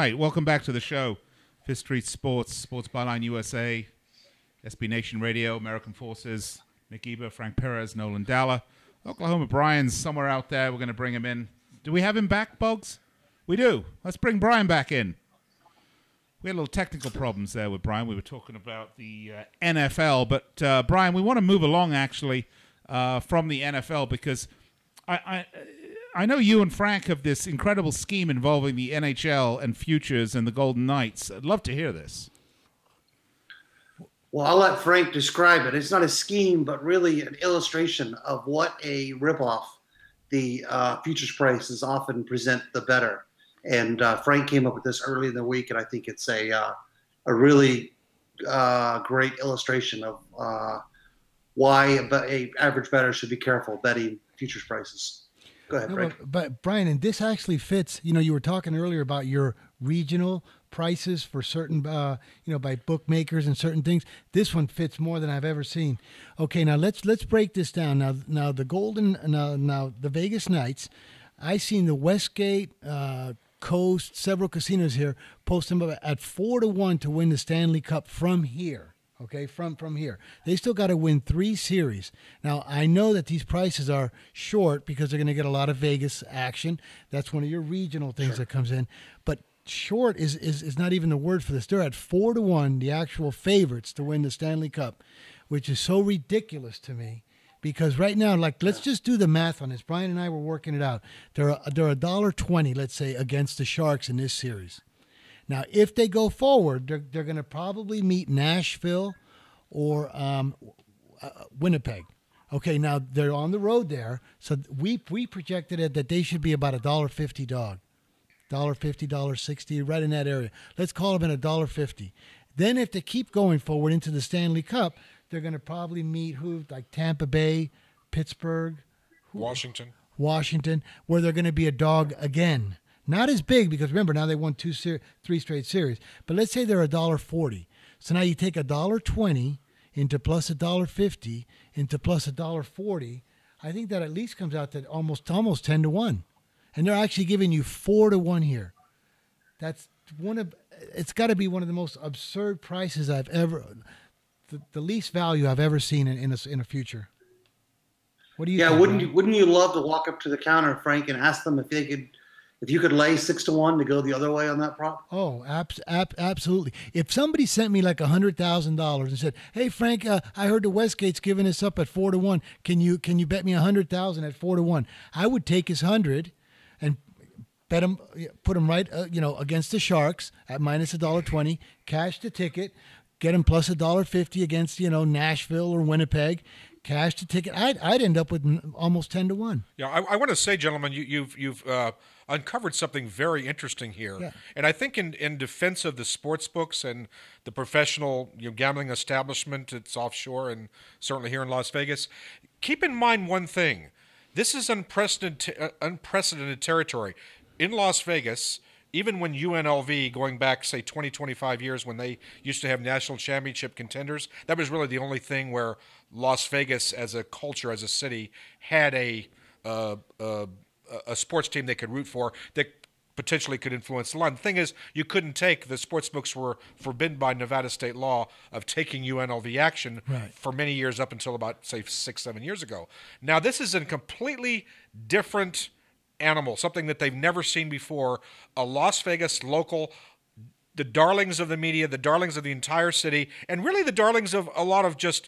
right. Welcome back to the show. Fifth Street Sports, Sports Byline USA, SB Nation Radio, American Forces, Nick Geber, Frank Perez, Nolan Dalla. Oklahoma Brian's somewhere out there. We're going to bring him in. Do we have him back, Bugs? We do. Let's bring Brian back in. We had a little technical problems there with Brian. We were talking about the NFL. But, Brian, we want to move along, actually, from the NFL because I know you and Frank have this incredible scheme involving the NHL and futures and the Golden Knights. I'd love to hear this. Well, I'll let Frank describe it. It's not a scheme, but really an illustration of what a ripoff the futures prices often present the better. And Frank came up with this early in the week, and I think it's a really great illustration of why a average bettor should be careful betting futures prices. Go ahead, Frank. But Brian, and this actually fits. You were talking earlier about your regional prices for certain, by bookmakers and certain things. This one fits more than I've ever seen. Okay, now let's break this down. Now the Vegas Knights. I seen the Westgate, Coast, several casinos here post them up at 4-1 to win the Stanley Cup from here. Okay, from here. They still got to win 3 series. Now, I know that these prices are short because they're going to get a lot of Vegas action. That's one of your regional things that comes in. But short is not even the word for this. They're at 4-1, the actual favorites to win the Stanley Cup, which is so ridiculous to me. Because right now, let's just do the math on this. Brian and I were working it out. They're $1.20, let's say, against the Sharks in this series. Now, if they go forward, they're going to probably meet Nashville or Winnipeg. Okay, now they're on the road there, so we projected it that they should be about $1.50 dog, $1.50, $1.60, right in that area. Let's call them at $1.50. Then, if they keep going forward into the Stanley Cup, they're going to probably meet like Tampa Bay, Pittsburgh, Washington, where they're going to be a dog again. Not as big because remember now they won 3 straight series. But let's say they're $1.40. So now you take $1.20 into plus $1.50 into plus $1.40. I think that at least comes out to almost 10-1, and they're actually giving you 4-1 here. That's it's got to be one of the most absurd prices I've ever, the least value I've ever seen in a future. What do you? Yeah, think, wouldn't you love to walk up to the counter, Frank, and ask them if you could lay 6-1 to go the other way on that prop? Oh, absolutely. If somebody sent me like $100,000 and said, "Hey Frank, I heard the Westgate's giving us up at 4-1. Can you bet me $100,000 at 4-1?" I would take his 100 and bet him, put him right, against the Sharks at minus $1.20. Cash the ticket, get him plus $1.50 against Nashville or Winnipeg. Cash the ticket. I'd end up with almost 10-1. Yeah, I want to say, gentlemen, you've uncovered something very interesting here, Yeah. And I think in defense of the sports books and the professional gambling establishment that's offshore and certainly here in Las Vegas, keep in mind one thing: this is unprecedented territory in Las Vegas. Even when UNLV, going back, say, 20, 25 years, when they used to have national championship contenders, that was really the only thing where Las Vegas as a culture, as a city, had a sports team they could root for that potentially could influence the line. The thing is, you couldn't take, the sports books were forbidden by Nevada state law of taking UNLV action for many years up until about, say, 6-7 years ago. Now, this is a completely different animal, something that they've never seen before. A Las Vegas local, the darlings of the media, the darlings of the entire city, and really the darlings of a lot of just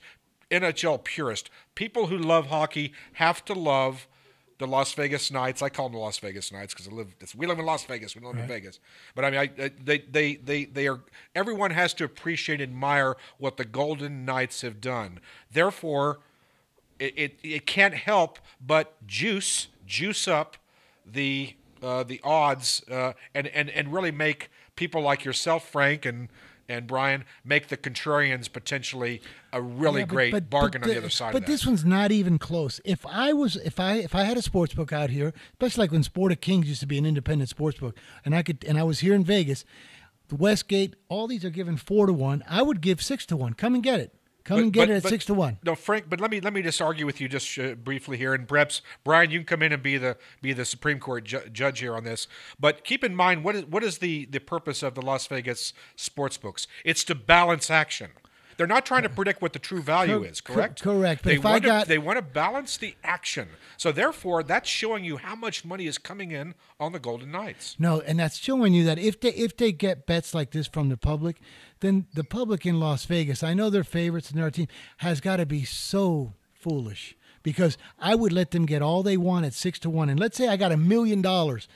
NHL purists. People who love hockey have to love the Las Vegas Knights. I call them the Las Vegas Knights because we live in Las Vegas. We don't live in Vegas. But I mean, they are. Everyone has to appreciate and admire what the Golden Knights have done. Therefore, it can't help but juice up the odds and really make people like yourself, Frank, and Brian, make the contrarians potentially a really great bargain on the other side of that. But this one's not even close. If I had a sports book out here, especially like when Sport of Kings used to be an independent sports book, and I was here in Vegas, the Westgate, all these are given 4-1. I would give 6-1. Come and get it. Come and get it at 6 to 1. No, Frank. But let me just argue with you just briefly here, and perhaps Brian, you can come in and be the Supreme Court judge here on this. But keep in mind what is the purpose of the Las Vegas sports books? It's to balance action. They're not trying to predict what the true value is, correct? Correct. But they want to balance the action. So therefore, that's showing you how much money is coming in on the Golden Knights. No, and that's showing you that if they get bets like this from the public, then the public in Las Vegas, I know they're favorites and their team, has got to be so foolish. Because I would let them get all they want at 6 to 1, and let's say I got $1 million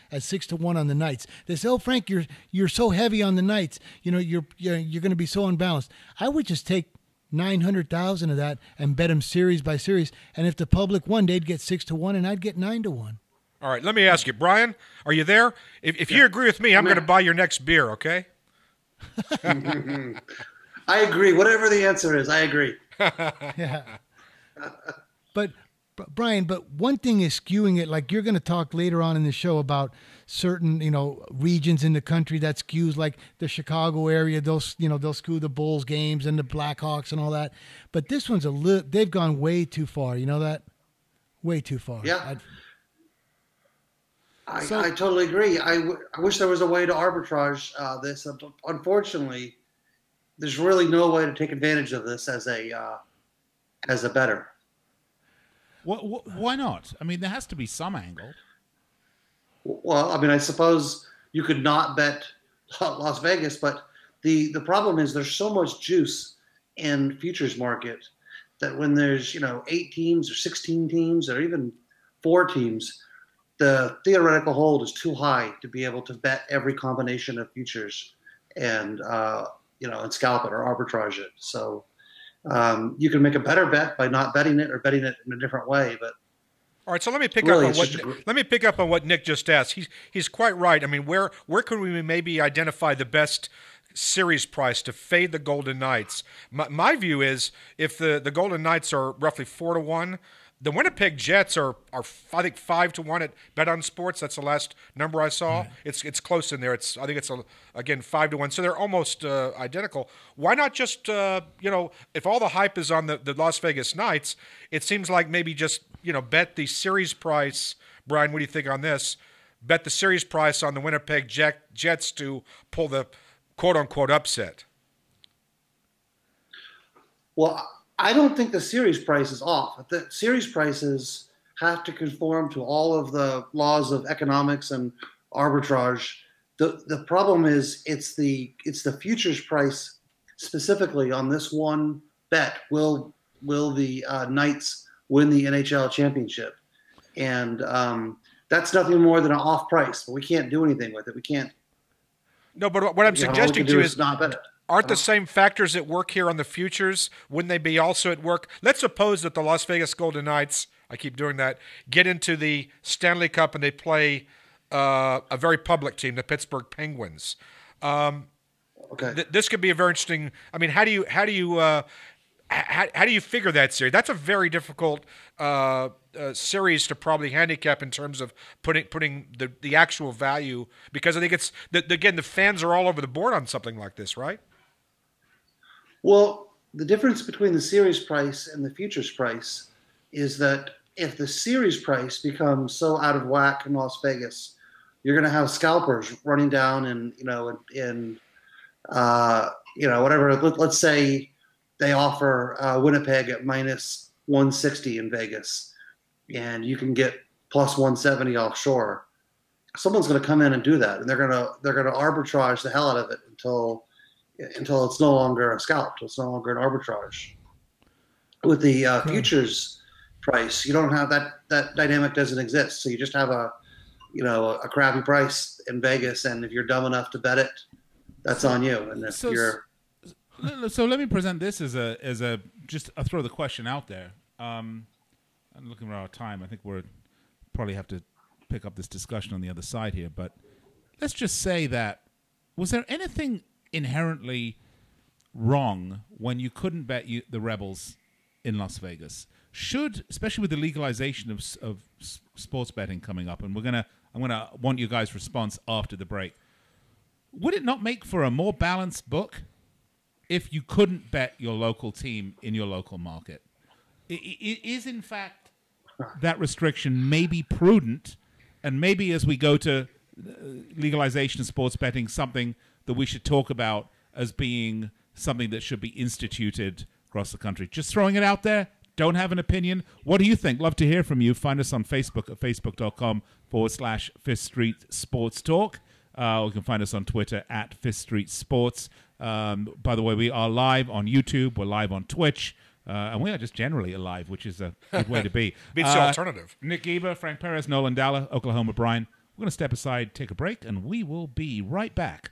at 6 to 1 on the Knights. They say, "Oh, Frank, you're so heavy on the Knights. You know, you're going to be so unbalanced." I would just take 900,000 of that and bet them series by series. And if the public won, they'd get 6 to 1, and I'd get 9 to 1. All right, let me ask you, Brian. Are you there? If you agree with me, I'm going to buy your next beer. Okay? I agree. Whatever the answer is, I agree. Yeah. But Brian, one thing is skewing it. Like you're going to talk later on in the show about certain, regions in the country that skews, like the Chicago area. They'll skew the Bulls games and the Blackhawks and all that. But this one's they've gone way too far. You know that? Way too far. Yeah. I totally agree. I wish there was a way to arbitrage this. Unfortunately, there's really no way to take advantage of this as a bettor. Why not? I mean, there has to be some angle. Well, I mean, I suppose you could not bet Las Vegas, but the problem is there's so much juice in futures market that when there's 8 teams or 16 teams or even 4 teams, the theoretical hold is too high to be able to bet every combination of futures and and scalp it or arbitrage it. So. You can make a better bet by not betting it or betting it in a different way. But all right, so let me pick up on what Nick just asked. He's quite right. I mean, where could we maybe identify the best series price to fade the Golden Knights? My view is if the Golden Knights are roughly 4 to 1. The Winnipeg Jets are I think 5 to 1 at Bet on Sports. That's the last number I saw. Right. It's close in there. I think it's again 5 to 1. So they're almost identical. Why not just if all the hype is on the Las Vegas Knights, it seems like maybe just bet the series price. Brian, what do you think on this? Bet the series price on the Winnipeg Jets to pull the quote unquote upset. Well, I don't think the series price is off. The series prices have to conform to all of the laws of economics and arbitrage. The problem is it's the futures price specifically on this one bet. Will the Knights win the NHL championship? And that's nothing more than an off price. But we can't do anything with it. We can't. No, but what I'm suggesting to you is not bet it. Aren't the same factors at work here on the futures? Wouldn't they be also at work? Let's suppose that the Las Vegas Golden Knights, I keep doing that, get into the Stanley Cup and they play a very public team, the Pittsburgh Penguins. Okay. This could be a very interesting. I mean, how do you figure that series? That's a very difficult series to probably handicap in terms of putting the actual value, because I think it's the fans are all over the board on something like this, right? Well, the difference between the series price and the futures price is that if the series price becomes so out of whack in Las Vegas, you're going to have scalpers running down and whatever. Let's say they offer Winnipeg at minus 160 in Vegas, and you can get plus 170 offshore. Someone's going to come in and do that, and they're going to arbitrage the hell out of it until it's no longer a scalp, until it's no longer an arbitrage. With the futures price, you don't have that dynamic doesn't exist. So you just have a crappy price in Vegas, and if you're dumb enough to bet it, that's on you. And if so let me present this as a just I'll throw the question out there. I'm looking around our time. I think we're probably have to pick up this discussion on the other side here, but let's just say that was there anything inherently wrong when you couldn't bet the Rebels in Las Vegas? Especially with the legalization of sports betting coming up, and I'm gonna want you guys' response after the break. Would it not make for a more balanced book? if you couldn't bet your local team in your local market. Is in fact that restriction maybe prudent, and maybe as we go to legalization of sports betting, something that we should talk about as being something that should be instituted across the country? Just throwing it out there. Don't have an opinion. What do you think? Love to hear from you. Find us on Facebook at facebook.com/Fifth Street Sports Talk. You can find us on Twitter at Fifth Street Sports. By the way, we are live on YouTube. We're live on Twitch. And we are just generally alive, which is a good way to be. Beats the alternative. Nick Geber, Frank Perez, Nolan Dalla, Oklahoma Brian. We're going to step aside, take a break, and we will be right back.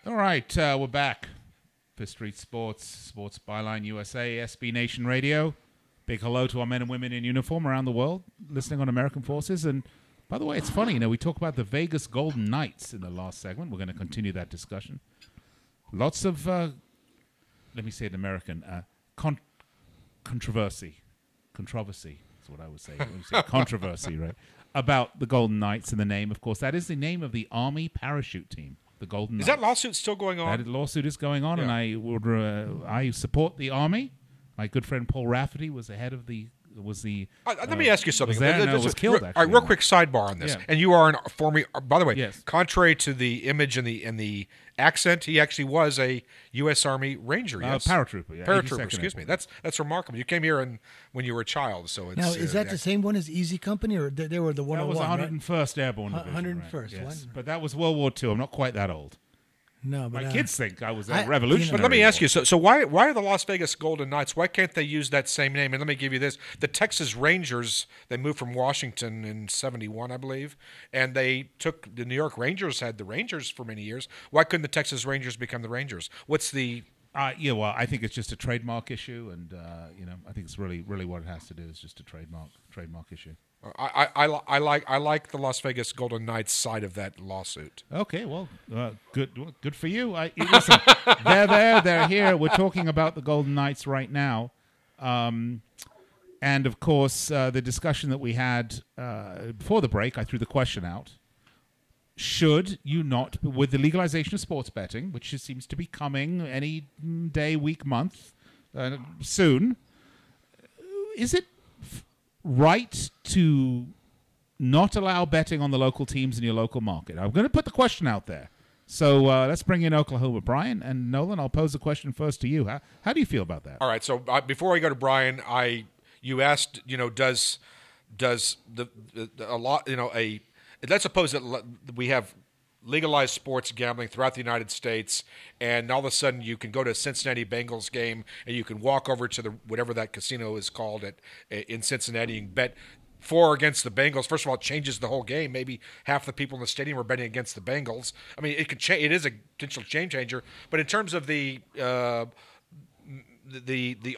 All right, we're back. Fifth Street Sports, Sports Byline USA, SB Nation Radio. Big hello to our men and women in uniform around the world listening on American Forces. And by the way, it's funny, we talked about the Vegas Golden Knights in the last segment. We're going to continue that discussion. Lots of, let me say it in American, controversy. Controversy is what I would say. Controversy, right? About the Golden Knights and the name, of course. That is the name of the Army parachute team. The Golden Knights. Is that lawsuit still going on? That lawsuit is going on, Yeah. and I support the Army. My good friend Paul Rafferty was the head of the Was the let me ask you something. Was there? No, was killed. Actually, all right, real quick sidebar on this. Yeah. And you are an former. By the way, Yes. Contrary to the image and the accent, he actually was a U.S. Army Ranger. Yes, paratrooper. Yeah, paratrooper. 82nd Excuse me. Airborne. That's remarkable. You came here when you were a child. So it's, Now, is that the same one as Easy Company, or they were the 101? That was 101st Airborne Division. 101st. Right? Yes. One. But that was World War II. I'm not quite that old. No, but My kids think I was a I- revolutionary. But let me ask you. So why are the Las Vegas Golden Knights? Why can't they use that same name? And let me give you this: the Texas Rangers. They moved from Washington in '71, I believe, and they took the New York Rangers. Had the Rangers for many years. Why couldn't the Texas Rangers become the Rangers? What's the Yeah, well, I think it's just a trademark issue, and I think it's really what it has to do is just a trademark issue. I like the Las Vegas Golden Knights side of that lawsuit. Okay, well, good for you. Listen, they're here. We're talking about the Golden Knights right now, and of course, the discussion that we had before the break. I threw the question out: should you not, with the legalization of sports betting, which seems to be coming any day, week, month, soon, is it right to not allow betting on the local teams in your local market? I'm going to put the question out there. So let's bring in Oklahoma. Brian and Nolan, I'll pose the question first to you. How do you feel about that? All right. So before I go to Brian, you asked, does a lot, let's suppose that we have legalized sports gambling throughout the United States, and all of a sudden you can go to a Cincinnati Bengals game and you can walk over to whatever that casino is called in Cincinnati and bet for or against the Bengals. First of all, it changes the whole game. Maybe half the people in the stadium are betting against the Bengals. I mean, it could it is a potential game changer. But in terms of the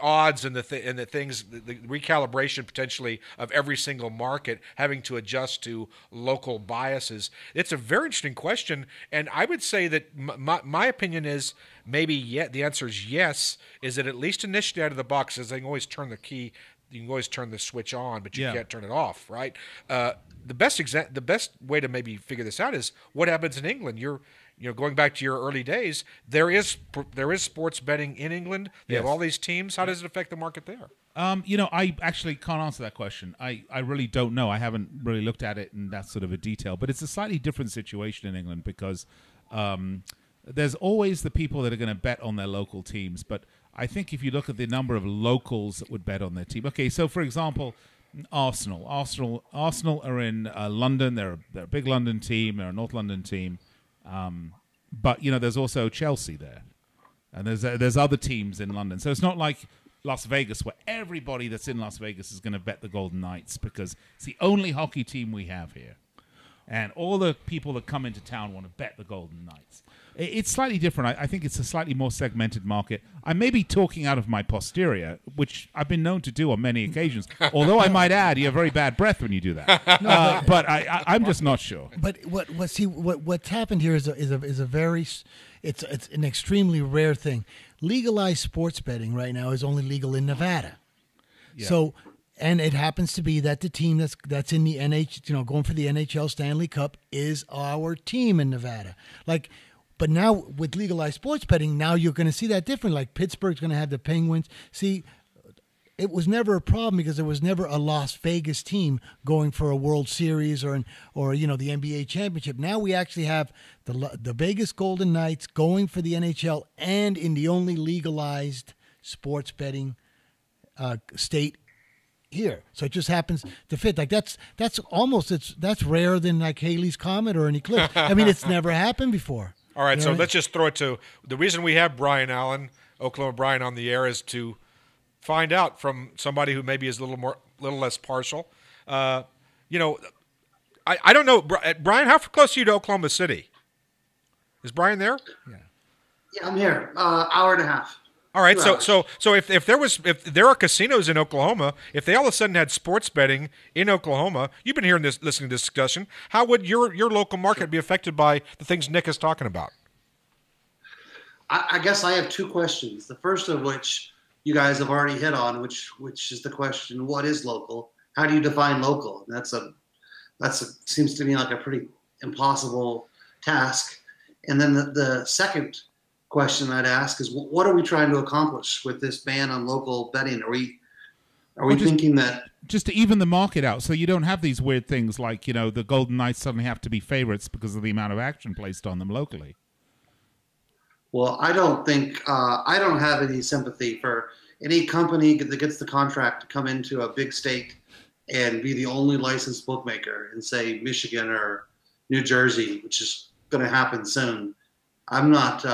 odds and the things, the recalibration potentially of every single market having to adjust to local biases, it's a very interesting question. And I would say that my opinion is maybe the answer is yes. Is that at least initially out of the box, as they can always turn the key. You can always turn the switch on, but you can't turn it off, right? The best way to maybe figure this out is what happens in England. You're going back to your early days. There is sports betting in England. They have all these teams. How does it affect the market there? I actually can't answer that question. I really don't know. I haven't really looked at it in that sort of a detail. But it's a slightly different situation in England because there's always the people that are going to bet on their local teams. But I think if you look at the number of locals that would bet on their team. Okay, so for example, Arsenal are in London. They're a big London team. They're a North London team. But there's also Chelsea there, and there's other teams in London. So it's not like Las Vegas, where everybody that's in Las Vegas is going to bet the Golden Knights because it's the only hockey team we have here, and all the people that come into town want to bet the Golden Knights. It's slightly different. I think it's a slightly more segmented market. I may be talking out of my posterior, which I've been known to do on many occasions. Although I might add, you have very bad breath when you do that. But I'm just not sure. But what's happened here is a very it's an extremely rare thing. Legalized sports betting right now is only legal in Nevada. Yeah. So, and it happens to be that the team that's in the going for the NHL Stanley Cup is our team in Nevada. But now with legalized sports betting, now you're going to see that different. Like Pittsburgh's going to have the Penguins. See, it was never a problem because there was never a Las Vegas team going for a World Series or the NBA championship. Now we actually have the Vegas Golden Knights going for the NHL and in the only legalized sports betting state here. So it just happens to fit. Like that's rarer than like Halley's Comet or an eclipse. I mean, it's never happened before. All right, so let's just throw it to the reason we have Brian Allen, Oklahoma Brian, on the air is to find out from somebody who maybe is a little less partial. I don't know, Brian. How close are you to Oklahoma City? Is Brian there? Yeah, I'm here. Hour and a half. All right, so if there are casinos in Oklahoma, if they all of a sudden had sports betting in Oklahoma, you've been listening to this discussion. How would your local market be affected by the things Nick is talking about? I guess I have two questions. The first of which you guys have already hit on, which is the question: what is local? How do you define local? And seems to me like a pretty impossible task. And then the second question I'd ask is, what are we trying to accomplish with this ban on local betting? Are we thinking that just to even the market out, so you don't have these weird things like the Golden Knights suddenly have to be favorites because of the amount of action placed on them locally? Well, I don't think I don't have any sympathy for any company that gets the contract to come into a big state and be the only licensed bookmaker in, say, Michigan or New Jersey, which is going to happen soon. I'm not.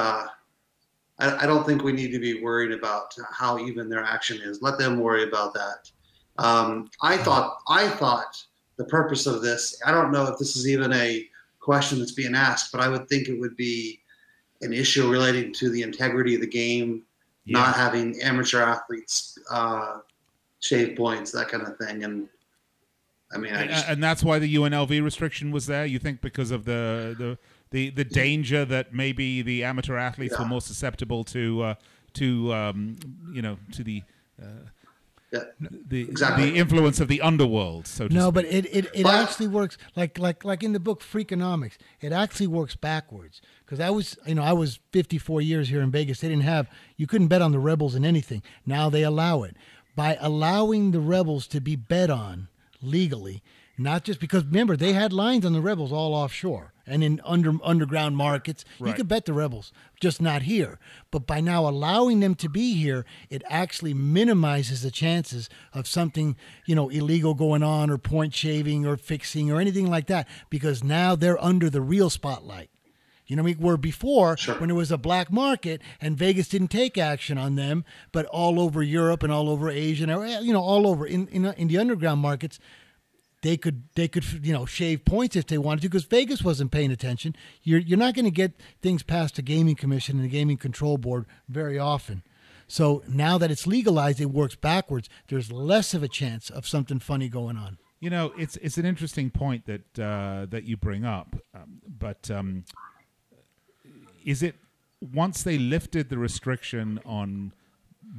I don't think we need to be worried about how even their action is. Let them worry about that. I thought the purpose of this. I don't know if this is even a question that's being asked, but I would think it would be an issue relating to the integrity of the game, not having amateur athletes shave points, that kind of thing. And I mean, and that's why the UNLV restriction was there. You think because of the danger that maybe the amateur athletes were more susceptible to the influence of the underworld, so to speak. But it actually works like in the book Freakonomics. It actually works backwards, because I was 54 years here in Vegas. You couldn't bet on the Rebels in anything. Now they allow it. By allowing the Rebels to be bet on legally, not just because, remember, they had lines on the Rebels all offshore and in underground markets. Right. You could bet the Rebels, just not here. But by now allowing them to be here, it actually minimizes the chances of something, illegal going on, or point shaving or fixing or anything like that, because now they're under the real spotlight. Where before, when there was a black market and Vegas didn't take action on them, but all over Europe and all over Asia, and all over in the underground markets, they could shave points if they wanted to, because Vegas wasn't paying attention. You're not going to get things past the Gaming Commission and the Gaming Control Board very often. So now that it's legalized, it works backwards. There's less of a chance of something funny going on. It's an interesting point that you bring up, but is it, once they lifted the restriction on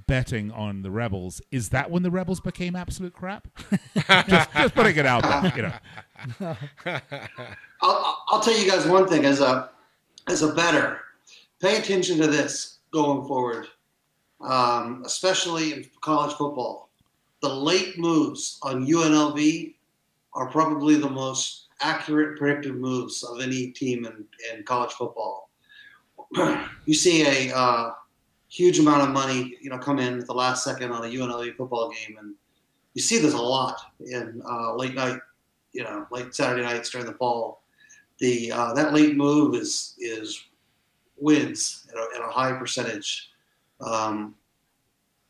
betting on the Rebels, is that when the Rebels became absolute crap? just putting it out there, I'll tell you guys one thing as a bettor. Pay attention to this going forward, especially in college football. The late moves on UNLV are probably the most accurate predictive moves of any team in college football. You see a huge amount of money, come in at the last second on a UNLV football game, and you see this a lot in late night, late Saturday nights during the fall. That late move is wins at a high percentage.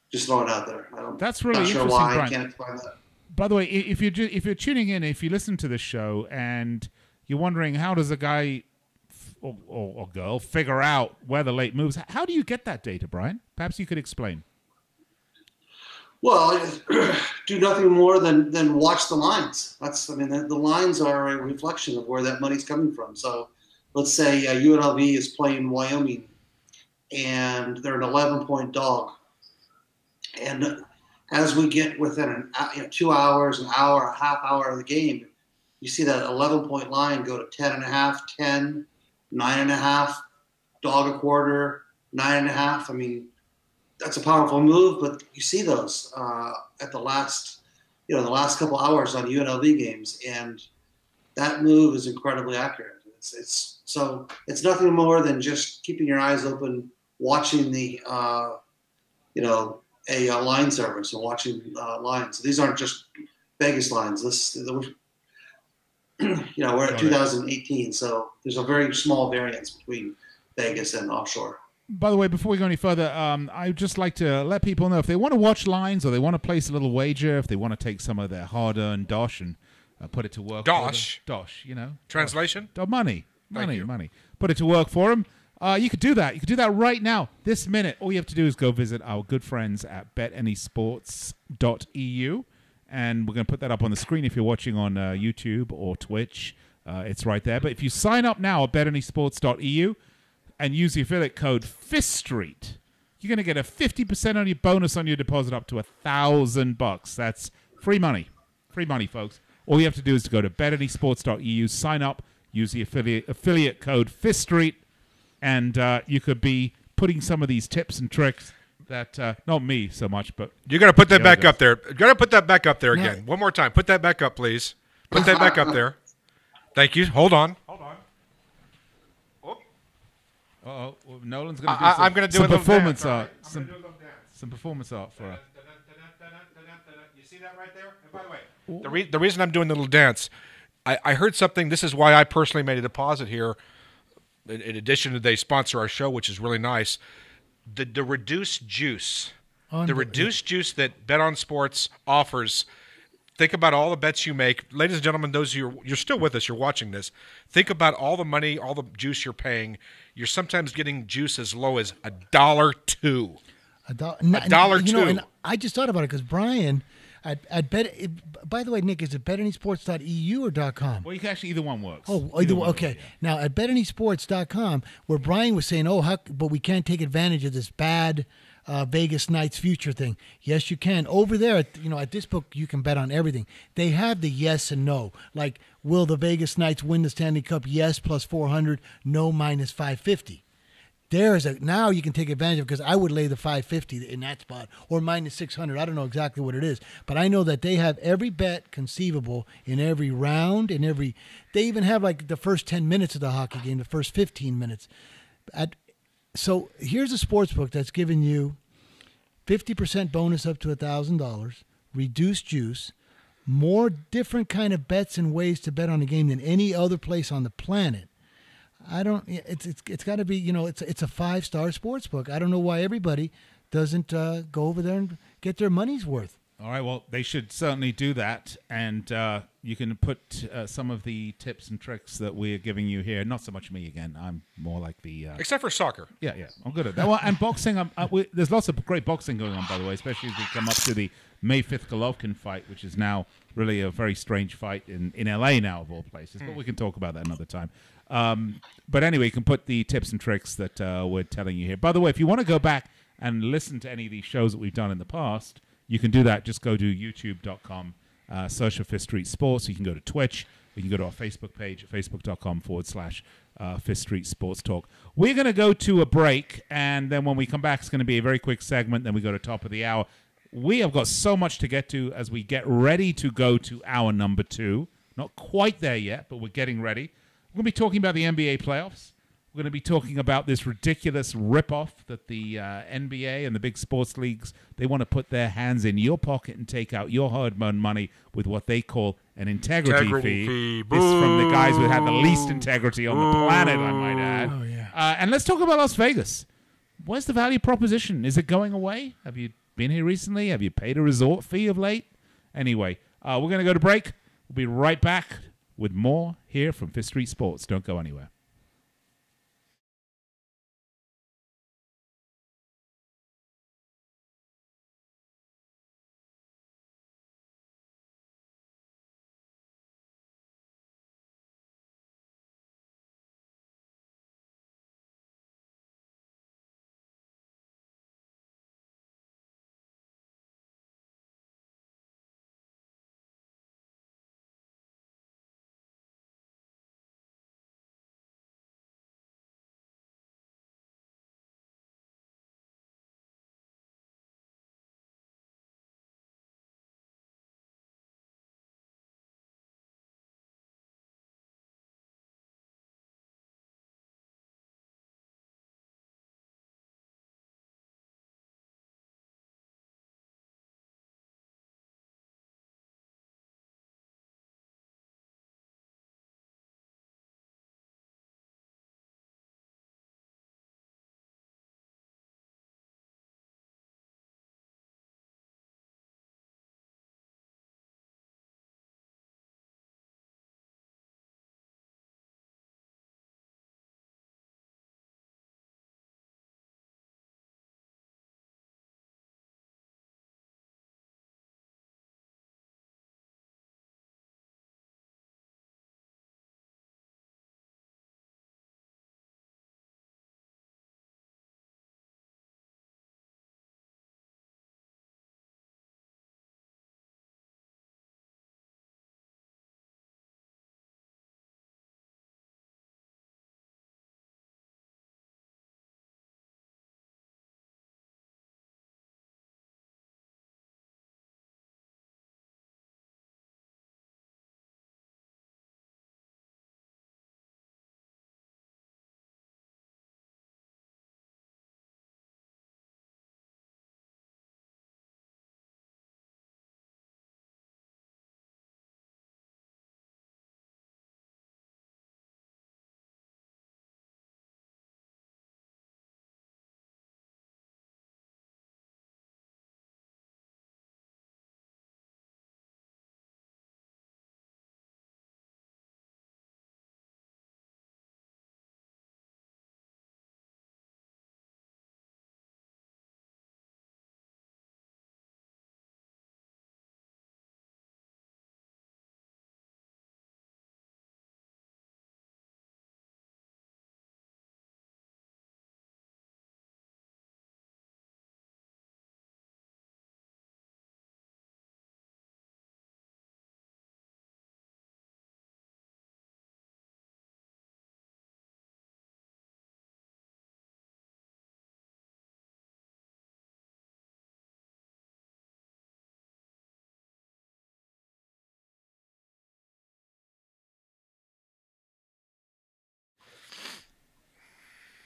Just throwing it out there. That's really interesting, sure why. Brian. I can't explain that. By the way, if you're tuning in, if you listen to the show and you're wondering how does a guy or girl figure out where the late moves, how do you get that data, Brian? Perhaps you could explain. Well, do nothing more than watch the lines. The lines are a reflection of where that money's coming from. So let's say UNLV is playing Wyoming and they're an 11-point dog. And as we get within 2 hours, an hour, a half hour of the game, you see that 11-point line go to 10.5, 10, 9.5, dog a quarter, 9.5. That's a powerful move, but you see those at the last couple hours on UNLV games, and that move is incredibly accurate. It's nothing more than just keeping your eyes open, watching the a line service and watching lines. These aren't just Vegas lines. We're at 2018, so there's a very small variance between Vegas and offshore. By the way, before we go any further, I'd just like to let people know if they want to watch lines or they want to place a little wager, if they want to take some of their hard-earned dosh and put it to work. Dosh, translation. Money. Put it to work for them. You could do that. You could do that right now, this minute. All you have to do is go visit our good friends at betanysports.eu. And we're going to put that up on the screen if you're watching on YouTube or Twitch. It's right there. But if you sign up now at betanysports.eu and use the affiliate code FISTSTREET, you're going to get a 50% on your bonus on your deposit up to $1,000. That's free money. Free money, folks. All you have to do is to go to betanysports.eu, sign up, use the affiliate code FISTSTREET, and you could be putting some of these tips and tricks that not me so much, but You got to put that the back others. up there. You got to put that back up there Now- again. One more time. Put that back up, please. Put that back up there. Thank you. Hold on. Uh-oh. Well, Nolan's going to do I'm going to do some a little performance dance, all art. right? I'm gonna do a little dance. Some performance art for her. You see that right there? And by the way, the reason I'm doing the little dance, I heard something. This is why I personally made a deposit here. In addition to they sponsor our show, which is really nice. The reduced juice, the reduced juice that Bet on Sports offers. Think about all the bets you make, ladies and gentlemen. Those of you you're still with us, you're watching this. Think about all the money, all the juice you're paying. You're sometimes getting juice as low as $1.02. $1.02. And I just thought about it because Brian, at bet. By the way, Nick, is it betanyesports.eu or .com? Well, you can actually either one works. Oh, either one. works, Okay. yeah. Now at betanyesports.com, where Brian was saying, but we can't take advantage of this bad Vegas Knights future thing. Yes, you can. Over there, at this book, you can bet on everything. They have the yes and no. Like, will the Vegas Knights win the Stanley Cup? Yes, plus 400. No, minus 550. Now you can take advantage of, because I would lay the 550 in that spot, or minus 600. I don't know exactly what it is, but I know that they have every bet conceivable in every round, they even have like the first 10 minutes of the hockey game, the first 15 minutes. So here's a sports book that's giving you 50% bonus up to $1,000, reduced juice, more different kind of bets and ways to bet on a game than any other place on the planet. It's got to be, it's a 5-star sports book. I don't know why everybody doesn't go over there and get their money's worth. All right, well, they should certainly do that, and you can put some of the tips and tricks that we're giving you here. Not so much me again. I'm more like the... Except for soccer. Yeah, I'm good at that. Well, and boxing, there's lots of great boxing going on, by the way, especially as we come up to the May 5th Golovkin fight, which is now really a very strange fight in L.A. now, of all places. But we can talk about that another time. But anyway, you can put the tips and tricks that we're telling you here. By the way, if you want to go back and listen to any of these shows that we've done in the past, you can do that. Just go to youtube.com, search for Fifth Street Sports. You can go to Twitch. You can go to our Facebook page at facebook.com/Fifth Street Sports Talk. We're going to go to a break, and then when we come back, it's going to be a very quick segment. Then we go to top of the hour. We have got so much to get to as we get ready to go to hour number 2. Not quite there yet, but we're getting ready. We're going to be talking about the NBA playoffs. We're going to be talking about this ridiculous ripoff that the NBA and the big sports leagues, they want to put their hands in your pocket and take out your hard-earned money with what they call an integrity fee. This is from the guys who have the least integrity on the planet, I might add. Oh, yeah. And let's talk about Las Vegas. Where's the value proposition? Is it going away? Have you been here recently? Have you paid a resort fee of late? Anyway, we're going to go to break. We'll be right back with more here from Fifth Street Sports. Don't go anywhere.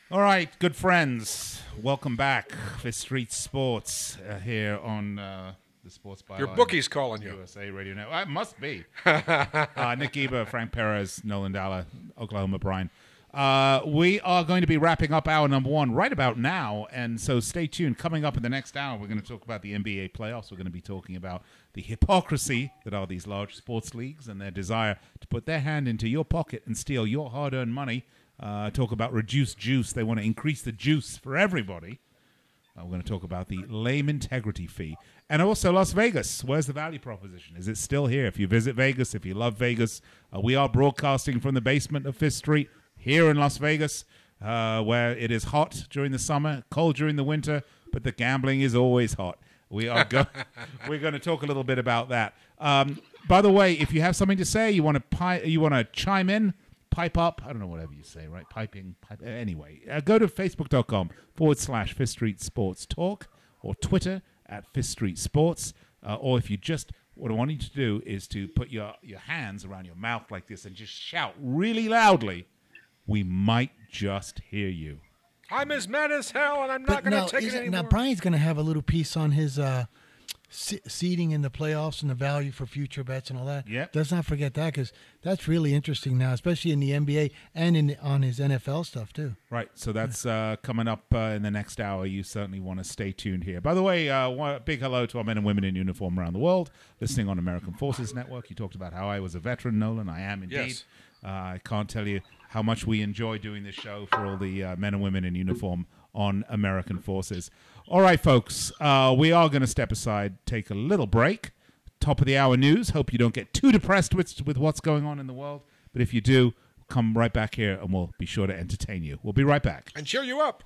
All right, good friends. Welcome back. Fifth Street Sports here on the Sports Byline. Your bookie's calling you. USA Radio Network. It must be. Nick Geber, Frank Perez, Nolan Dalla, Oklahoma Brian. We are going to be wrapping up hour number one right about now, and so stay tuned. Coming up in the next hour, we're going to talk about the NBA playoffs. We're going to be talking about the hypocrisy that are these large sports leagues and their desire to put their hand into your pocket and steal your hard-earned money. Talk about reduced juice. They want to increase the juice for everybody. We're going to talk about the lame integrity fee. And also Las Vegas. Where's the value proposition? Is it still here? If you visit Vegas, if you love Vegas, we are broadcasting from the basement of Fifth Street here in Las Vegas, where it is hot during the summer, cold during the winter, but the gambling is always hot. We are we're going to talk a little bit about that. By the way, if you have something to say, you want to chime in, pipe up. I don't know, whatever you say, right? Anyway, go to facebook.com/Fifth Street Sports Talk or Twitter @Fifth Street Sports. Or if you just, what I want you to do is to put your hands around your mouth like this and just shout really loudly. We might just hear you. I'm as mad as hell, and I'm not going to take it anymore. Now, Brian's going to have a little piece on his seeding in the playoffs and the value for future bets and all that. Yep. Let's not forget that, because that's really interesting now, especially in the NBA and on his NFL stuff, too. Right, so that's coming up in the next hour. You certainly want to stay tuned here. By the way, big hello to our men and women in uniform around the world, listening on American Forces Network. You talked about how I was a veteran, Nolan. I am indeed. Yes. I can't tell you how much we enjoy doing this show for all the men and women in uniform on American Forces. All right, folks, we are going to step aside, take a little break. Top of the hour news. Hope you don't get too depressed with what's going on in the world. But if you do, come right back here and we'll be sure to entertain you. We'll be right back. And cheer you up.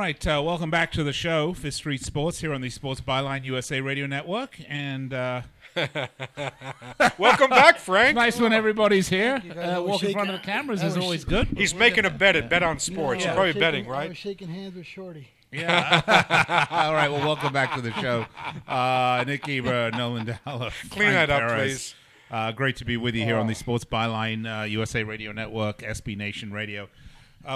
right, welcome back to the show, Fifth Street Sports, here on the Sports Byline USA Radio Network. And welcome back, Frank. It's nice when everybody's here. Walking in shaking- front of the cameras I is was always sh- good. He's making a bet at Bet on Sports. No, You're I probably was betting, shaking- I right? was shaking hands with Shorty. Yeah. All right, well, welcome back to the show. Nick Geber, Nolan Dalla. Clean Frank that up, Perez. please. Great to be with you here on the Sports Byline USA Radio Network, SB Nation Radio.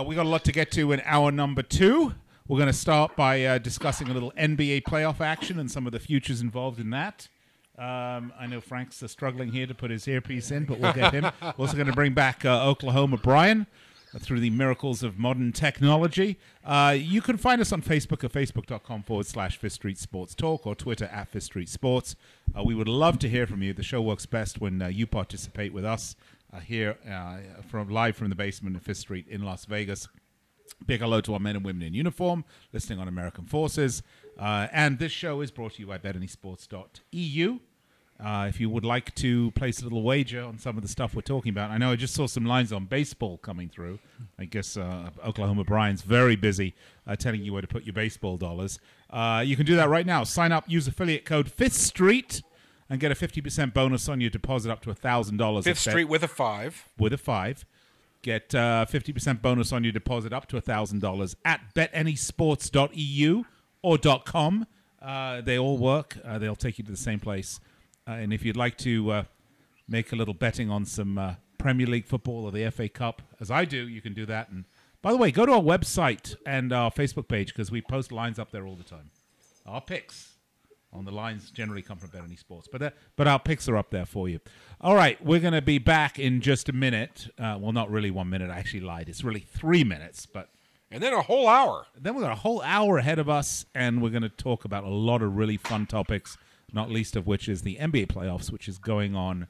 We got a lot to get to in hour number 2. We're going to start by discussing a little NBA playoff action and some of the futures involved in that. I know Frank's struggling here to put his earpiece in, but we'll get him. We're also going to bring back Oklahoma Brian through the miracles of modern technology. You can find us on Facebook at facebook.com/Fifth Street Sports Talk or Twitter at Fifth Street Sports. We would love to hear from you. The show works best when you participate with us here live from the basement of Fifth Street in Las Vegas. Big hello to our men and women in uniform listening on American Forces. And this show is brought to you by BetAnySports.eu. If you would like to place a little wager on some of the stuff we're talking about. I know I just saw some lines on baseball coming through. I guess Oklahoma Brian's very busy telling you where to put your baseball dollars. You can do that right now. Sign up, use affiliate code 5th Street, and get a 50% bonus on your deposit up to $1,000. Fifth Street with a 5. With a 5. Get 50% bonus on your deposit up to $1,000 at BetAnySports.eu or .com. They all work. They'll take you to the same place. And if you'd like to make a little betting on some Premier League football or the FA Cup, as I do, you can do that. And by the way, go to our website and our Facebook page because we post lines up there all the time. Our picks on the lines generally come from Bet Any Sports, but our picks are up there for you. All right, we're going to be back in just a minute. Well, not really 1 minute. I actually lied. It's really 3 minutes, but And then a whole hour. then we've got a whole hour ahead of us, and we're going to talk about a lot of really fun topics, not least of which is the NBA playoffs, which is going on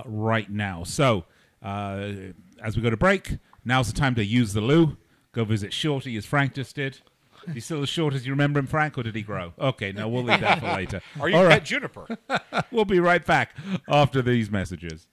right now. So as we go to break, now's the time to use the loo. Go visit Shorty, as Frank just did. Is he still as short as you remember him, Frank, or did he grow? Okay, no, we'll leave that for later. Are you All right, Pet Juniper? we'll be right back after these messages.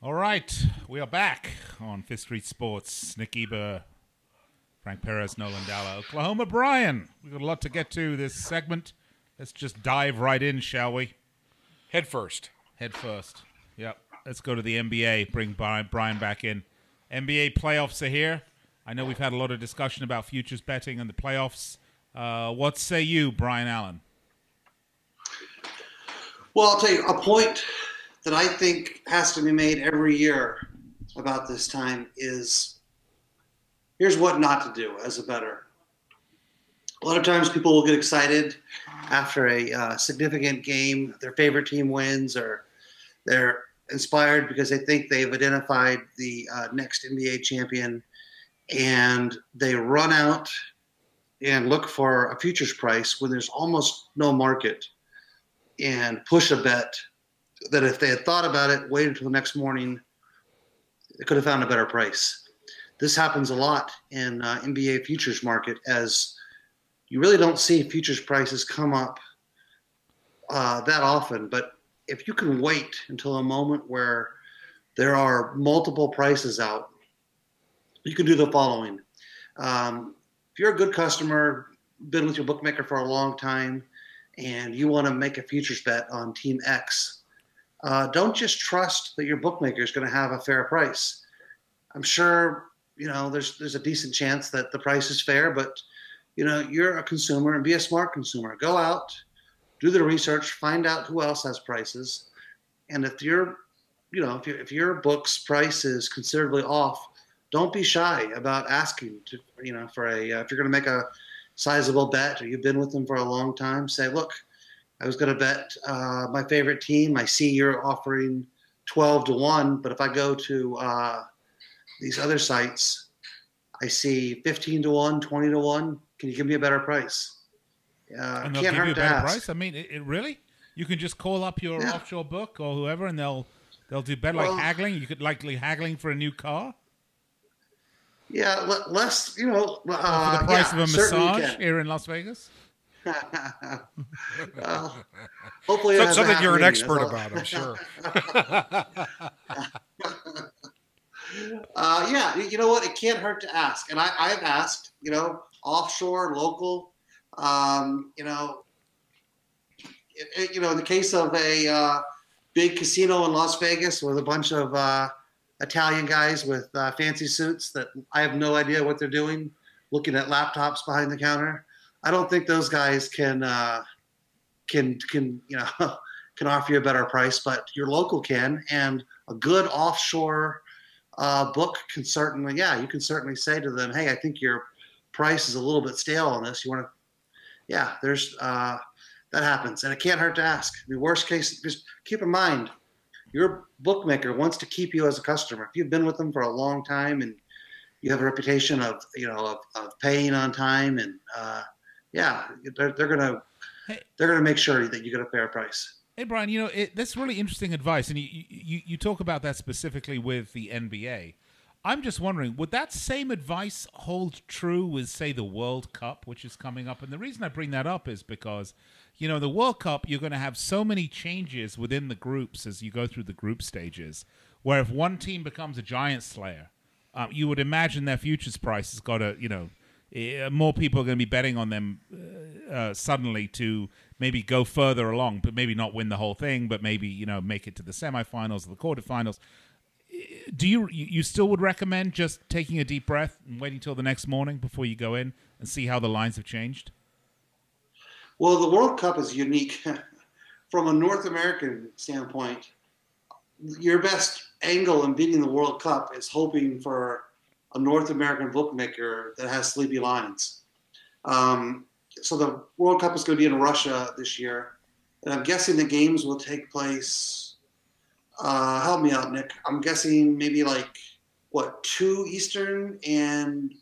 All right, we are back on Fifth Street Sports. Nick Geber, Frank Perez, Nolan Dalla, Oklahoma Brian. We've got a lot to get to this segment. Let's just dive right in, shall we? Head first. Head first. Yep. Let's go to the NBA. Bring Brian back in. NBA playoffs are here. I know we've had a lot of discussion about futures betting and the playoffs. What say you, Brian Allen? Well, I'll tell you, a point that I think has to be made every year about this time is here's what not to do as a bettor. A lot of times people will get excited after a significant game, their favorite team wins, or they're inspired because they think they've identified the next NBA champion, and they run out and look for a futures price when there's almost no market and push a bet that if they had thought about it, waited until the next morning, they could have found a better price. This happens a lot in NBA futures market, as you really don't see futures prices come up that often. But if you can wait until a moment where there are multiple prices out, you can do the following. If you're a good customer, been with your bookmaker for a long time, and you want to make a futures bet on Team X, don't just trust that your bookmaker is going to have a fair price. I'm sure, there's a decent chance that the price is fair, but, you're a consumer, and be a smart consumer. Go out, do the research, find out who else has prices. And if if your book's price is considerably off, don't be shy about asking to, if you're going to make a sizable bet or you've been with them for a long time, say, look, I was going to bet my favorite team. I see you're offering 12-1, but if I go to these other sites, I see 15-1, 20-1. Can you give me a better price? And they'll give you a better price? I mean, it really? You can just call up your offshore book or whoever, and they'll do better, like haggling. You could likely haggling for a new car. Yeah, less, for the price of a massage here in Las Vegas. Well, hopefully something you're an expert about, I'm sure. You know what? It can't hurt to ask, and I've asked. Offshore, local. In the case of a big casino in Las Vegas with a bunch of Italian guys with fancy suits that I have no idea what they're doing, looking at laptops behind the counter. I don't think those guys can offer you a better price, but your local can, and a good offshore book can certainly, you can certainly say to them, hey, I think your price is a little bit stale on this. You want to, there's that happens, and it can't hurt to ask. The worst case, just keep in mind, your bookmaker wants to keep you as a customer. If you've been with them for a long time and you have a reputation of paying on time, and they're gonna make sure that you get a fair price. Hey, Brian, that's really interesting advice, and you talk about that specifically with the NBA. I'm just wondering, would that same advice hold true with, say, the World Cup, which is coming up? And the reason I bring that up is because, the World Cup, you're going to have so many changes within the groups as you go through the group stages, where if one team becomes a giant slayer, you would imagine their futures price has got to, more people are going to be betting on them suddenly to maybe go further along, but maybe not win the whole thing, but maybe, make it to the semifinals or the quarterfinals. Do you still would recommend just taking a deep breath and waiting till the next morning before you go in and see how the lines have changed? Well, the World Cup is unique. From a North American standpoint, your best angle in beating the World Cup is hoping for a North American bookmaker that has sleepy lines. So the World Cup is going to be in Russia this year, and I'm guessing the games will take place. Help me out, Nick. I'm guessing maybe 2 Eastern and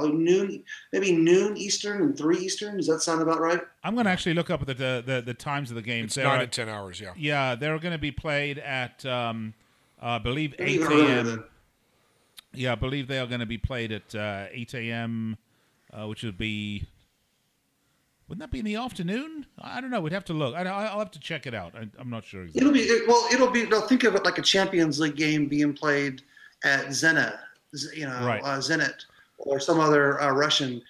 noon, maybe noon Eastern and 3 Eastern. Does that sound about right? I'm going to actually look up the times of the games. It's 9 and 10 hours, yeah. Yeah, they're going to be played at, I believe, 8 a.m. Yeah, I believe they are going to be played at 8 a.m., which would be Wouldn't that be in the afternoon? I don't know. We'd have to look. I'll have to check it out. I'm not sure exactly. It'll be. No, think of it like a Champions League game being played at Zenit, Zenit, or some other Russian.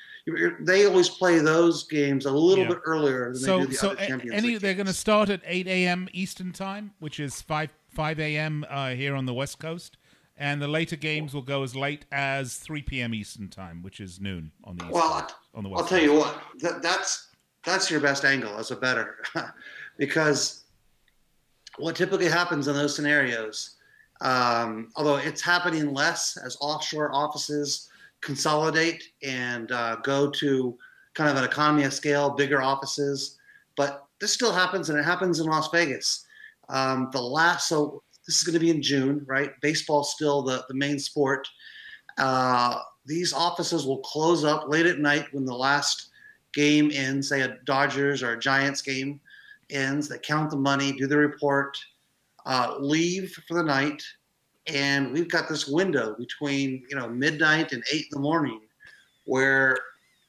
They always play those games a little bit earlier than they do the other Champions League they're going to start at 8 a.m. Eastern time, which is 5 a.m. Here on the West Coast. And the later games will go as late as 3 p.m. Eastern time, which is noon on the East Coast, on the West I'll tell you what, that's your best angle as a bettor, because what typically happens in those scenarios, although it's happening less as offshore offices consolidate and go to kind of an economy of scale, bigger offices, but this still happens, and it happens in Las Vegas. So this is going to be in June, right? Baseball's still the main sport. These offices will close up late at night when the last game ends, say a Dodgers or a Giants game ends. They count the money, do the report, leave for the night, and we've got this window between midnight and 8 in the morning where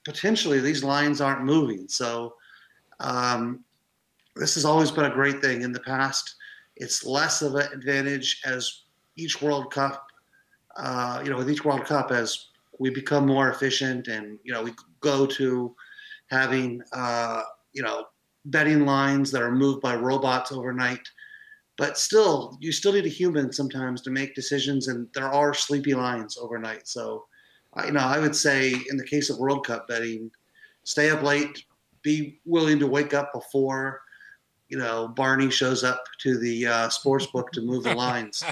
potentially these lines aren't moving. So this has always been a great thing in the past. It's less of an advantage as each World Cup, with each World Cup, as we become more efficient and, we go to having, betting lines that are moved by robots overnight. But still, you still need a human sometimes to make decisions, and there are sleepy lines overnight. So, I would say in the case of World Cup betting, stay up late, be willing to wake up before Barney shows up to the sports book to move the lines,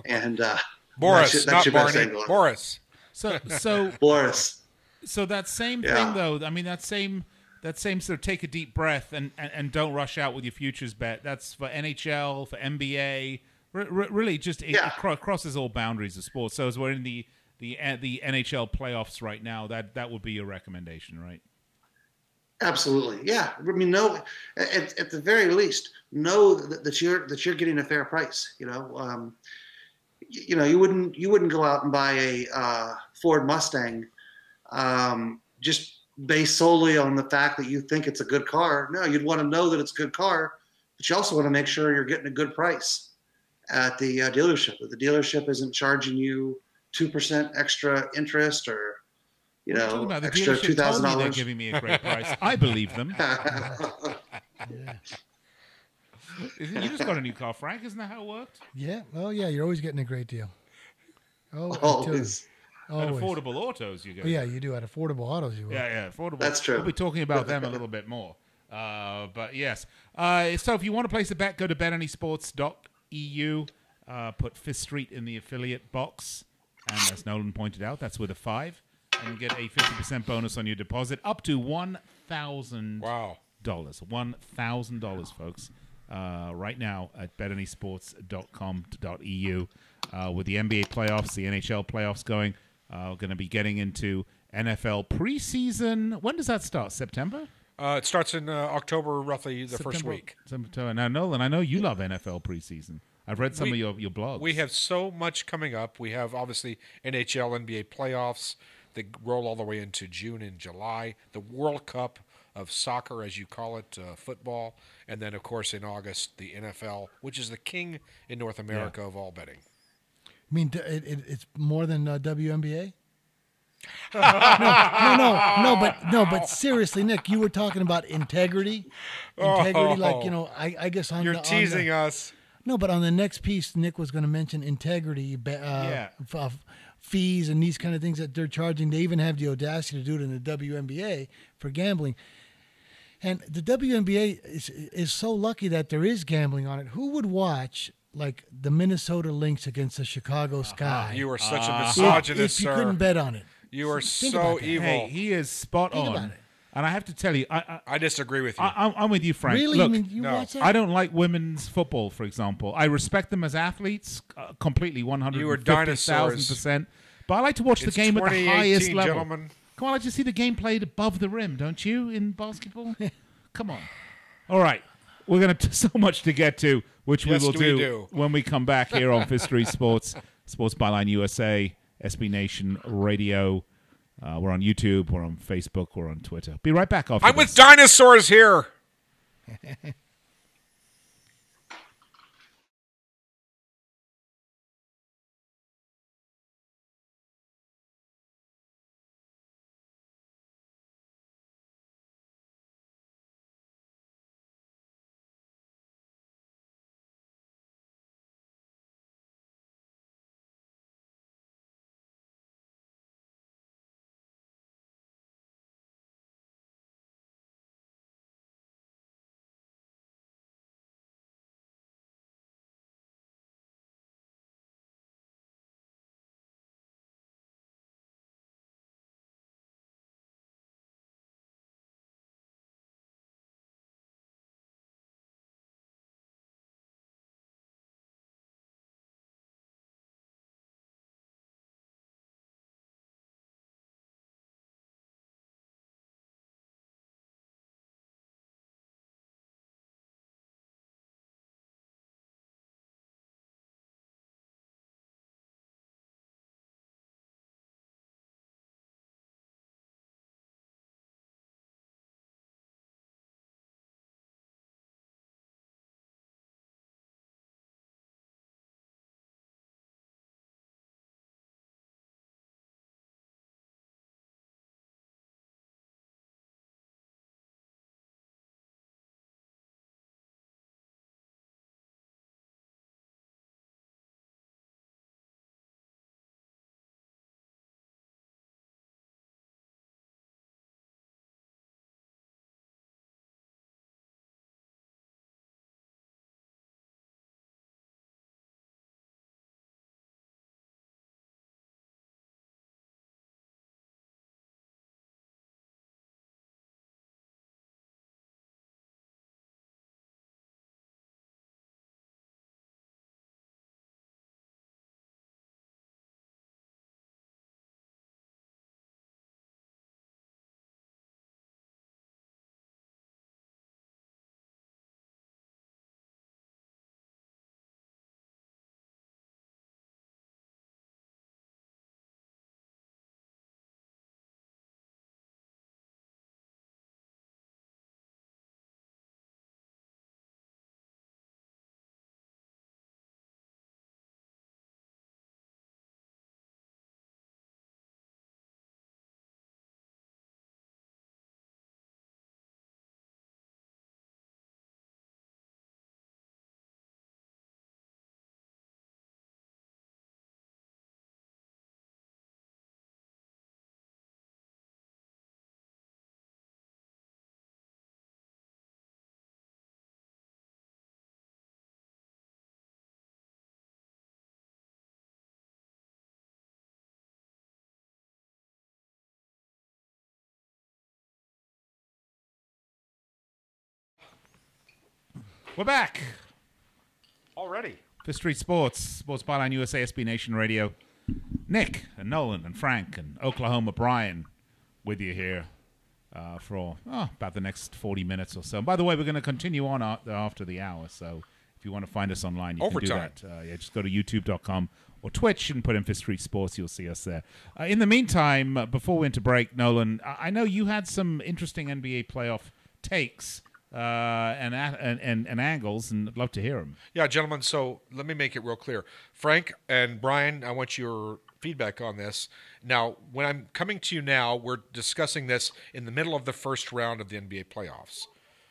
and Boris, that's not Barney, Boris. So Boris. So that same thing, though. I mean, that same sort of take a deep breath and don't rush out with your futures bet. That's for NHL, for NBA. Really, just it crosses all boundaries of sports. So as we're in the NHL playoffs right now, that would be your recommendation, right? Absolutely, yeah. I mean, no, at the very least, know that you're getting a fair price. You wouldn't go out and buy a Ford Mustang just based solely on the fact that you think it's a good car. No, you'd want to know that it's a good car, but you also want to make sure you're getting a good price at the dealership. That the dealership isn't charging you 2% extra interest or extra $2,000. They're giving me a great price. I believe them. You just got a new car, Frank. Isn't that how it worked? Yeah. Oh, yeah. You're always getting a great deal. Always. At Affordable Autos, you go. Oh, yeah, you do. At Affordable Autos, you will. Yeah, Affordable. That's true. We'll be talking about them a little bit more. But yes. So if you want to place a bet, go to betanysports.eu. Put Fifth Street in the affiliate box. And as Nolan pointed out, that's with a 5. And get a 50% bonus on your deposit up to $1,000. Wow. $1,000, folks. Right now at betanysports.com.eu. With the NBA playoffs, the NHL playoffs going, we're going to be getting into NFL preseason. When does that start? September? It starts in October, roughly the first week. September. Now, Nolan, I know you love NFL preseason. I've read some of your blogs. We have so much coming up. We have, obviously, NHL, NBA playoffs. They roll all the way into June and July. The World Cup of soccer, as you call it, football. And then, of course, in August, the NFL, which is the king in North America of all betting. I mean, it's more than WNBA? No, but seriously, Nick, you were talking about integrity. I guess on You're teasing us. No, but on the next piece, Nick was going to mention integrity, fees and these kind of things that they're charging. They even have the audacity to do it in the WNBA for gambling. And the WNBA is so lucky that there is gambling on it. Who would watch like the Minnesota Lynx against the Chicago Sky? You are such a misogynist, if you sir. couldn't bet on it. You are so evil. Hey, he is spot on. And I have to tell you, I disagree with you. I'm with you, Frank. Really? Look, watch that? I don't like women's football, for example. I respect them as athletes completely, 150,000%. But I like to watch the game at the highest level. Gentlemen. Come on, I like to see the game played above the rim, don't you, in basketball? Come on. All right. We're going to so much to get to, which we will do when we come back here on Fifth Street Sports, Sports Byline USA, SB Nation Radio. We're on YouTube. We're on Facebook. We're on Twitter. Be right back after I'm this. with dinosaurs here. We're back. Already. Fifth Street Sports, Sports Byline USA, SB Nation Radio. Nick and Nolan and Frank and Oklahoma Brian with you here for about the next 40 minutes or so. And by the way, we're going to continue on after the hour, so if you want to find us online, you Overtime. can do that. Just go to youtube.com or Twitch and put in Fifth Street Sports. You'll see us there. In the meantime, before we went to break, Nolan, I know you had some interesting NBA playoff takes and angles, and I'd love to hear them. Yeah, gentlemen, so let me make it real clear. Frank and Brian, I want your feedback on this. Now, when I'm coming to you now, we're discussing this in the middle of the first round of the NBA playoffs.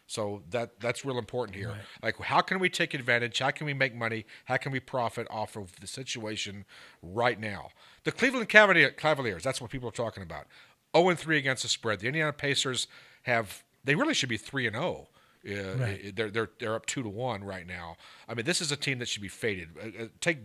So that's real important here. Right. Like, how can we take advantage? How can we make money? How can we profit off of the situation right now? The Cleveland Cavaliers, that's what people are talking about. 0-3 against the spread. The Indiana Pacers they really should be 3-0. Right. They're up 2-1 right now. I mean, this is a team that should be faded. Take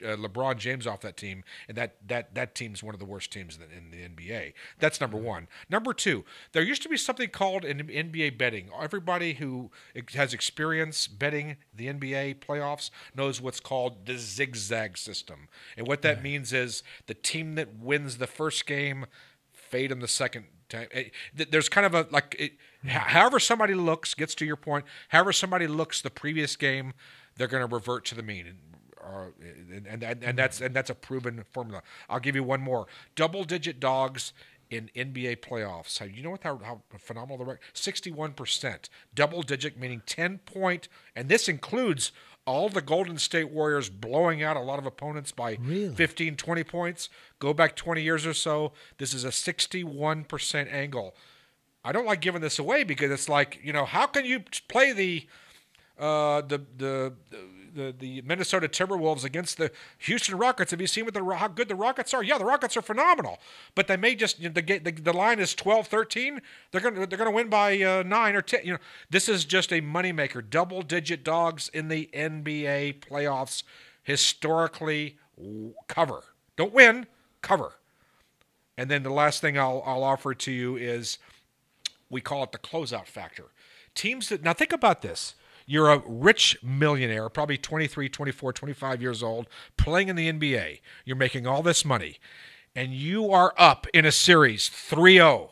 LeBron James off that team, and that team's one of the worst teams in the NBA. That's number one. Number two, there used to be something called in NBA betting. Everybody who has experience betting the NBA playoffs knows what's called the zigzag system, and what that means is the team that wins the first game fade them the second time. There's kind of however somebody looks, gets to your point, however somebody looks the previous game, they're going to revert to the mean. And that's a proven formula. I'll give you one more. Double-digit dogs in NBA playoffs. You know what? How phenomenal the record? 61%, double digit, meaning 10-point, and this includes all the Golden State Warriors blowing out a lot of opponents by 15, 20 points. Go back 20 years or so. This is a 61% angle. I don't like giving this away because it's like, how can you play the Minnesota Timberwolves against the Houston Rockets? Have you seen how good the Rockets are? Yeah, the Rockets are phenomenal, but they may just the line is 12-13. They're gonna win by 9 or 10. This is just a moneymaker. Double-digit dogs in the NBA playoffs historically cover. Don't win, cover. And then the last thing I'll offer to you is we call it the closeout factor. Teams that now think about this. You're a rich millionaire, probably 23, 24, 25 years old, playing in the NBA. You're making all this money, and you are up in a series 3-0.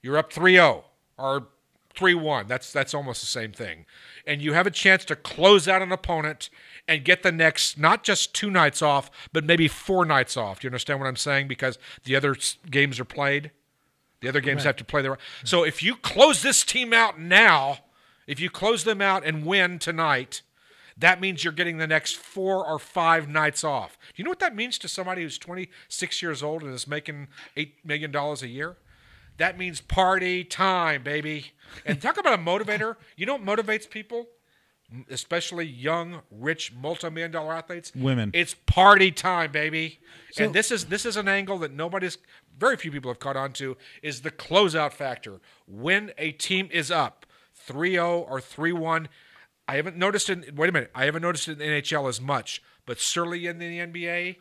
You're up 3-0 or 3-1. That's almost the same thing. And you have a chance to close out an opponent and get the next, not just 2 nights off, but maybe 4 nights off. Do you understand what I'm saying? Because the other games are played. The other games have to play their. So if you close this team out now, if you close them out and win tonight, that means you're getting the next 4 or 5 nights off. Do you know what that means to somebody who's 26 years old and is making $8 million a year? That means party time, baby. And talk about a motivator. You know what motivates people? Especially young, rich, multi-million-dollar athletes? Women. It's party time, baby. So, and this is an angle that very few people have caught on to, is the closeout factor. When a team is up 3-0 or 3-1, I haven't noticed it in the NHL as much, but certainly in the NBA,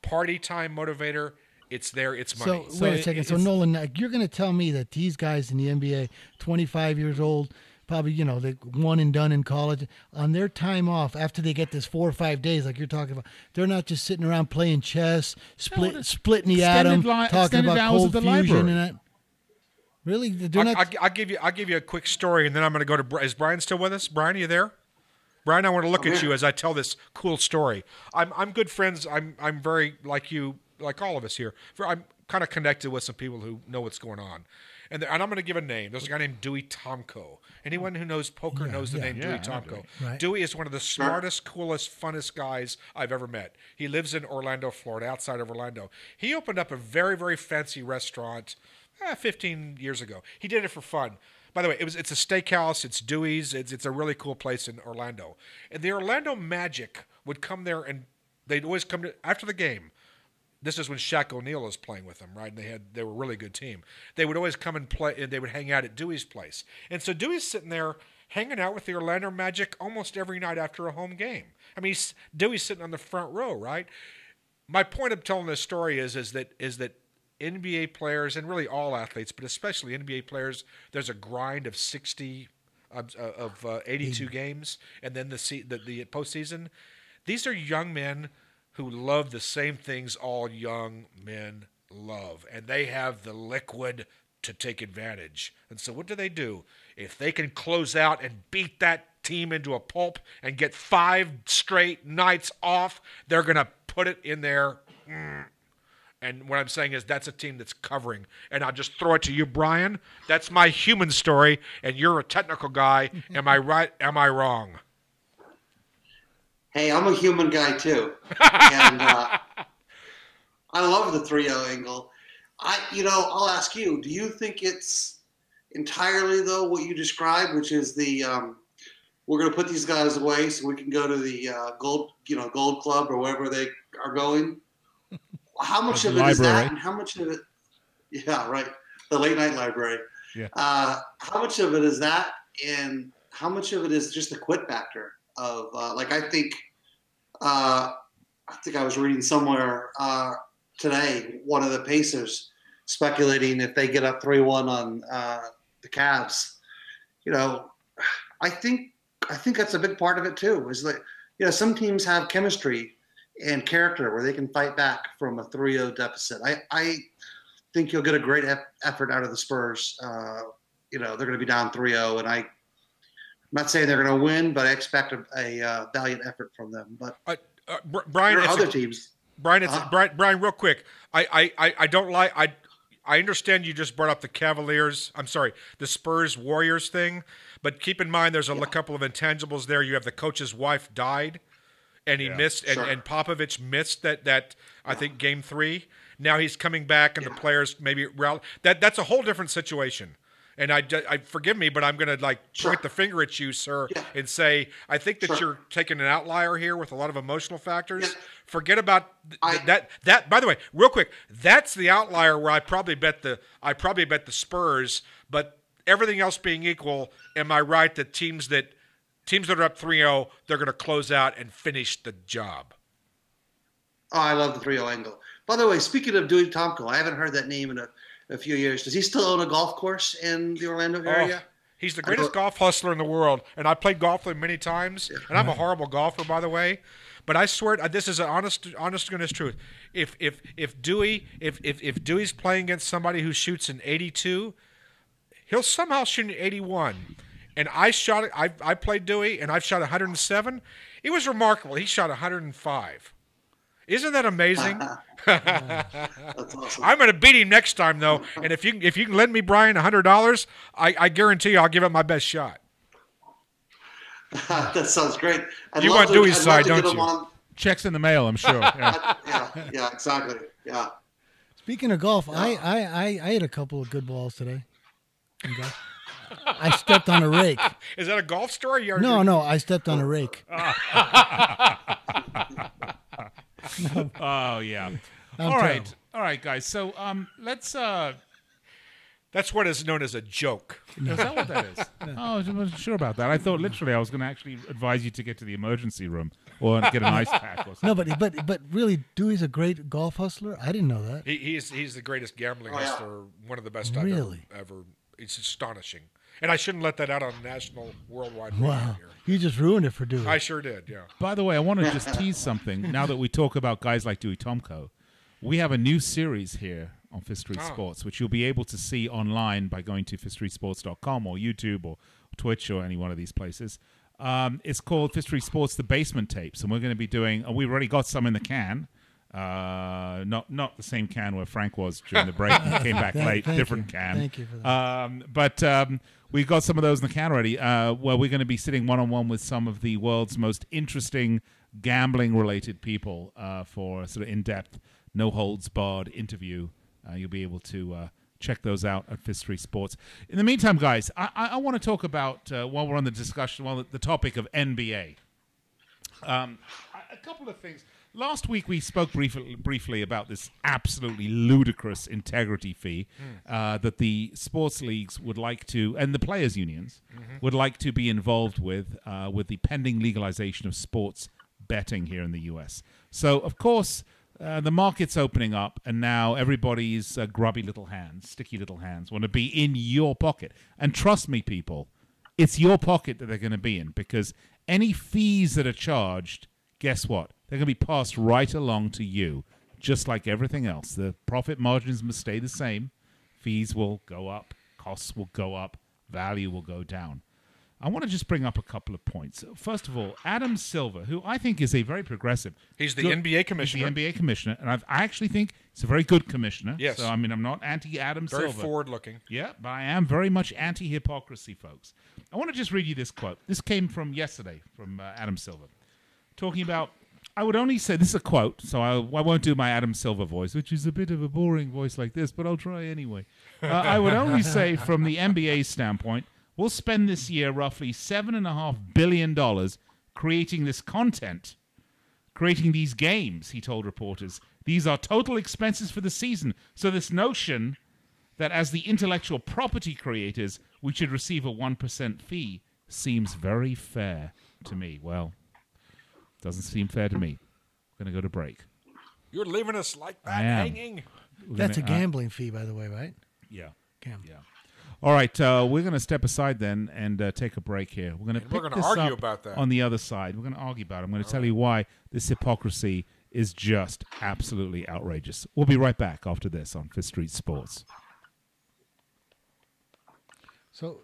party time motivator, it's there, it's money. So wait a second. So Nolan, you're going to tell me that these guys in the NBA, 25 years old, probably, they one and done in college, on their time off after they get this 4 or 5 days like you're talking about, they're not just sitting around playing chess, splitting the atom, talking about cold fusion and that. Really? I'll give you a quick story, and then I'm going to go to. Is Brian still with us? Brian, are you there? Brian, I want to look at you as I tell this cool story. I'm good friends. I'm very like you, like all of us here. I'm kind of connected with some people who know what's going on, and I'm going to give a name. There's a guy named Dewey Tomko. Anyone who knows poker knows the name Dewey Tomko. Right. Dewey is one of the smartest, coolest, funnest guys I've ever met. He lives in Orlando, Florida, outside of Orlando. He opened up a very, very fancy restaurant 15 years ago. He did it for fun. By the way, it's a steakhouse. It's Dewey's. It's a really cool place in Orlando. And the Orlando Magic would come there, and they'd always come to after the game. This is when Shaq O'Neal was playing with them, right? And they were a really good team. They would always come and play, and they would hang out at Dewey's place. And so Dewey's sitting there hanging out with the Orlando Magic almost every night after a home game. I mean, Dewey's sitting on the front row, right? My point of telling this story is that NBA players, and really all athletes, but especially NBA players, there's a grind of 82 games, and then the postseason. These are young men who love the same things all young men love, and they have the liquid to take advantage. And so what do? If they can close out and beat that team into a pulp and get 5 straight nights off, they're going to put it in there. And what I'm saying is that's a team that's covering. And I'll just throw it to you, Brian. That's my human story, and you're a technical guy. Am I right? Am I wrong? Hey, I'm a human guy too. And I love the 3-0 angle. I'll ask you, do you think it's entirely, though, what you described, which is we're going to put these guys away so we can go to the Gold Club or wherever they are going? How much of it is that, and how much of it? Yeah, right. The late night library. Yeah. How much of it is that, and how much of it is just the quit factor of I think I was reading somewhere today, one of the Pacers speculating if they get up 3-1 on the Cavs. I think that's a big part of it too. Is some teams have chemistry and character where they can fight back from a 3-0 deficit. I think you'll get a great effort out of the Spurs. They're going to be down 3-0, and I'm not saying they're going to win, but I expect a valiant effort from them. But Brian, there are other teams. Brian, Brian, real quick. I don't like. I understand you just brought up the the Spurs Warriors thing, but keep in mind there's a couple of intangibles there. You have the coach's wife died, and he missed, and Popovich missed that I think Game 3. Now he's coming back, and the players maybe that's a whole different situation. And I forgive me, but I'm going to point the finger at you, sir, and say I think that you're taking an outlier here with a lot of emotional factors. Yeah. Forget about that. By the way, real quick, that's the outlier where I probably bet the Spurs. But everything else being equal, am I right that teams that are up 3-0, they're going to close out and finish the job? Oh, I love the 3-0 angle. By the way, speaking of Dewey Tomko, I haven't heard that name in a few years. Does he still own a golf course in the Orlando area? He's the greatest golf hustler in the world, and I played golf with him many times. Yeah. And I'm a horrible golfer, by the way. But I swear, this is an honest goodness truth. If Dewey's playing against somebody who shoots an 82, he'll somehow shoot an 81. And I played Dewey, and I've shot 107. It was remarkable. He shot 105. Isn't that amazing? That's awesome. I'm going to beat him next time, though. And if you can lend me, Brian, $100, I guarantee you I'll give it my best shot. That sounds great. You want Dewey's side, don't you? Checks in the mail, I'm sure. Yeah, exactly. Yeah. Speaking of golf, I hit a couple of good balls today. I stepped on a rake. Is that a golf story? No, I stepped on a rake. Oh yeah. All right, guys. So let's. That's what is known as a joke. Is that what that is? Oh, I wasn't sure about that. I thought literally I was going to actually advise you to get to the emergency room or get an ice pack or something. No, but really, Dewey's a great golf hustler. I didn't know that. He's the greatest gambling hustler, one of the best really? I've ever. It's astonishing. And I shouldn't let that out on national, worldwide radio here. You just ruined it for Dewey. I sure did, yeah. By the way, I want to just tease something. Now that we talk about guys like Dewey Tomko, we have a new series here on Fifth Street Sports, which you'll be able to see online by going to fifthstreetsports.com or YouTube or Twitch or any one of these places. It's called Fifth Street Sports, The Basement Tapes, and we're going to be doing, we've already got some in the can. Not the same can where Frank was during the break and came back late. Different can. Thank you for that. But we've got some of those in the can already. Where we're going to be sitting one-on-one with some of the world's most interesting gambling-related people for a sort of in-depth, no-holds-barred interview. You'll be able to check those out at Fifth Street Sports. In the meantime, guys, I want to talk about while we're on the discussion, the topic of NBA. A couple of things. Last week we spoke briefly about this absolutely ludicrous integrity fee that the sports leagues would like to, and the players' unions would like to be involved with the pending legalization of sports betting here in the U.S. So, of course, the market's opening up, and now everybody's grubby little hands, sticky little hands, want to be in your pocket. And trust me, people, it's your pocket that they're going to be in, because any fees that are charged, guess what? They're going to be passed right along to you, just like everything else. The profit margins must stay the same. Fees will go up. Costs will go up. Value will go down. I want to just bring up a couple of points. First of all, Adam Silver, who I think is a very progressive. He's the NBA commissioner. He's the NBA commissioner, and I actually think he's a very good commissioner. Yes. So, I mean, I'm not anti-Adam Silver. Very forward-looking. Yeah, but I am very much anti-hypocrisy, folks. I want to just read you this quote. This came from yesterday, from Adam Silver, talking about, I would only say, this is a quote, so I won't do my Adam Silver voice, which is a bit of a boring voice like this, but I'll try anyway. I would only say, from the NBA's standpoint, we'll spend this year roughly $7.5 billion creating this content, creating these games, he told reporters. These are total expenses for the season. So this notion that as the intellectual property creators, we should receive a 1% fee seems very fair to me. Well, doesn't seem fair to me. I'm going to go to break. You're leaving us like that hanging. That's a gambling fee, by the way, right? Yeah. Yeah. All right, we're going to step aside then and take a break here. We're going to argue about that on the other side. We're going to argue about it. I'm going to tell you why this hypocrisy is just absolutely outrageous. We'll be right back after this on Fifth Street Sports. So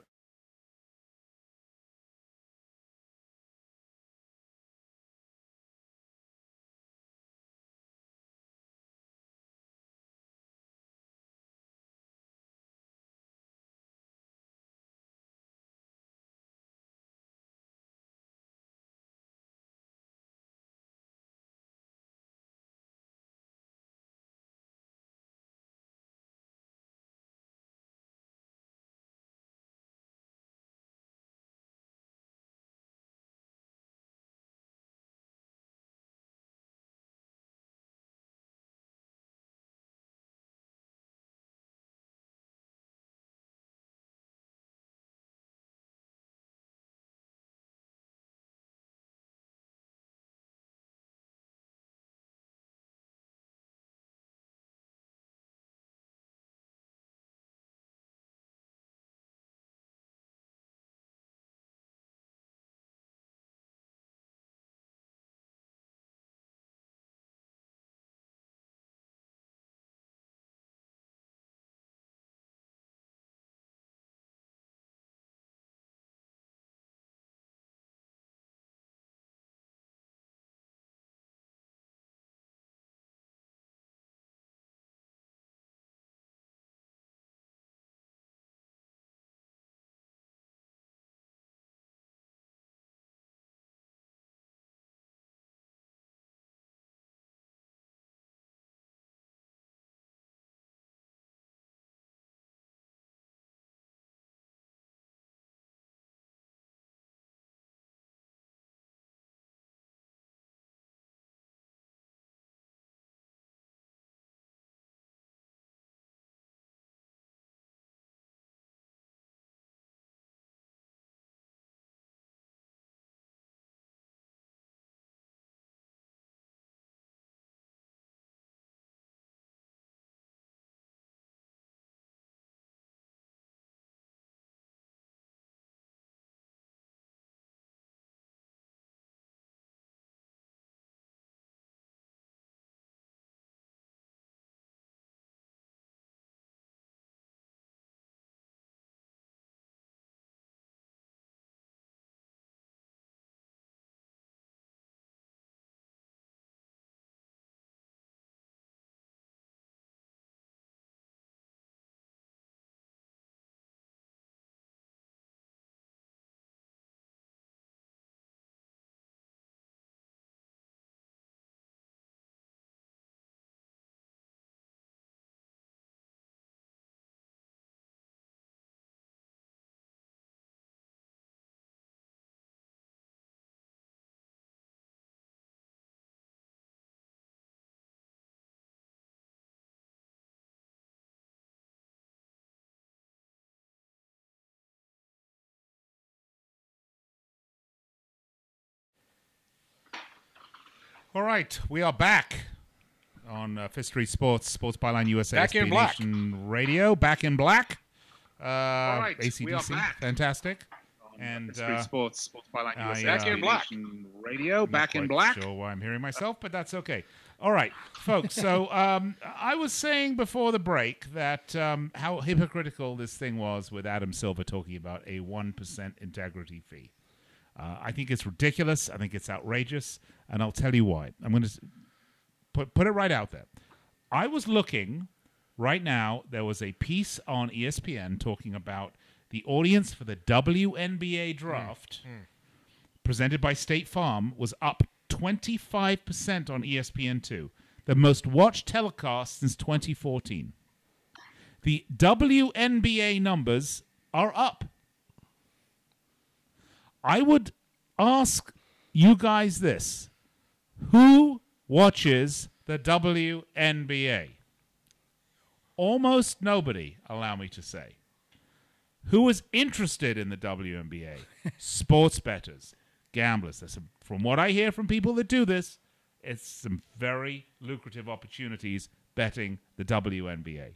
All right, we are back on Fifth Street Sports Byline USA. Back in SB black. Nation Radio, back in black. All right, ACDC, we are back. Fantastic. And Fifth Street Sports Byline USA. back in black. Radio, back in Not black. quite sure why I'm hearing myself, but that's okay. All right, folks. So I was saying before the break that how hypocritical this thing was with Adam Silver talking about a 1% integrity fee. I think it's ridiculous. I think it's outrageous, and I'll tell you why. I'm going to put it right out there. I was looking right now. There was a piece on ESPN talking about the audience for the WNBA draft presented by State Farm was up 25% on ESPN2, the most watched telecast since 2014. The WNBA numbers are up. I would ask you guys this. Who watches the WNBA? Almost nobody, allow me to say. Who is interested in the WNBA? Sports bettors, gamblers. From what I hear from people that do this, it's some very lucrative opportunities betting the WNBA.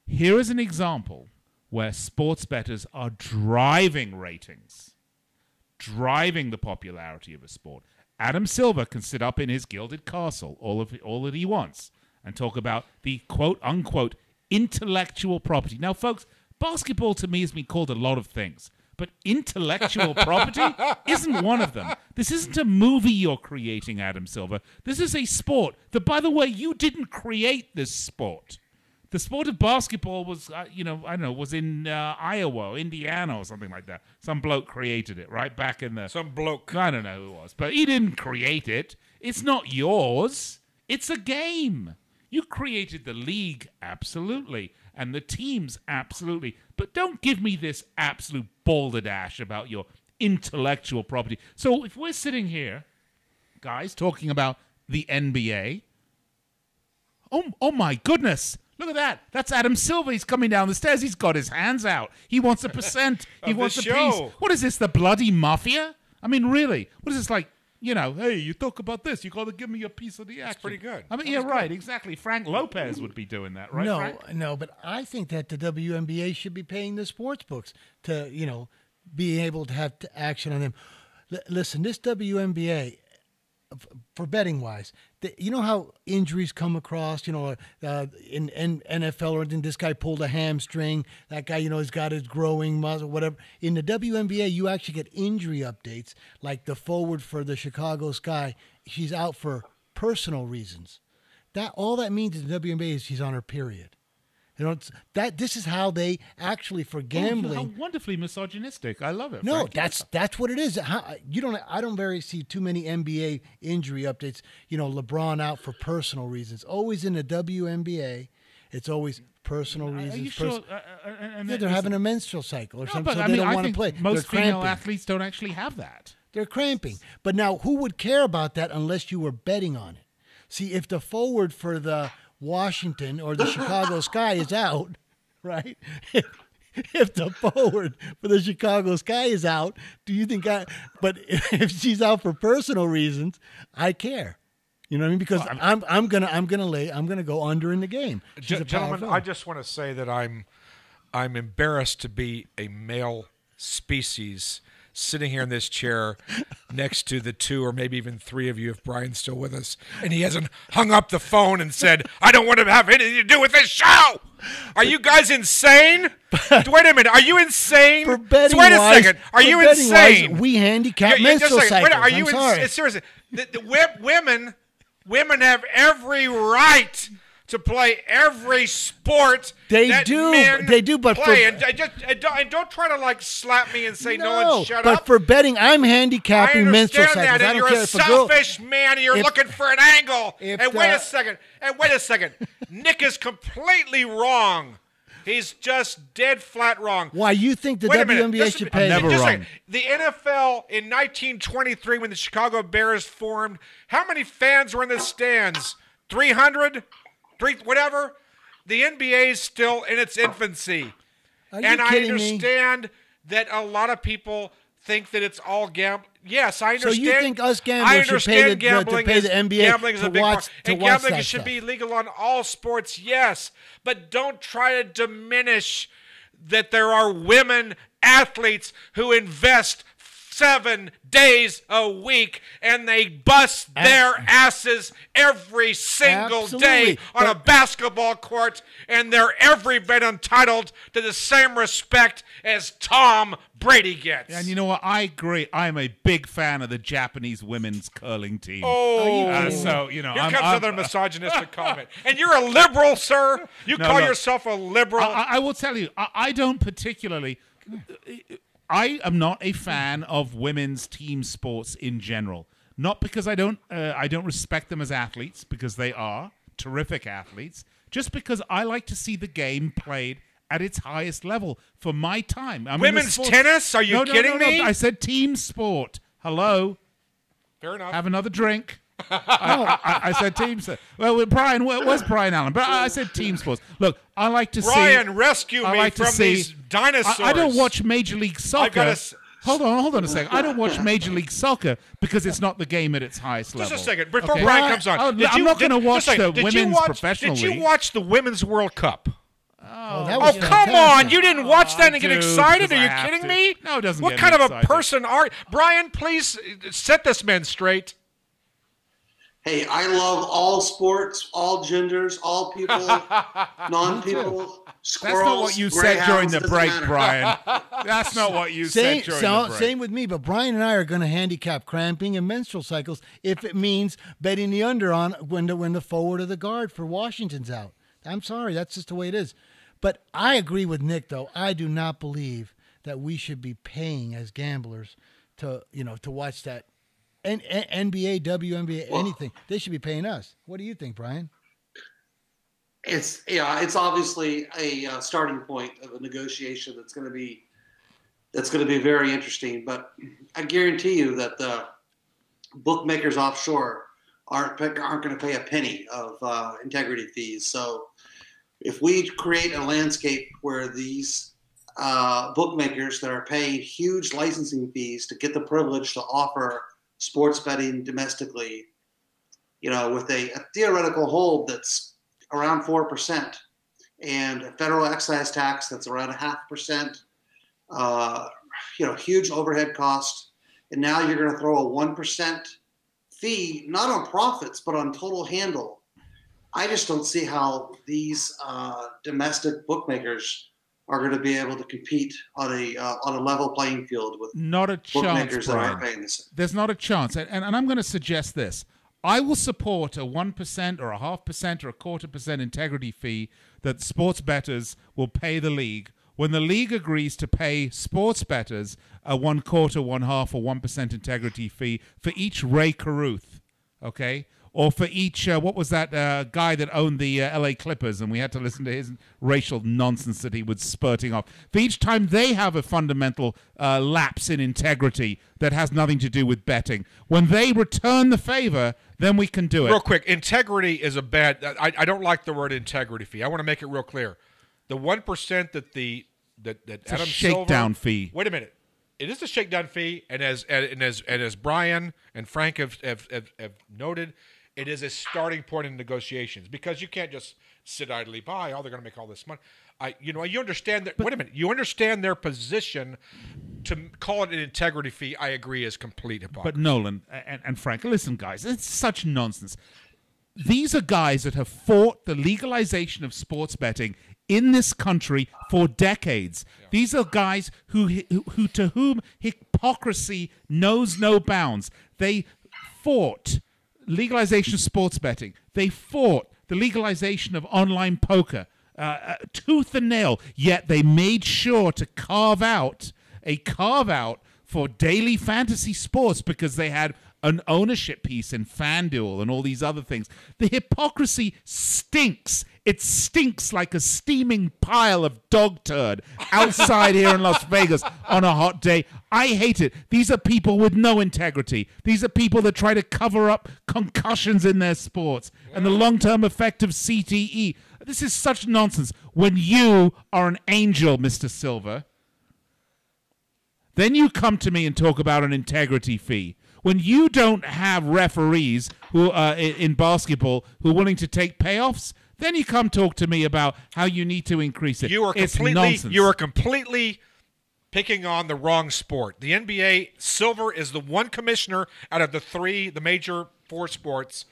Here is an example where sports bettors are driving ratings, driving the popularity of a sport. Adam Silver can sit up in his gilded castle, all that he wants, and talk about the quote-unquote intellectual property. Now, folks, basketball to me has been called a lot of things, but intellectual property isn't one of them. This isn't a movie you're creating, Adam Silver. This is a sport that, by the way, you didn't create this sport. The sport of basketball was, was in Iowa or Indiana or something like that. Some bloke created it, right? Back in the... Some bloke. I don't know who it was, but he didn't create it. It's not yours. It's a game. You created the league, absolutely, and the teams, absolutely. But don't give me this absolute balderdash about your intellectual property. So if we're sitting here, guys, talking about the NBA, oh my goodness, look at that. That's Adam Silver. He's coming down the stairs. He's got his hands out. He wants a percent. He wants a piece. What is this, the bloody mafia? I mean, really? What is this like? Hey, you talk about this. You got to give me a piece of the action. That's pretty good. I mean, yeah, right, exactly. Frank Lopez would be doing that, right, Frank? No, but I think that the WNBA should be paying the sports books to, be able to have action on them. Listen, this WNBA, for betting wise, you know how injuries come across, in NFL, or then this guy pulled a hamstring, that guy, has got his growing muscle, whatever. In the WNBA, you actually get injury updates, like the forward for the Chicago Sky, she's out for personal reasons. All that means in the WNBA is she's on her period. This is how they actually, for gambling. How wonderfully misogynistic! I love it. No, Frank. that's what it is. I don't see too many NBA injury updates. LeBron out for personal reasons. Always in the WNBA, it's always personal reasons. Are you sure? They're having a menstrual cycle or something, so I they mean, don't I want to think play. most They're female cramping. athletes don't actually have that. They're cramping. But now, who would care about that unless you were betting on it? See, if the forward for the Washington or the Chicago Sky is out, right? If the forward for the Chicago Sky is out, do you think but if she's out for personal reasons, I care. You know what I mean? Because I'm gonna go under in the game. Gentlemen, I just want to say that I'm embarrassed to be a male species sitting here in this chair next to the two or maybe even three of you, if Brian's still with us, and he hasn't hung up the phone and said, I don't want to have anything to do with this show. Are you guys insane? Wait a minute. Are you insane? For betting wait a second. Are you insane? We handicap menstrual cycles. Wait, are you sorry. Seriously, women have every right to play every sport that men but play. And don't try to slap me and say, Nolan, shut up. But for betting, I'm handicapping menstrual cycles. That, and I don't you're care a if a girl, selfish man, and you're looking for an angle. Wait a second. Nick is completely wrong. He's just dead flat wrong. Why, you think the WNBA should pay? Never wrong. The NFL in 1923, when the Chicago Bears formed, how many fans were in the stands? 300? Whatever. The NBA is still in its infancy. Are you and I kidding understand that a lot of people think that it's all gambling. Yes, I So understand. you think us I gamblers should pay understand the gambling to pay the is- NBA gambling is to a big watch part. to And watch gambling that should stuff? be legal on all sports, yes. But don't try to diminish that there are women athletes who invest 7 days a week and they bust their asses every single day Absolutely. on a basketball court, and they're every bit entitled to the same respect as Tom Brady gets. And you know what? I agree. I'm a big fan of the Japanese women's curling team. Oh, So, you know, here I'm- comes I'm- another misogynistic comment. And you're a liberal, sir? You No, call look, yourself a liberal? I will tell you, I don't particularly. I am not a fan of women's team sports in general. Not because I don't respect them as athletes, because they are terrific athletes. Just because I like to see the game played at its highest level for my time. I mean, Women's tennis? Are you kidding me? I said team sport. Hello. Fair enough. Have another drink. I said team sport. Well, Brian, where's Brian Allen? But I said team sports. Look, I like to see. Brian, rescue I me like to from see- these dinosaurs. I don't watch Major League Soccer. gotta Hold on a second. I don't watch Major League Soccer because it's not the game at its highest level. Just a second. Before Okay? Brian comes on. I'm not going to watch the women's professional Did you league. watch the Women's World Cup? Oh, that Oh, was come fantastic. on. You didn't watch that I and get do, excited? because Are you I have kidding to. me? No, it doesn't What get kind me of a excited. person are you? Brian, please set this man straight. Hey, I love all sports, all genders, all people, non-people, squirrels, That's not what you said during greyhounds, the doesn't break, matter. Brian. That's not what you Same, said during the break. same with me, but Brian and I are going to handicap cramping and menstrual cycles if it means betting the under on when the forward or the guard for Washington's out. I'm sorry, that's just the way it is. But I agree with Nick, though. I do not believe that we should be paying as gamblers to watch that. NBA, WNBA, anything. They should be paying us. What do you think, Brian? It's obviously a starting point of a negotiation that's going to be very interesting. But I guarantee you that the bookmakers offshore aren't going to pay a penny of integrity fees. So if we create a landscape where these bookmakers that are paying huge licensing fees to get the privilege to offer sports betting domestically, with a theoretical hold that's around 4%, and a federal excise tax that's around 0.5%, huge overhead cost, and now you're going to throw a 1% fee, not on profits, but on total handle. I just don't see how these domestic bookmakers are going to be able to compete on a level playing field with Not a chance, bookmakers that aren't Brian. paying this. There's not a chance. And I'm going to suggest this. I will support a 1% or a 0.5% or a 0.25% integrity fee that sports bettors will pay the league when the league agrees to pay sports bettors a 1/4, 1/2, or 1% integrity fee for each Ray Caruth, okay? Or for each, what was that guy that owned the LA Clippers, and we had to listen to his racial nonsense that he was spurting off. For each time they have a fundamental lapse in integrity that has nothing to do with betting. When they return the favor, then we can do it. Real quick, integrity is a bad. I don't like the word integrity fee. I want to make it real clear. The 1% that It's Adam a shakedown fee. Wait a minute. It is a shakedown fee, and as Brian and Frank have noted, it is a starting point in negotiations because you can't just sit idly by. Oh, they're going to make all this money. You understand that. Wait a minute. You understand their position. To call it an integrity fee, I agree, is complete hypocrisy. But Nolan and Frank, listen, guys, it's such nonsense. These are guys that have fought the legalization of sports betting in this country for decades. Yeah. These are guys who to whom hypocrisy knows no bounds. They fought legalization of sports betting. They fought the legalization of online poker, tooth and nail. Yet they made sure to carve out for daily fantasy sports because they had an ownership piece in FanDuel and all these other things. The hypocrisy stinks. It stinks like a steaming pile of dog turd outside here in Las Vegas on a hot day. I hate it. These are people with no integrity. These are people that try to cover up concussions in their sports and the long-term effect of CTE. This is such nonsense. When you are an angel, Mr. Silver, Then you come to me and talk about an integrity fee. When you don't have referees who in basketball who are willing to take payoffs, then you come talk to me about how you need to increase it. It's nonsense. You are completely picking on the wrong sport. The NBA, Silver is the one commissioner out of the major 4 sports.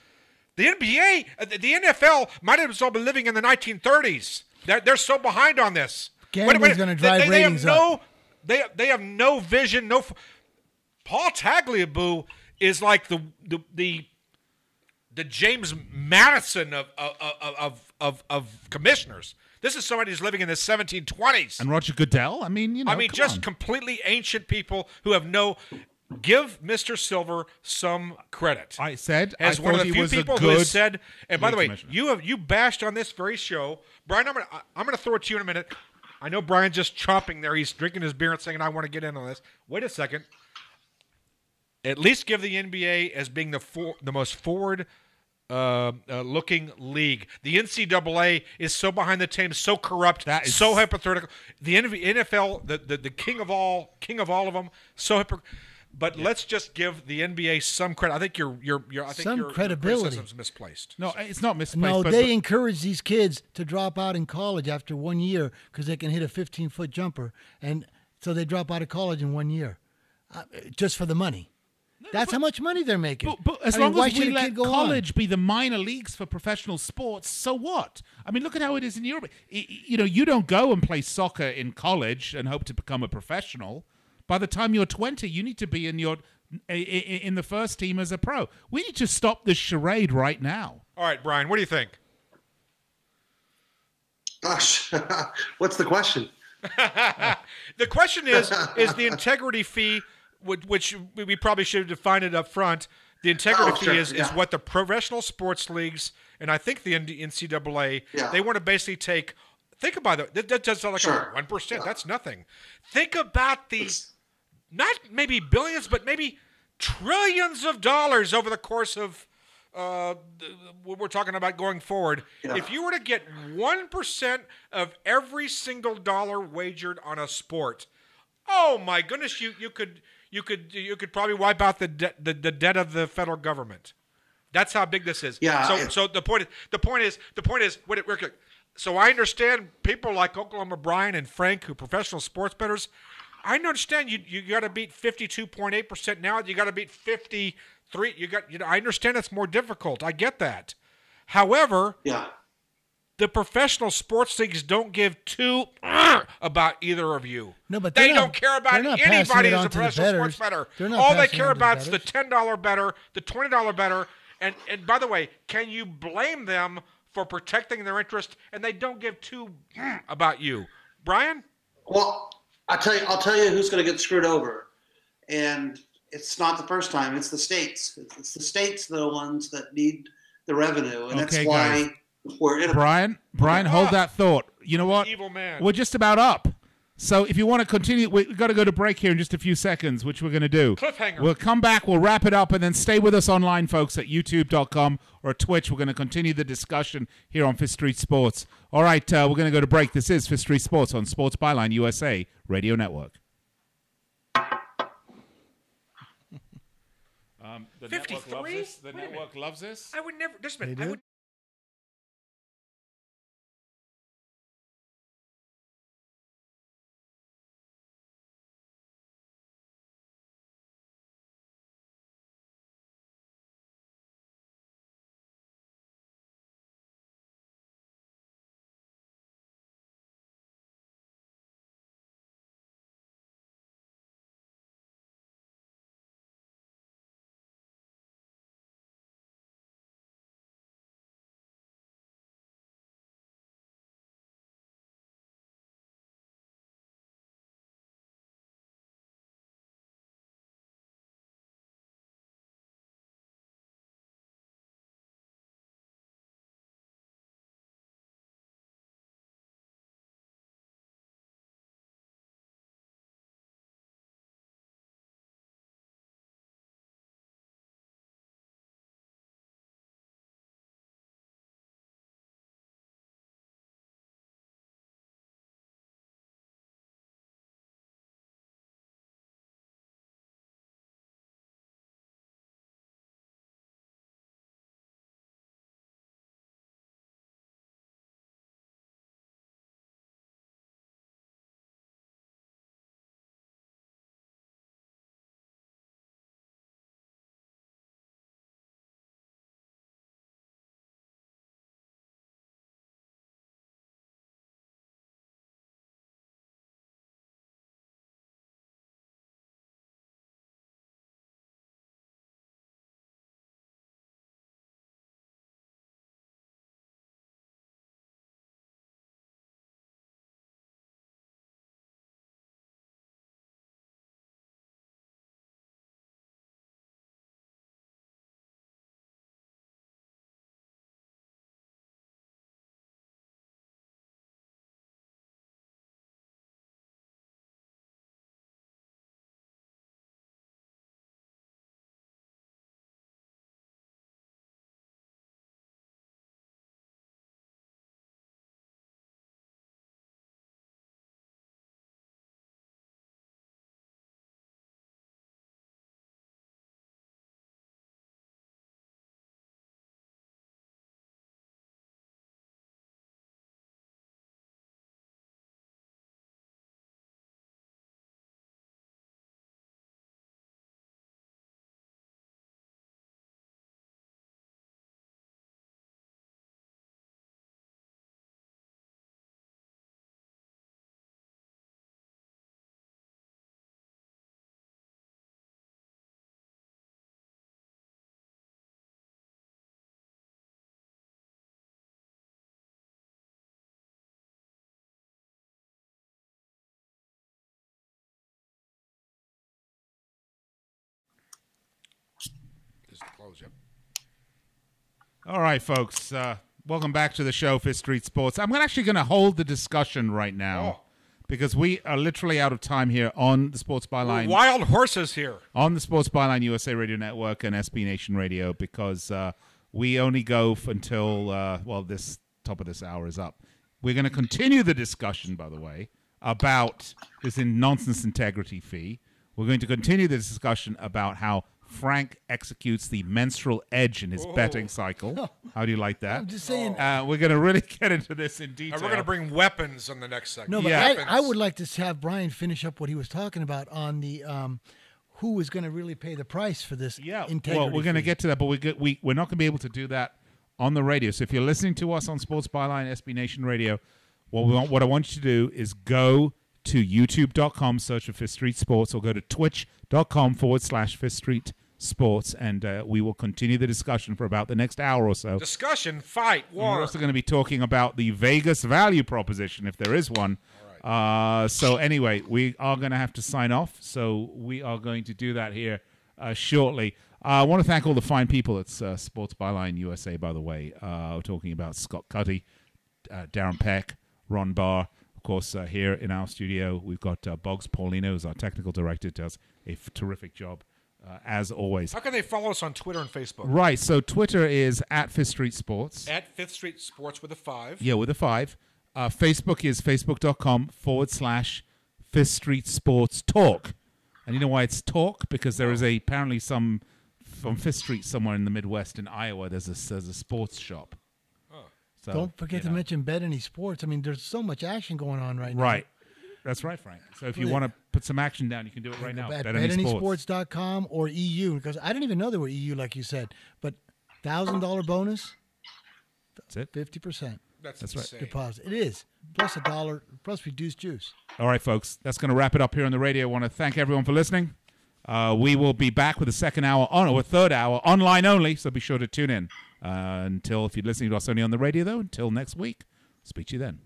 The NBA, the NFL might have well been living in the 1930s. They're so behind on this. Gambling's going to drive ratings up. They have no vision. Paul Tagliabue is like the James Madison of commissioners. This is somebody who's living in the 1720s. And Roger Goodell? Completely ancient people who have no. Give Mr. Silver some credit. I said, as I one of thought the he few was people a who has good said. And by the way, commissioner. you bashed on this very show, Brian. I'm gonna throw it to you in a minute. I know Brian's just chomping there. He's drinking his beer and saying, "I want to get in on this." Wait a second. At least give the NBA as being the most forward. Looking league. The NCAA is so behind the times, so corrupt, so hypocritical. The NFL, the king of all of them, so hypocritical. But let's just give the NBA some credit. I think your credibility. criticism's misplaced. No, it's not misplaced. No, but they encourage these kids to drop out in college after 1 year because they can hit a 15-foot jumper, and so they drop out of college in 1 year, just for the money. That's how much money they're making. But as long as we let college be the minor leagues for professional sports, so what? I mean, look at how it is in Europe. You don't go and play soccer in college and hope to become a professional. By the time you're 20, you need to be in the first team as a pro. We need to stop this charade right now. All right, Brian, what do you think? Gosh, what's the question? The question is the integrity fee, which we probably should have defined it up front. The integrity fee is what the professional sports leagues, and I think the NCAA, they want to basically take. Think about it. That does sound like 1%. Yeah. That's nothing. Think about not maybe billions, but maybe trillions of dollars over the course of what we're talking about going forward. Yeah. If you were to get 1% of every single dollar wagered on a sport, oh my goodness, you could probably wipe out the debt of the federal government. That's how big this is. Yeah. So the point is so I understand people like Oklahoma Brian and Frank, who are professional sports bettors. I understand you got to beat 52.8% now. You got to beat 53. I understand it's more difficult. I get that. However, the professional sports leagues don't give two about either of you. No, but they don't care about anybody as a professional sports bettor. All they care about is the $10 bettor, the $20 bettor, and by the way, can you blame them for protecting their interest? And they don't give two about you, Brian. Well, I'll tell you who's going to get screwed over, and it's not the first time. It's the states. It's the states that are the ones that need the revenue, and that's why. Guys. We're in Brian, hold that thought. You know what? Evil man. We're just about up. So if you want to continue, we've got to go to break here in just a few seconds, which we're going to do. Cliffhanger. We'll come back, we'll wrap it up, and then stay with us online, folks, at youtube.com or Twitch. We're going to continue the discussion here on Fifth Street Sports. All right, we're going to go to break. This is Fifth Street Sports on Sports Byline USA Radio Network. The 53? network loves this. The network loves this. I would never. Just a minute. close, yep. All right, folks. Welcome back to the show, Fifth Street Sports. I'm actually going to hold the discussion right now because we are literally out of time here on the Sports Byline. We're wild horses here. On the Sports Byline USA Radio Network and SB Nation Radio because we only go until, this top of this hour is up. We're going to continue the discussion, by the way, about this nonsense integrity fee. We're going to continue the discussion about how Frank executes the menstrual edge in his betting cycle. How do you like that? I'm just saying. We're going to really get into this in detail. And we're going to bring weapons on the next segment. No, but Yeah. I would like to have Brian finish up what he was talking about on the who is going to really pay the price for this integrity well, we're going to fee. get to that, but we're not going to be able to do that on the radio. So if you're listening to us on Sports Byline, SB Nation Radio, what I want you to do is go to youtube.com, search for Fifth Street Sports, or go to twitch.com/Fifth Street Sports, and we will continue the discussion for about the next hour or so. Discussion, fight, And war. we're also going to be talking about the Vegas value proposition, if there is one. So anyway, we are going to have to sign off, so we are going to do that here shortly. I want to thank all the fine people at Sports Byline USA, by the way. We're talking about Scott Cuddy, Darren Peck, Ron Barr. Of course, here in our studio, we've got Boggs Paulino, who's our technical director, does a terrific job, as always. How can they follow us on Twitter and Facebook? Right, so Twitter is at Fifth Street Sports. At Fifth Street Sports with a 5. Yeah, with a 5. Facebook is facebook.com/Fifth Street Sports Talk. And you know why it's talk? Because there is apparently some from Fifth Street somewhere in the Midwest in Iowa. There's a sports shop. So, Don't forget to mention Bet Any Sports. I mean, there's so much action going on right now. Right. That's right, Frank. So if you want to put some action down, you can do it right now. At Bet Any Sports. betanysports.com or EU, because I didn't even know they were EU, like you said. But $1,000 bonus, That's it. 50% That's right. insane. deposit. It is. Plus $1, plus reduced juice. All right, folks. That's going to wrap it up here on the radio. I want to thank everyone for listening. We will be back with a second hour or third hour online only, so be sure to tune in. Until, if you're listening to us only on the radio, though, until next week. Speak to you then.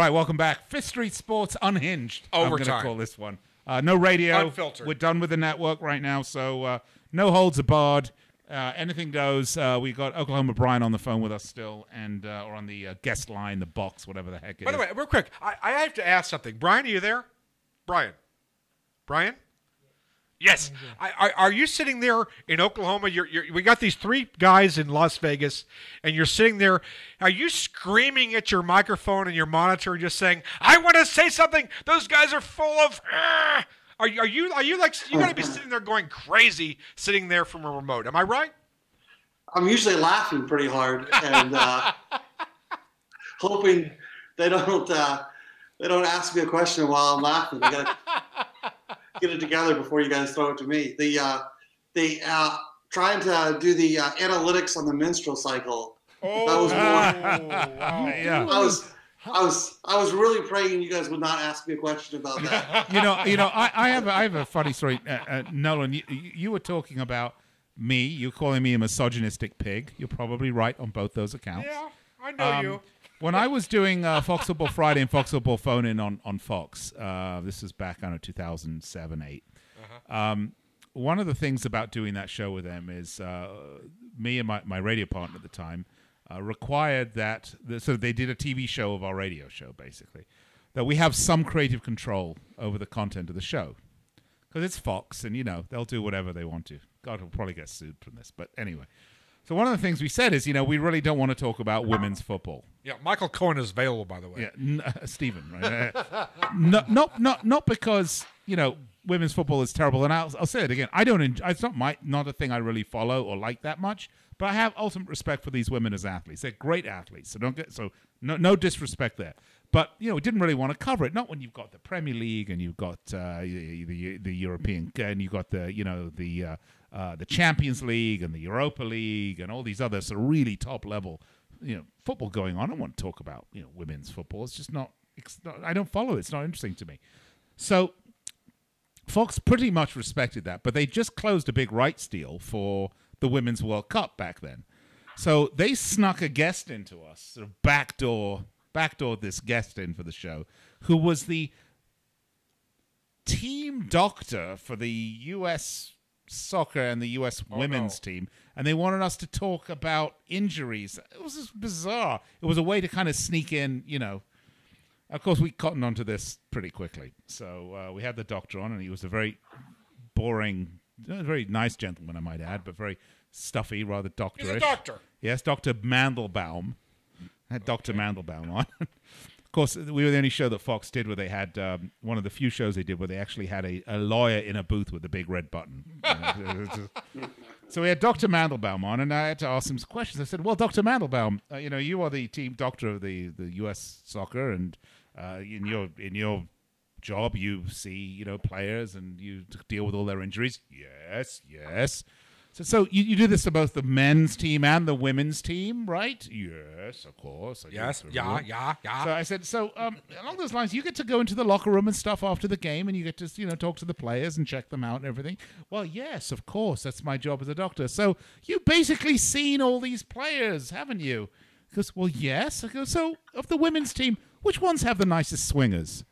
right, welcome back. Fifth Street Sports Unhinged. I'm Overtime. going to call this one. No radio. Unfiltered. We're done with the network right now, so no holds barred. Anything goes. We got Oklahoma Brian on the phone with us still, and or on the guest line, the box, whatever the heck it is. By the way, real quick, I have to ask something. Brian, are you there? Brian? Yes. Are you sitting there in Oklahoma? We got these 3 guys in Las Vegas, and you're sitting there. Are you screaming at your microphone and your monitor, just saying, "I want to say something"? Those guys are full of. Are you like you got to be sitting there going crazy, sitting there from a remote? Am I right? I'm usually laughing pretty hard and hoping they don't ask me a question while I'm laughing. I gotta get it together before you guys throw it to me. Trying to do the analytics on the menstrual cycle. Oh, that was wow. Yeah. I was really praying you guys would not ask me a question about that. I have a funny story. Nolan, you were talking about me. You're calling me a misogynistic pig. You're probably right on both those accounts. Yeah, I know you. When I was doing Fox Football Friday and Fox Football Phone In on Fox, this is back, 2007, 8. One of the things about doing that show with them is me and my radio partner at the time required that, so they did a TV show of our radio show, basically, that we have some creative control over the content of the show. Because it's Fox, and, they'll do whatever they want to. God, we'll probably get sued from this. But anyway. So one of the things we said is, we really don't want to talk about women's football. Yeah, Michael Cohen is available, by the way. Yeah, Stephen, right? Not because, women's football is terrible. And I'll say it again. It's not a thing I really follow or like that much. But I have ultimate respect for these women as athletes. They're great athletes. So no disrespect there. But we didn't really want to cover it. Not when you've got the Premier League and you've got the European, and you've got the Champions League and the Europa League and all these other sort of really top level football going on. I don't want to talk about women's football. It's just not. I don't follow it. It's not interesting to me. So Fox pretty much respected that, but they just closed a big rights deal for the Women's World Cup back then. So they snuck a guest into us, sort of backdoored this guest in for the show, who was the team doctor for the U.S. soccer and the U.S. women's team, and they wanted us to talk about injuries. It was just bizarre. It was a way to kind of sneak in, Of course, we cottoned onto this pretty quickly. So we had the doctor on, and he was a very boring, very nice gentleman, I might add, but very stuffy, rather doctorish. He's a doctor. Yes, Dr. Mandelbaum. I had Dr. Mandelbaum on. Of course, we were the only show that Fox did where they had one of the few shows they did where they actually had a lawyer in a booth with a big red button. So we had Dr. Mandelbaum on, and I had to ask him some questions. I said, "Well, Dr. Mandelbaum, you are the team doctor of the U.S. soccer, and in your job, you see players and you deal with all their injuries." Yes. So you do this to both the men's team and the women's team, right? Yes, of course. Yes, yeah. So I said, along those lines, you get to go into the locker room and stuff after the game, and you get to talk to the players and check them out and everything. Well, yes, of course, that's my job as a doctor. So you've basically seen all these players, haven't you? He goes, well, yes. I go, so of the women's team, which ones have the nicest swingers?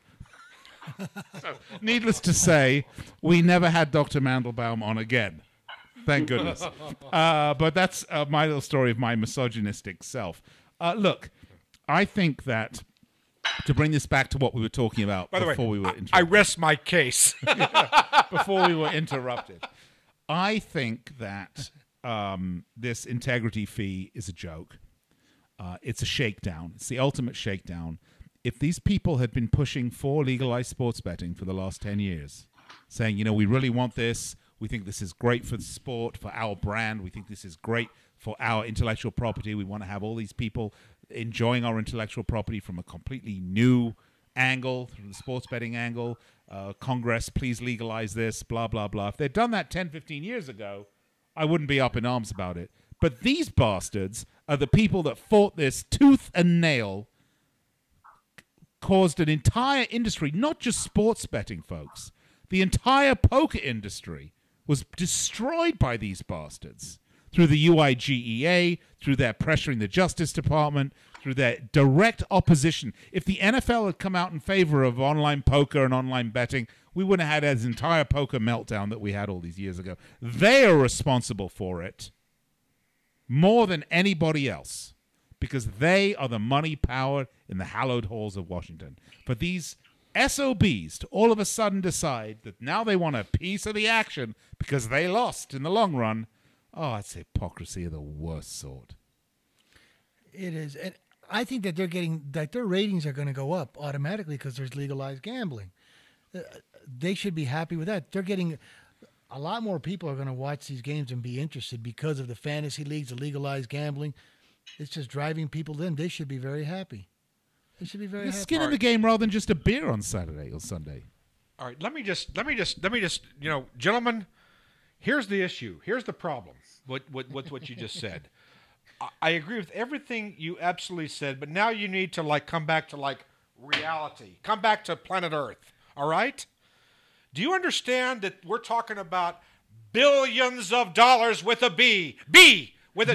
So, needless to say, we never had Dr. Mandelbaum on again. Thank goodness. But that's my little story of my misogynistic self. Look, I think that to bring this back to what we were talking about before we were interrupted. I rest my case. Before we were interrupted. I think that this integrity fee is a joke. It's a shakedown. It's the ultimate shakedown. If these people had been pushing for legalized sports betting for the last 10 years, saying, we really want this, we think this is great for the sport, for our brand, we think this is great for our intellectual property, we want to have all these people enjoying our intellectual property from a completely new angle, from the sports betting angle, Congress, please legalize this, blah, blah, blah. If they'd done that 10, 15 years ago, I wouldn't be up in arms about it. But these bastards are the people that fought this tooth and nail, caused an entire industry, not just sports betting, folks. The entire poker industry was destroyed by these bastards through the UIGEA, through their pressuring the Justice Department, through their direct opposition. If the NFL had come out in favor of online poker and online betting, we wouldn't have had this entire poker meltdown that we had all these years ago. They are responsible for it more than anybody else because they are the money power in the hallowed halls of Washington. But these SOBs to all of a sudden decide that now they want a piece of the action because they lost in the long run. Oh, it's hypocrisy of the worst sort. It is. And I think that their ratings are going to go up automatically because there's legalized gambling. They should be happy with that. They're getting a lot more people are going to watch these games and be interested because of the fantasy leagues, the legalized gambling. It's just driving people in. They should be very happy. They should be very happy. Skin in the game rather than just a beer on Saturday or Sunday. All right, let me just, gentlemen, here's the issue. Here's the problem with what you just said. I agree with everything you absolutely said, but now you need to come back to reality. Come back to planet Earth. All right? Do you understand that we're talking about billions of dollars with a B? B with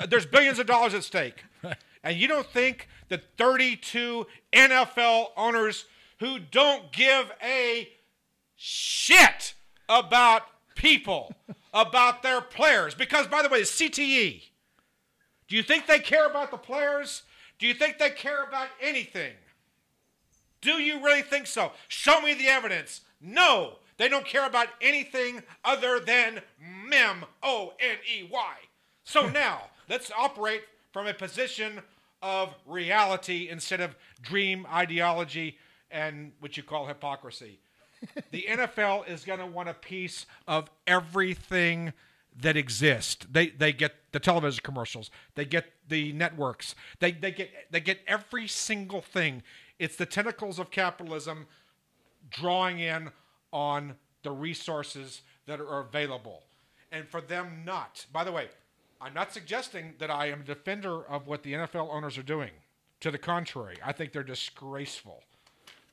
there's billions of dollars at stake. Right. And you don't think that 32 NFL owners who don't give a shit about people, about their players, because by the way, it's CTE. Do you think they care about the players? Do you think they care about anything? Do you really think so? Show me the evidence. No, they don't care about anything other than M-O-N-E-Y. So now, let's operate from a position of reality instead of dream ideology and what you call hypocrisy. The NFL is going to want a piece of everything that exist. They get the television commercials. They get the networks. They get every single thing. It's the tentacles of capitalism drawing in on the resources that are available. And for them not. By the way, I'm not suggesting that I am a defender of what the NFL owners are doing. To the contrary, I think they're disgraceful.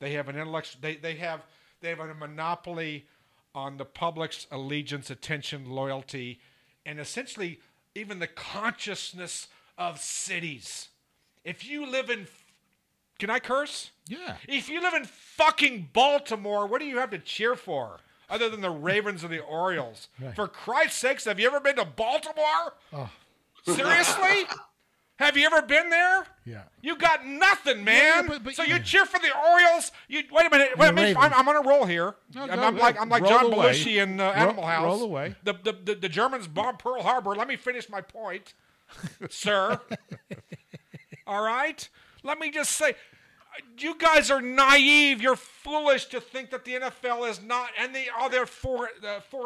They have an intellectual. They have a monopoly on the public's allegiance, attention, loyalty, and essentially even the consciousness of cities. If you live in, can I curse? Yeah. If you live in fucking Baltimore, what do you have to cheer for? Other than the Ravens or the Orioles. Right. For Christ's sakes, have you ever been to Baltimore? Oh. Seriously? Have you ever been there? Yeah. You got nothing, man. Yeah, but so you cheer for the Orioles? Wait a minute. I'm on a roll here. No, I'm like John away. Belushi in Animal House. Roll away. The Germans bombed Pearl Harbor. Let me finish my point, sir. All right? Let me just say, you guys are naive. You're foolish to think that the NFL is not, and the other four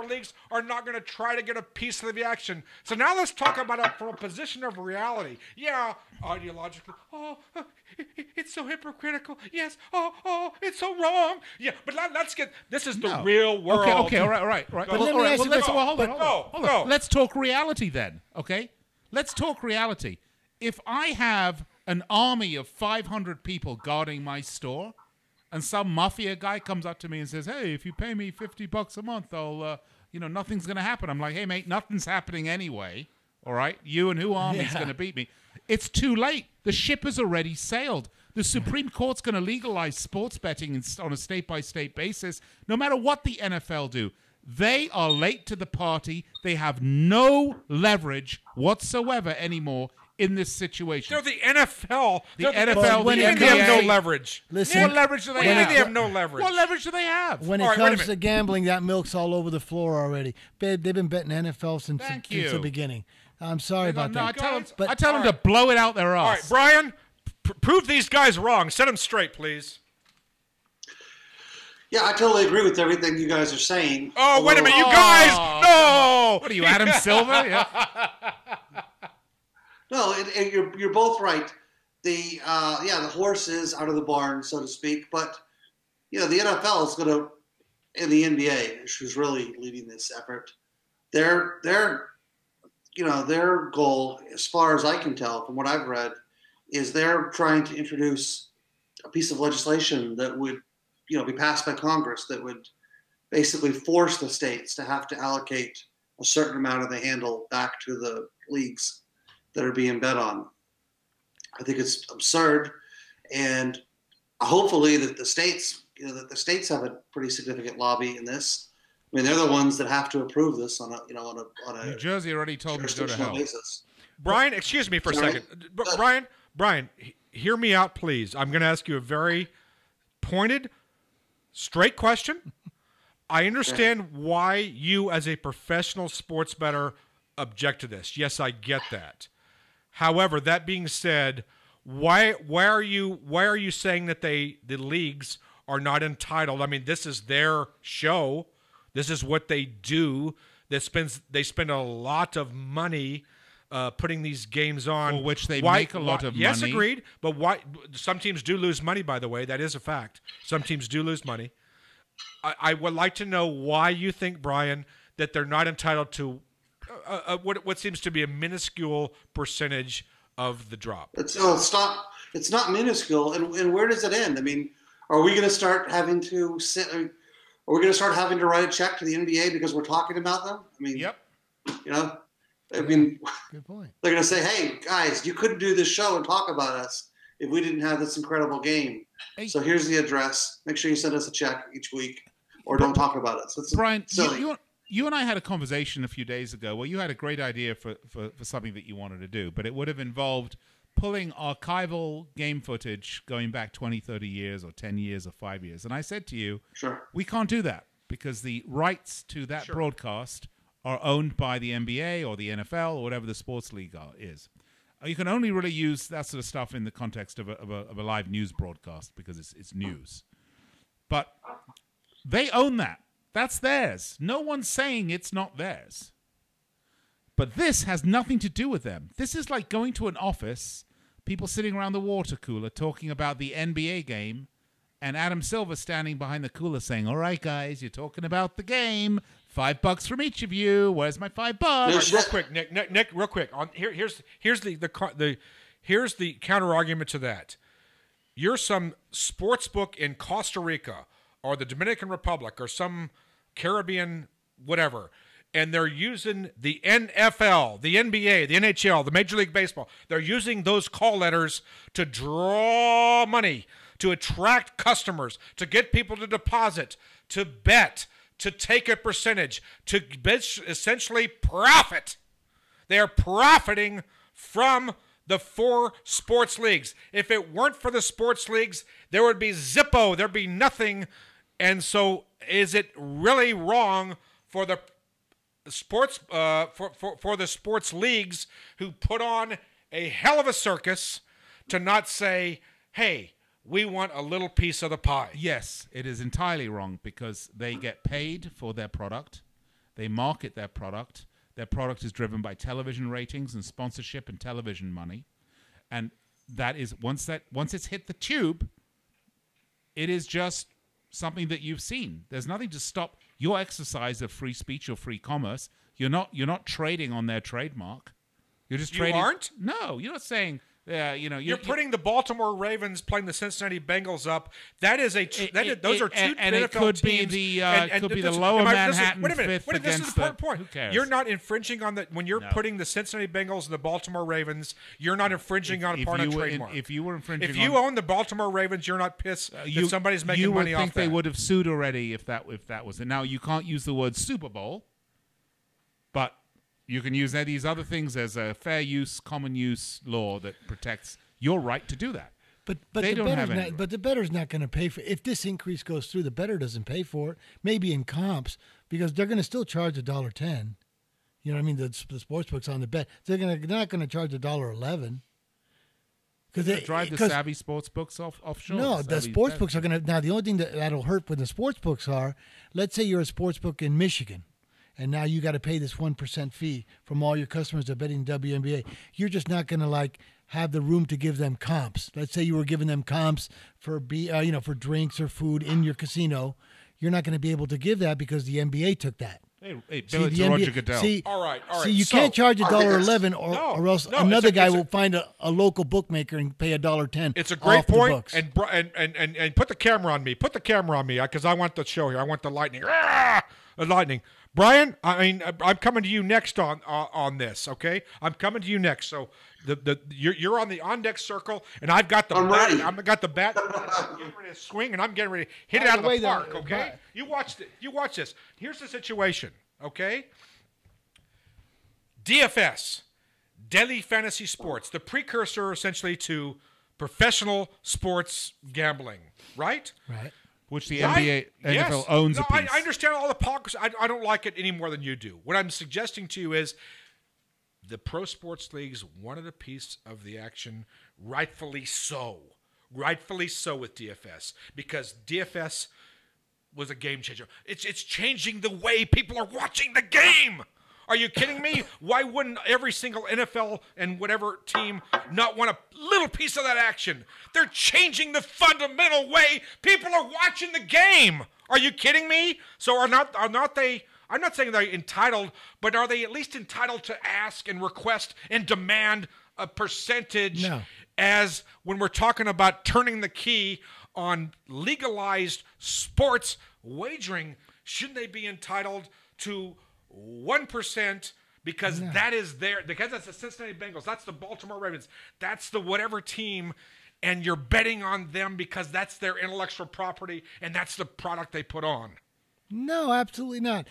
leagues are not going to try to get a piece of the action. So now let's talk about it from a position of reality. Yeah, ideologically, it's so hypocritical. Yes, it's so wrong. Yeah, but let's get, this is the real world. Okay, all right. But let me ask you this. Hold on. Let's talk reality then, okay? Let's talk reality. If I have an army of 500 people guarding my store, and some mafia guy comes up to me and says, "Hey, if you pay me $50 a month, I'll, nothing's going to happen." I'm like, "Hey, mate, nothing's happening anyway. All right, you and who army's going to beat me?" It's too late. The ship has already sailed. The Supreme Court's going to legalize sports betting on a state-by-state basis, no matter what the NFL do. They are late to the party. They have no leverage whatsoever anymore in this situation. They're the NFL. The NFL, they have no leverage. Listen, what leverage do they have? They have no leverage. What leverage do they have? When it comes to gambling, that milk's all over the floor already. Babe, they've been betting NFL since the beginning. I'm sorry about that. I tell them to blow it out their ass. All right, Brian, prove these guys wrong. Set them straight, please. Yeah, I totally agree with everything you guys are saying. Oh, wait a minute, you guys! No! What are you, Adam Silver? Yeah. No, you're both right. The horse is out of the barn, so to speak. But the NFL is going to, and the NBA, who's really leading this effort, their goal, as far as I can tell from what I've read, is they're trying to introduce a piece of legislation that would, be passed by Congress that would basically force the states to have to allocate a certain amount of the handle back to the leagues that are being bet on. I think it's absurd, and hopefully that the states, have a pretty significant lobby in this. I mean, they're the ones that have to approve this on a New Jersey already told them to go to hell. basis. Brian, excuse me for a second. Brian, hear me out, please. I'm going to ask you a very pointed, straight question. I understand why you, as a professional sports bettor, object to this. Yes, I get that. However, that being said, why are you saying that the leagues are not entitled? I mean, this is their show. This is what they do. They spend a lot of money putting these games on, for which they make a lot of money. Yes, agreed. But why? Some teams do lose money. By the way, that is a fact. Some teams do lose money. I would like to know why you think, Brian, that they're not entitled to what seems to be a minuscule percentage of the drop. It's not minuscule. And where does it end? I mean, are we going to start having to Are we going to start having to write a check to the NBA because we're talking about them? I mean, yep. Good point. They're going to say, "Hey, guys, you couldn't do this show and talk about us if we didn't have this incredible game. Hey. So here's the address. Make sure you send us a check each week, or don't talk about us." Brian, you and I had a conversation a few days ago where you had a great idea for something that you wanted to do, but it would have involved pulling archival game footage going back 20, 30 years or 10 years or 5 years. And I said to you, sure, we can't do that because the rights to that broadcast are owned by the NBA or the NFL or whatever the sports league is. You can only really use that sort of stuff in the context of a live news broadcast because it's news. But they own that. That's theirs. No one's saying it's not theirs. But this has nothing to do with them. This is like going to an office, people sitting around the water cooler talking about the NBA game, and Adam Silver standing behind the cooler saying, "All right, guys, you're talking about the game. $5 from each of you. Where's my $5?" Real quick, Nick, real quick. Here's the counter argument to that. You're some sports book in Costa Rica or the Dominican Republic or some Caribbean whatever, and they're using the NFL, the NBA, the NHL, the Major League Baseball. They're using those call letters to draw money, to attract customers, to get people to deposit, to bet, to take a percentage, to essentially profit. They are profiting from the 4 sports leagues. If it weren't for the sports leagues, there would be Zippo. There'd be nothing. And so is it really wrong for the sports for the sports leagues who put on a hell of a circus to not say, "Hey, we want a little piece of the pie"? Yes, it is entirely wrong because they get paid for their product. They market their product. Their product is driven by television ratings and sponsorship and television money. And that is once it's hit the tube, it is just something that you've seen. There's nothing to stop your exercise of free speech or free commerce. You're not trading on their trademark. You're just trading. You aren't? No, you're not saying. You're putting the Baltimore Ravens playing the Cincinnati Bengals up. That is those are two and NFL it could teams. Be the Lower Manhattan wait a minute. Fifth This is against the point. Who cares? You're not infringing on the when you're putting the Cincinnati Bengals and the Baltimore Ravens. You're not infringing on a part of trademark. If you were infringing, if you own the Baltimore Ravens, you're not pissed that somebody's making money off that. You would think they would have sued already if that was it. Now you can't use the word Super Bowl, but you can use these other things as a fair use, common use law that protects your right to do that. But they the don't have bettor's any. But the bettor's not going to pay for it. If this increase goes through, the bettor doesn't pay for it. Maybe in comps because they're going to still charge $1.10. You know what I mean? The sports books on the bet they're not going to charge $1.11. Because they drive the savvy sports books offshore. No, the sports books are going to now. The only thing that'll hurt with the sports books are, let's say you're a sports book in Michigan. And now you got to pay this 1% fee from all your customers that are betting WNBA. You're just not going to have the room to give them comps. Let's say you were giving them comps for for drinks or food in your casino. You're not going to be able to give that because the NBA took that. Hey, bill it to Roger Goodell. All right. See, you can't charge $1.11, or else another guy will find a local bookmaker and pay $1.10. It's a great point, and put the camera on me. Put the camera on me because I want the show here. I want the lightning. Lightning. Brian, I mean, I'm coming to you next on this. Okay, I'm coming to you next. So you're on the on deck circle, and I've got the bat. Ready. I've got the bat. I'm getting ready to swing, and I'm getting ready to hit it out of the park. Okay, you watch this. Here's the situation. Okay, DFS, Daily Fantasy Sports, the precursor essentially to professional sports gambling, right? Right. Which the NBA, NFL owns a piece. I understand all the politics. I don't like it any more than you do. What I'm suggesting to you is the pro sports leagues wanted a piece of the action, rightfully so. Rightfully so with DFS, because DFS was a game changer. It's changing the way people are watching the game. Are you kidding me? Why wouldn't every single NFL and whatever team not want a little piece of that action? They're changing the fundamental way people are watching the game. Are you kidding me? So are not they? I'm not saying they're entitled, but are they at least entitled to ask and request and demand a percentage? No. As when we're talking about turning the key on legalized sports wagering, shouldn't they be entitled to 1%, because that is because that's the Cincinnati Bengals, that's the Baltimore Ravens, that's the whatever team, and you're betting on them because that's their intellectual property and that's the product they put on? No, absolutely not.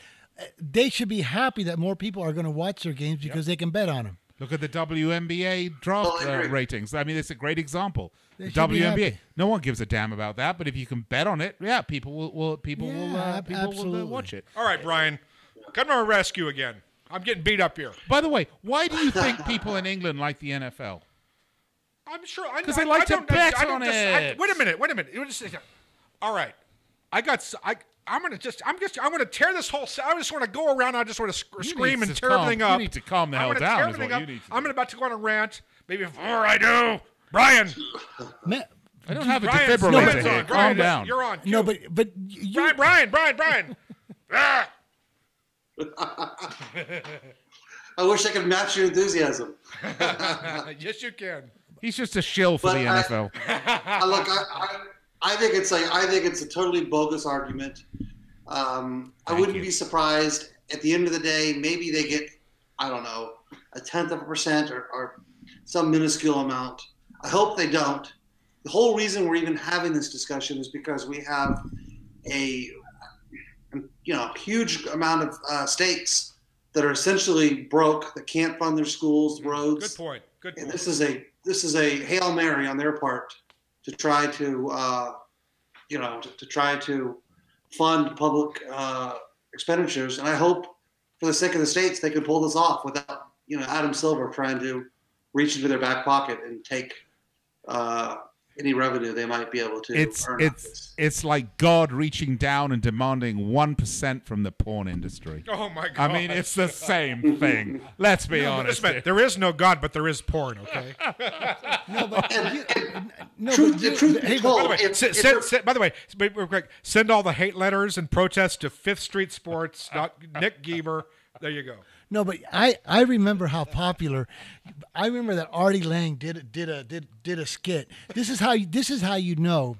They should be happy that more people are going to watch their games because they can bet on them. Look at the WNBA draft ratings. I mean, it's a great example. They The should be WNBA. happy. No one gives a damn about that, but if you can bet on it, people will absolutely. watch it. All right, Brian, come to our rescue again. I'm getting beat up here. By the way, why do you think people in England like the NFL? I'm sure Because they like to bet on it. Wait a minute. All right, I'm gonna tear this whole. I just want to go around. I just want to scream and tear everything up. You need to calm the hell down. I'm about to go on a rant. Maybe before I do, Brian. I don't have a Brian, defibrillator no, here. Brian, Calm down. You're on. No, Cue. but you, Brian. Ah! I wish I could match your enthusiasm. Yes, you can. He's just a shill for But the NFL. I think it's a totally bogus argument. I wouldn't be surprised. At the end of the day, maybe they get, I don't know, 0.1% or some minuscule amount. I hope they don't. The whole reason we're even having this discussion is because we have a huge amount of states that are essentially broke, that can't fund their schools, roads. Good point. And this is a Hail Mary on their part to try to fund public expenditures. And I hope, for the sake of the states, they could pull this off without Adam Silver trying to reach into their back pocket and take any revenue they might be able to earn. It's like God reaching down and demanding 1% from the porn industry. Oh my God! I mean, it's the same thing. Let's be honest. There is no God, but there is porn. Okay. By the way, real quick, send all the hate letters and protests to Fifth Street Sports. Nick Geber. There you go. No, but I remember how popular. I remember that Artie Lang did a skit. This is how you know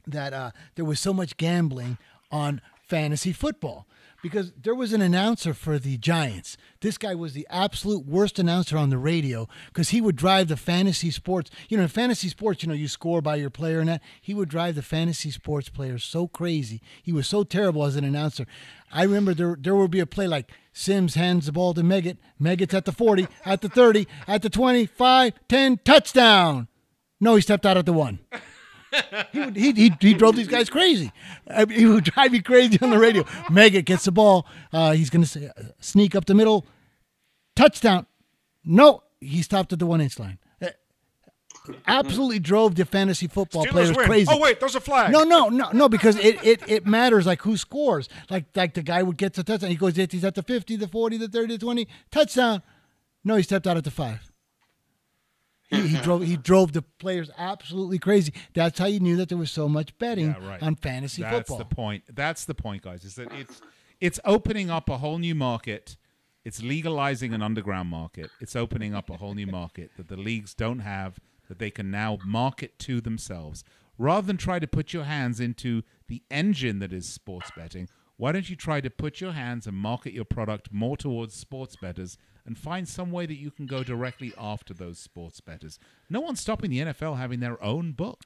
that there was so much gambling on fantasy football, because there was an announcer for the Giants. This guy was the absolute worst announcer on the radio, because he would drive the fantasy sports. In fantasy sports, you score by your player and that. He would drive the fantasy sports players so crazy. He was so terrible as an announcer. I remember there would be a play like Sims hands the ball to Meggett. Meggett's at the 40, at the 30, at the 25, 10, touchdown. No, he stepped out at the 1. He drove these guys crazy. He would drive you crazy on the radio. Meggett gets the ball. He's going to say sneak up the middle. Touchdown. No, he stopped at the 1-inch line. Absolutely drove the fantasy football players crazy. Oh wait, there's a flag. No, because it matters like who scores. Like the guy would get the touchdown. He goes, he's at the 50, the 40, the 30, the 20, touchdown. No, he stepped out at the 5. He drove the players absolutely crazy. That's how you knew that there was so much betting on fantasy football. That's the point, guys. Is that it's opening up a whole new market. It's legalizing an underground market. It's opening up a whole new market that the leagues don't have, that they can now market to themselves. Rather than try to put your hands into the engine that is sports betting, Why don't you try to put your hands and market your product more towards sports bettors and find some way that you can go directly after those sports bettors? No one's stopping the NFL having their own book.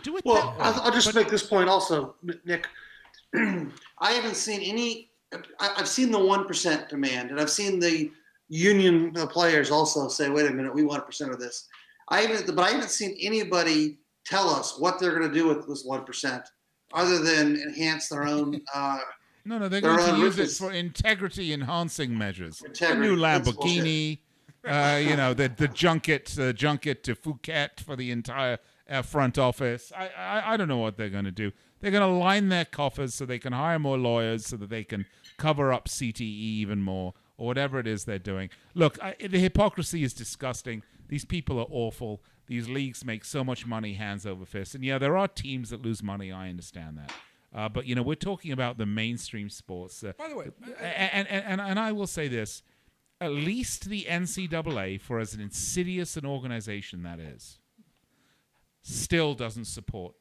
Do it Well, that way. I'll just make this point also, Nick. I haven't seen any. I've seen the 1% demand, and I've seen the union players also say, "Wait a minute, we want 1% of this." But I haven't seen anybody tell us what they're going to do with this 1%, other than enhance their own. No, they're going to use it for integrity-enhancing measures. The new Lamborghini, the junket to Phuket for the entire front office. I don't know what they're going to do. They're going to line their coffers so they can hire more lawyers so that they can cover up CTE even more, or whatever it is they're doing. Look, the hypocrisy is disgusting. These people are awful. These leagues make so much money hands over fist. And, yeah, there are teams that lose money. I understand that. But, we're talking about the mainstream sports. By the way. And I will say this. At least the NCAA, for as an insidious an organization that is, still doesn't support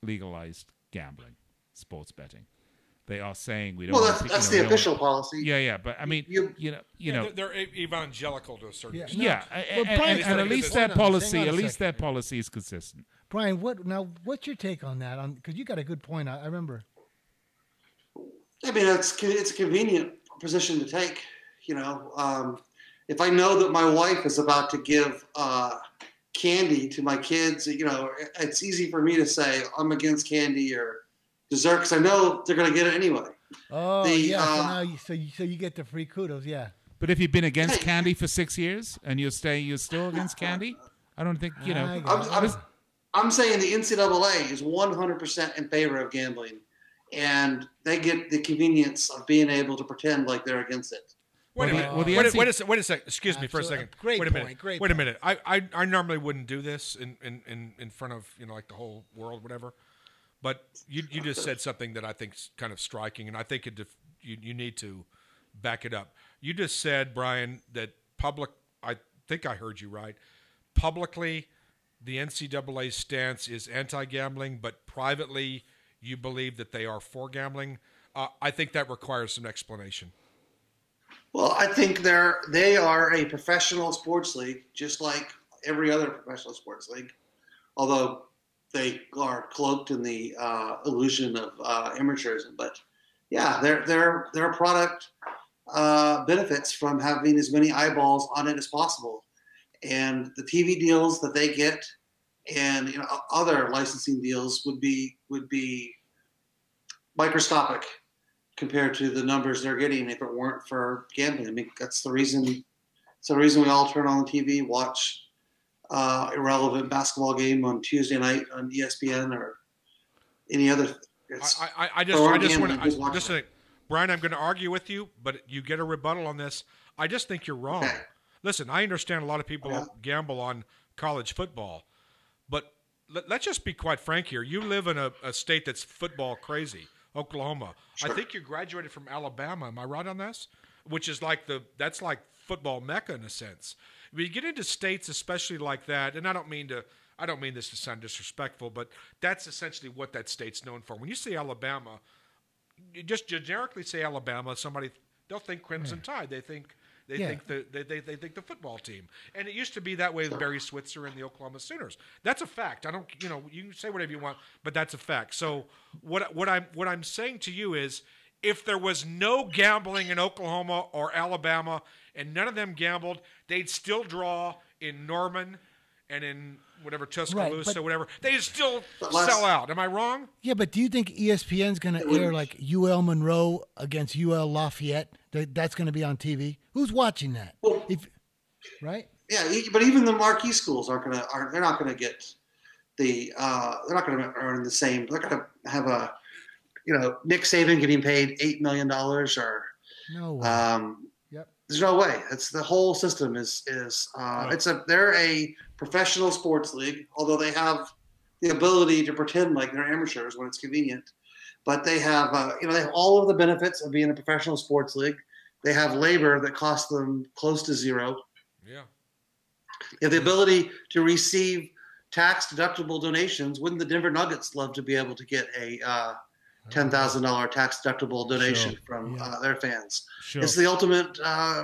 legalized gambling, sports betting. They are saying we don't. Well, that's the official policy. Yeah, but I mean, they're evangelical to a certain extent. Yeah, and at least their policy is consistent. Brian, what's your take on that? Because you got a good point. I remember. I mean, it's a convenient position to take. If I know that my wife is about to give candy to my kids, it's easy for me to say I'm against candy or dessert because I know they're going to get it anyway. Oh, yeah. So you get the free kudos, yeah. But if you've been against candy for 6 years and you're still against candy, I don't think I'm saying the NCAA is 100% in favor of gambling, and they get the convenience of being able to pretend like they're against it. Wait a second. Excuse me for a second. Great Wait a minute. point. Wait a minute. I normally wouldn't do this in front of like the whole world, whatever. But you just said something that I think's kind of striking, and I think you need to back it up. You just said, Brian, that I think I heard you right. Publicly, the NCAA stance is anti-gambling, but privately, you believe that they are for gambling. I think that requires some explanation. Well, I think they are a professional sports league, just like every other professional sports league, although they are cloaked in the illusion of amateurism. But yeah, their product benefits from having as many eyeballs on it as possible, and the TV deals that they get, and other licensing deals would be microscopic compared to the numbers they're getting if it weren't for gambling. I mean, that's the reason. It's the reason we all turn on the TV, watch irrelevant basketball game on Tuesday night on ESPN or any other. I just want to say, Brian, I'm going to argue with you, but you get a rebuttal on this. I just think you're wrong. Okay. Listen, I understand a lot of people gamble on college football, but let's just be quite frank here. You live in a state that's football crazy. Oklahoma. Sure. I think you graduated from Alabama. Am I right on this? Which is that's like football mecca in a sense. When you get into states, especially like that, and I don't mean this to sound disrespectful, but that's essentially what that state's known for. When you say Alabama, you just generically say Alabama, they'll think Crimson Tide. They think the football team, and it used to be that way with Barry Switzer and the Oklahoma Sooners. That's a fact. I don't, you can say whatever you want, but that's a fact. So what I'm saying to you is, if there was no gambling in Oklahoma or Alabama, and none of them gambled, they'd still draw in Norman and in whatever Tuscaloosa, whatever. They'd still sell out. Am I wrong? Yeah, but do you think ESPN's going to air like UL Monroe against UL Lafayette? That's going to be on TV. Who's watching that? Well, right? Yeah, but even the marquee schools they're not going to get they're not going to earn the same. They're going to have Nick Saban getting paid $8 million or no way. There's no way. It's the whole system they're a professional sports league, although they have the ability to pretend like they're amateurs when it's convenient. But they have they have all of the benefits of being a professional sports league. They have labor that costs them close to zero. Yeah. They have the ability to receive tax deductible donations. Wouldn't the Denver Nuggets love to be able to get a $10,000 tax deductible donation Sure. from their fans. Sure. It's the ultimate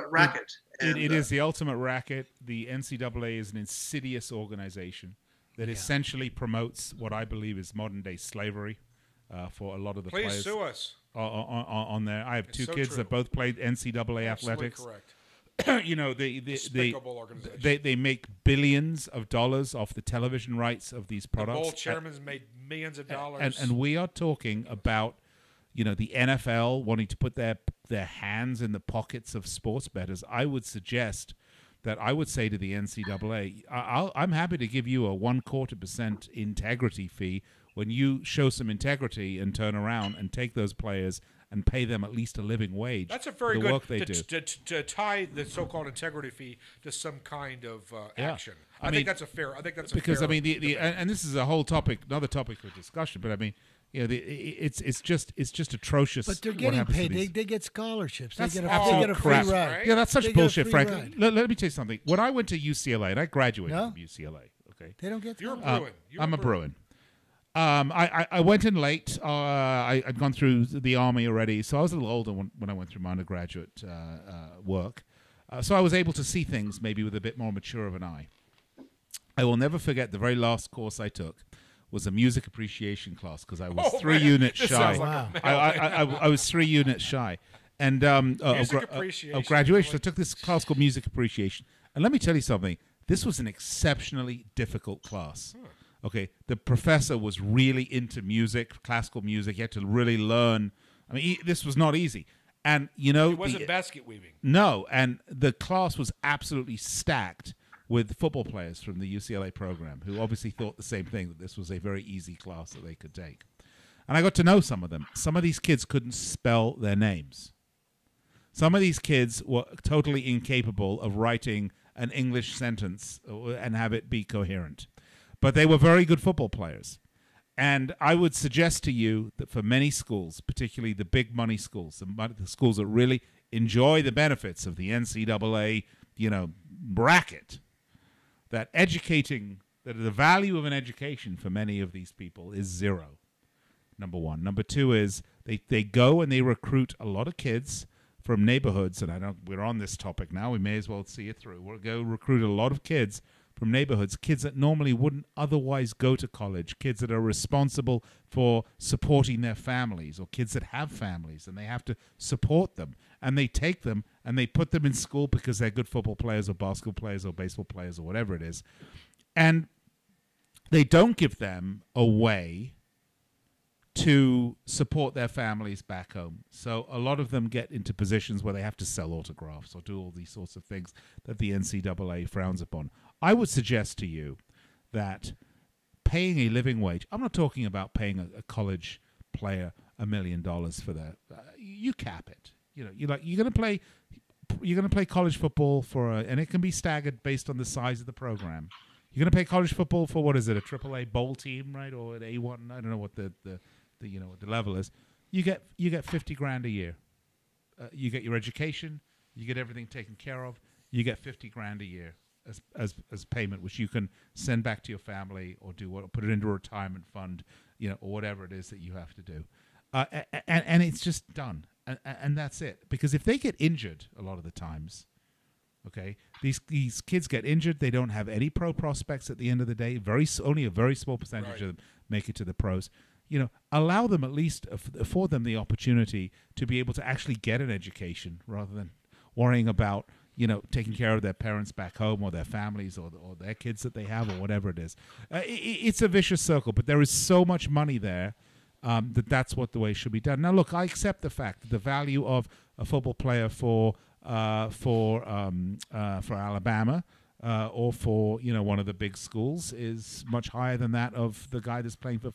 racket. It is the ultimate racket. The NCAA is an insidious organization that essentially promotes what I believe is modern day slavery for a lot of the Please players. sue us. On there. I have two so kids true. that both played NCAA Absolutely athletics. correct. You know, Despicable organization. they make billions of dollars off the television rights of these The products. bowl chairman's made millions of dollars. And we are talking about, you know, the NFL wanting to put their hands in the pockets of sports bettors. I would suggest that I would say to the NCAA, I'm happy to give you a 0.25% integrity fee when you show some integrity and turn around and take those players and pay them at least a living wage. That's a very for the good work they do. To tie the so-called integrity fee to some kind of action. I mean, think that's a fair. I think that's a because fair I mean and this is a whole topic, another topic for discussion. But I mean, you know, it's just atrocious. But they're what getting happens to paid. these- They get scholarships. That's They get absolute a free crap. ride. Right? Yeah, that's such They get a bullshit, free Frank. ride. Let me tell you something. When I went to UCLA, and I graduated No? from UCLA, okay, They don't get. You're a scholarships. Bruin. You're I'm a Bruin. I went in late. I'd gone through the Army already, so I was a little older when I went through my undergraduate work. So I was able to see things maybe with a bit more mature of an eye. I will never forget the very last course I took was a music appreciation class because I was Oh, 3 man. units This shy. sounds like a I was 3 units shy. And Music appreciation. of graduation, I took this class called music appreciation. And let me tell you something. This was an exceptionally difficult class. Okay, the professor was really into music, classical music. You had to really learn. I mean, this was not easy. And, you know... It wasn't basket weaving. No, and the class was absolutely stacked with football players from the UCLA program who obviously thought the same thing, that this was a very easy class that they could take. And I got to know some of them. Some of these kids couldn't spell their names. Some of these kids were totally incapable of writing an English sentence and have it be coherent. But they were very good football players. And I would suggest to you that for many schools, particularly the big money schools, the schools that really enjoy the benefits of the NCAA, you know, bracket, that the value of an education for many of these people is zero. Number one. Number two is they go and they recruit a lot of kids from neighborhoods, and we're on this topic now. We may as well see it through. We'll go recruit a lot of kids from neighborhoods, kids that normally wouldn't otherwise go to college, kids that are responsible for supporting their families, or kids that have families and they have to support them. And they take them and they put them in school because they're good football players or basketball players or baseball players or whatever it is. And they don't give them a way to support their families back home. So a lot of them get into positions where they have to sell autographs or do all these sorts of things that the NCAA frowns upon. I would suggest to you that paying a living wage, I'm not talking about paying a college player $1 million for their, you cap it. You know, you're going to play college football and it can be staggered based on the size of the program. You're going to pay college football for, what is it, a AAA bowl team, right? Or an A1, I don't know what the what the level is. You get $50,000 a year. You get your education, you get everything taken care of. You get $50,000 a year as payment, which you can send back to your family or put it into a retirement fund, you know, or whatever it is that you have to do. And it's just done, and that's it. Because if they get injured a lot of the times, okay, these kids get injured. They don't have any pro prospects at the end of the day. Only a very small percentage of them make it to the pros. You know, allow them, at least afford them the opportunity to be able to actually get an education rather than worrying about, you know, taking care of their parents back home or their families or their kids that they have or whatever it is. It's a vicious circle, but there is so much money there that's what the way it should be done. Now, look, I accept the fact that the value of a football player for Alabama or for, you know, one of the big schools is much higher than that of the guy that's playing for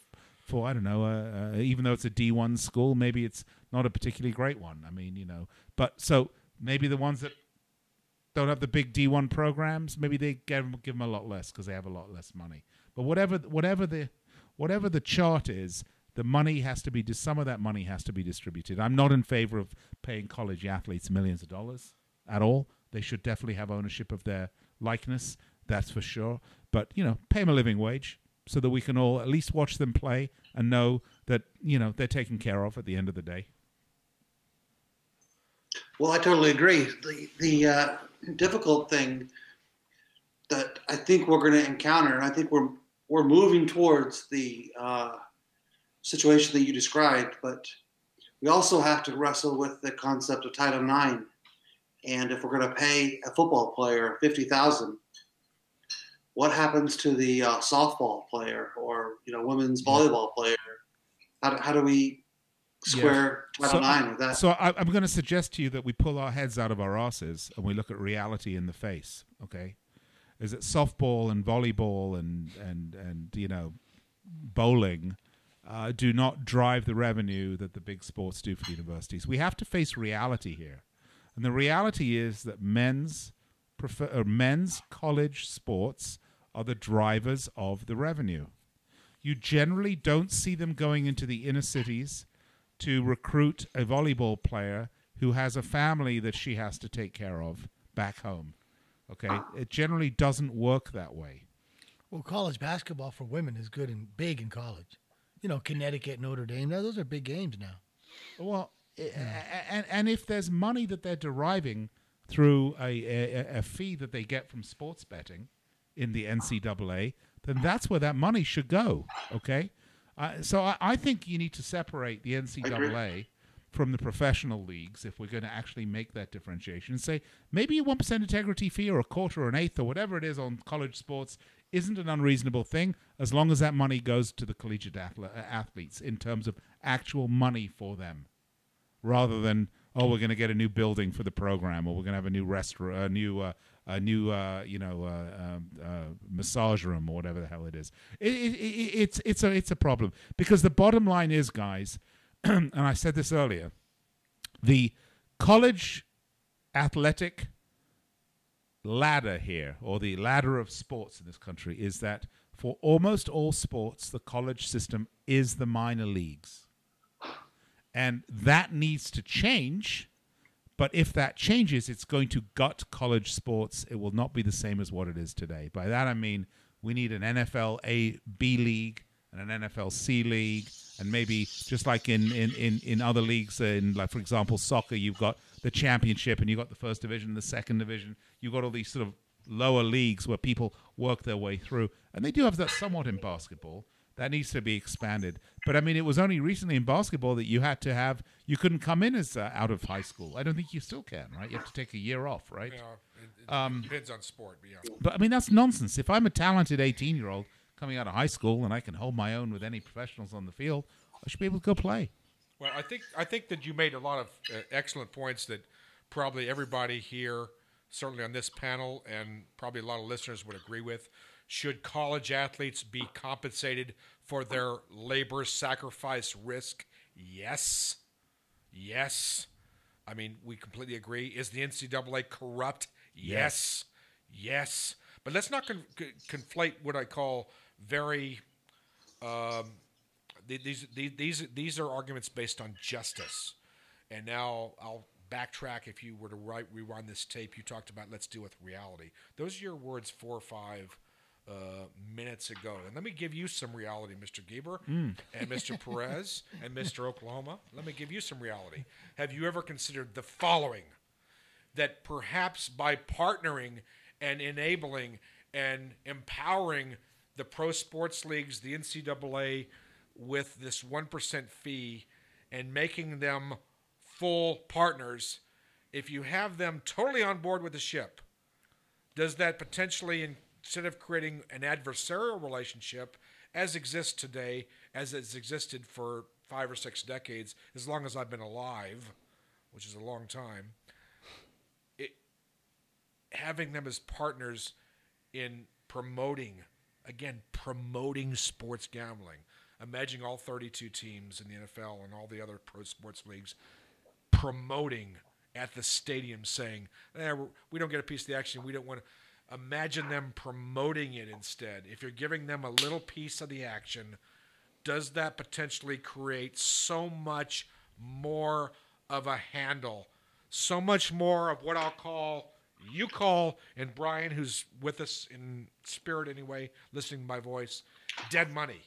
I don't know, even though it's a D1 school, maybe it's not a particularly great one. I mean, you know, but so maybe the ones that don't have the big D1 programs, maybe they give them a lot less because they have a lot less money. But whatever the chart is, the money has to be, some of that money has to be distributed. I'm not in favor of paying college athletes millions of dollars at all. They should definitely have ownership of their likeness, that's for sure. But, you know, pay them a living wage so that we can all at least watch them play and know that they're taken care of at the end of the day. Well, I totally agree. The difficult thing that I think we're going to encounter, and I think we're moving towards the situation that you described, but we also have to wrestle with the concept of Title IX. And if we're going to pay a football player $50,000, what happens to the softball player or women's volleyball player? How do we square Title IX with that? So I'm going to suggest to you that we pull our heads out of our asses and we look at reality in the face. Okay, is it softball and volleyball and bowling do not drive the revenue that the big sports do for the universities? We have to face reality here, and the reality is that men's college sports are the drivers of the revenue. You generally don't see them going into the inner cities to recruit a volleyball player who has a family that she has to take care of back home. Okay? It generally doesn't work that way. Well, college basketball for women is good and big in college. Connecticut, Notre Dame, those are big games now. Well, and if there's money that they're deriving through a fee that they get from sports betting in the NCAA, then that's where that money should go, okay? So I think you need to separate the NCAA from the professional leagues if we're going to actually make that differentiation and say maybe a 1% integrity fee or a quarter or an eighth or whatever it is on college sports isn't an unreasonable thing as long as that money goes to the collegiate athletes in terms of actual money for them, rather than, we're going to get a new building for the program, or we're going to have a new restaurant, a new massage room, or whatever the hell it is. It's a problem, because the bottom line is, guys, and I said this earlier, the college athletic ladder here, or the ladder of sports in this country, is that for almost all sports, the college system is the minor leagues. And that needs to change. But if that changes, it's going to gut college sports. It will not be the same as what it is today. By that I mean we need an NFL B league and an NFL C league, and maybe just like in other leagues, like for example soccer, you've got the championship and you've got the first division, the second division. You've got all these sort of lower leagues where people work their way through, and they do have that somewhat in basketball. That needs to be expanded. But, I mean, it was only recently in basketball that you couldn't come in as out of high school. I don't think you still can, right? You have to take a year off, right? Yeah, it depends on sport, but yeah. But, I mean, that's nonsense. If I'm a talented 18-year-old coming out of high school and I can hold my own with any professionals on the field, I should be able to go play. Well, I think that you made a lot of excellent points that probably everybody here, certainly on this panel, and probably a lot of listeners would agree with. Should college athletes be compensated for their labor, sacrifice, risk? Yes. Yes. I mean, we completely agree. Is the NCAA corrupt? Yes. Yes. But let's not conflate what I call very these are arguments based on justice. And now I'll backtrack. If you were to rewind this tape, you talked about let's deal with reality. Those are your words 4 or 5 minutes ago. And let me give you some reality, Mr. Geber and Mr. Perez and Mr. Oklahoma. Let me give you some reality. Have you ever considered the following? That perhaps by partnering and enabling and empowering the pro sports leagues, the NCAA, with this 1% fee and making them full partners, if you have them totally on board with the ship, does that potentially, instead of creating an adversarial relationship as exists today, as it's existed for 5 or 6 decades, as long as I've been alive, which is a long time, having them as partners in promoting sports gambling. Imagine all 32 teams in the NFL and all the other pro sports leagues promoting at the stadium, saying, we don't get a piece of the action. We don't want to. Imagine them promoting it instead. If you're giving them a little piece of the action, does that potentially create so much more of a handle, so much more of what you call, and Brian, who's with us in spirit anyway, listening to my voice, dead money?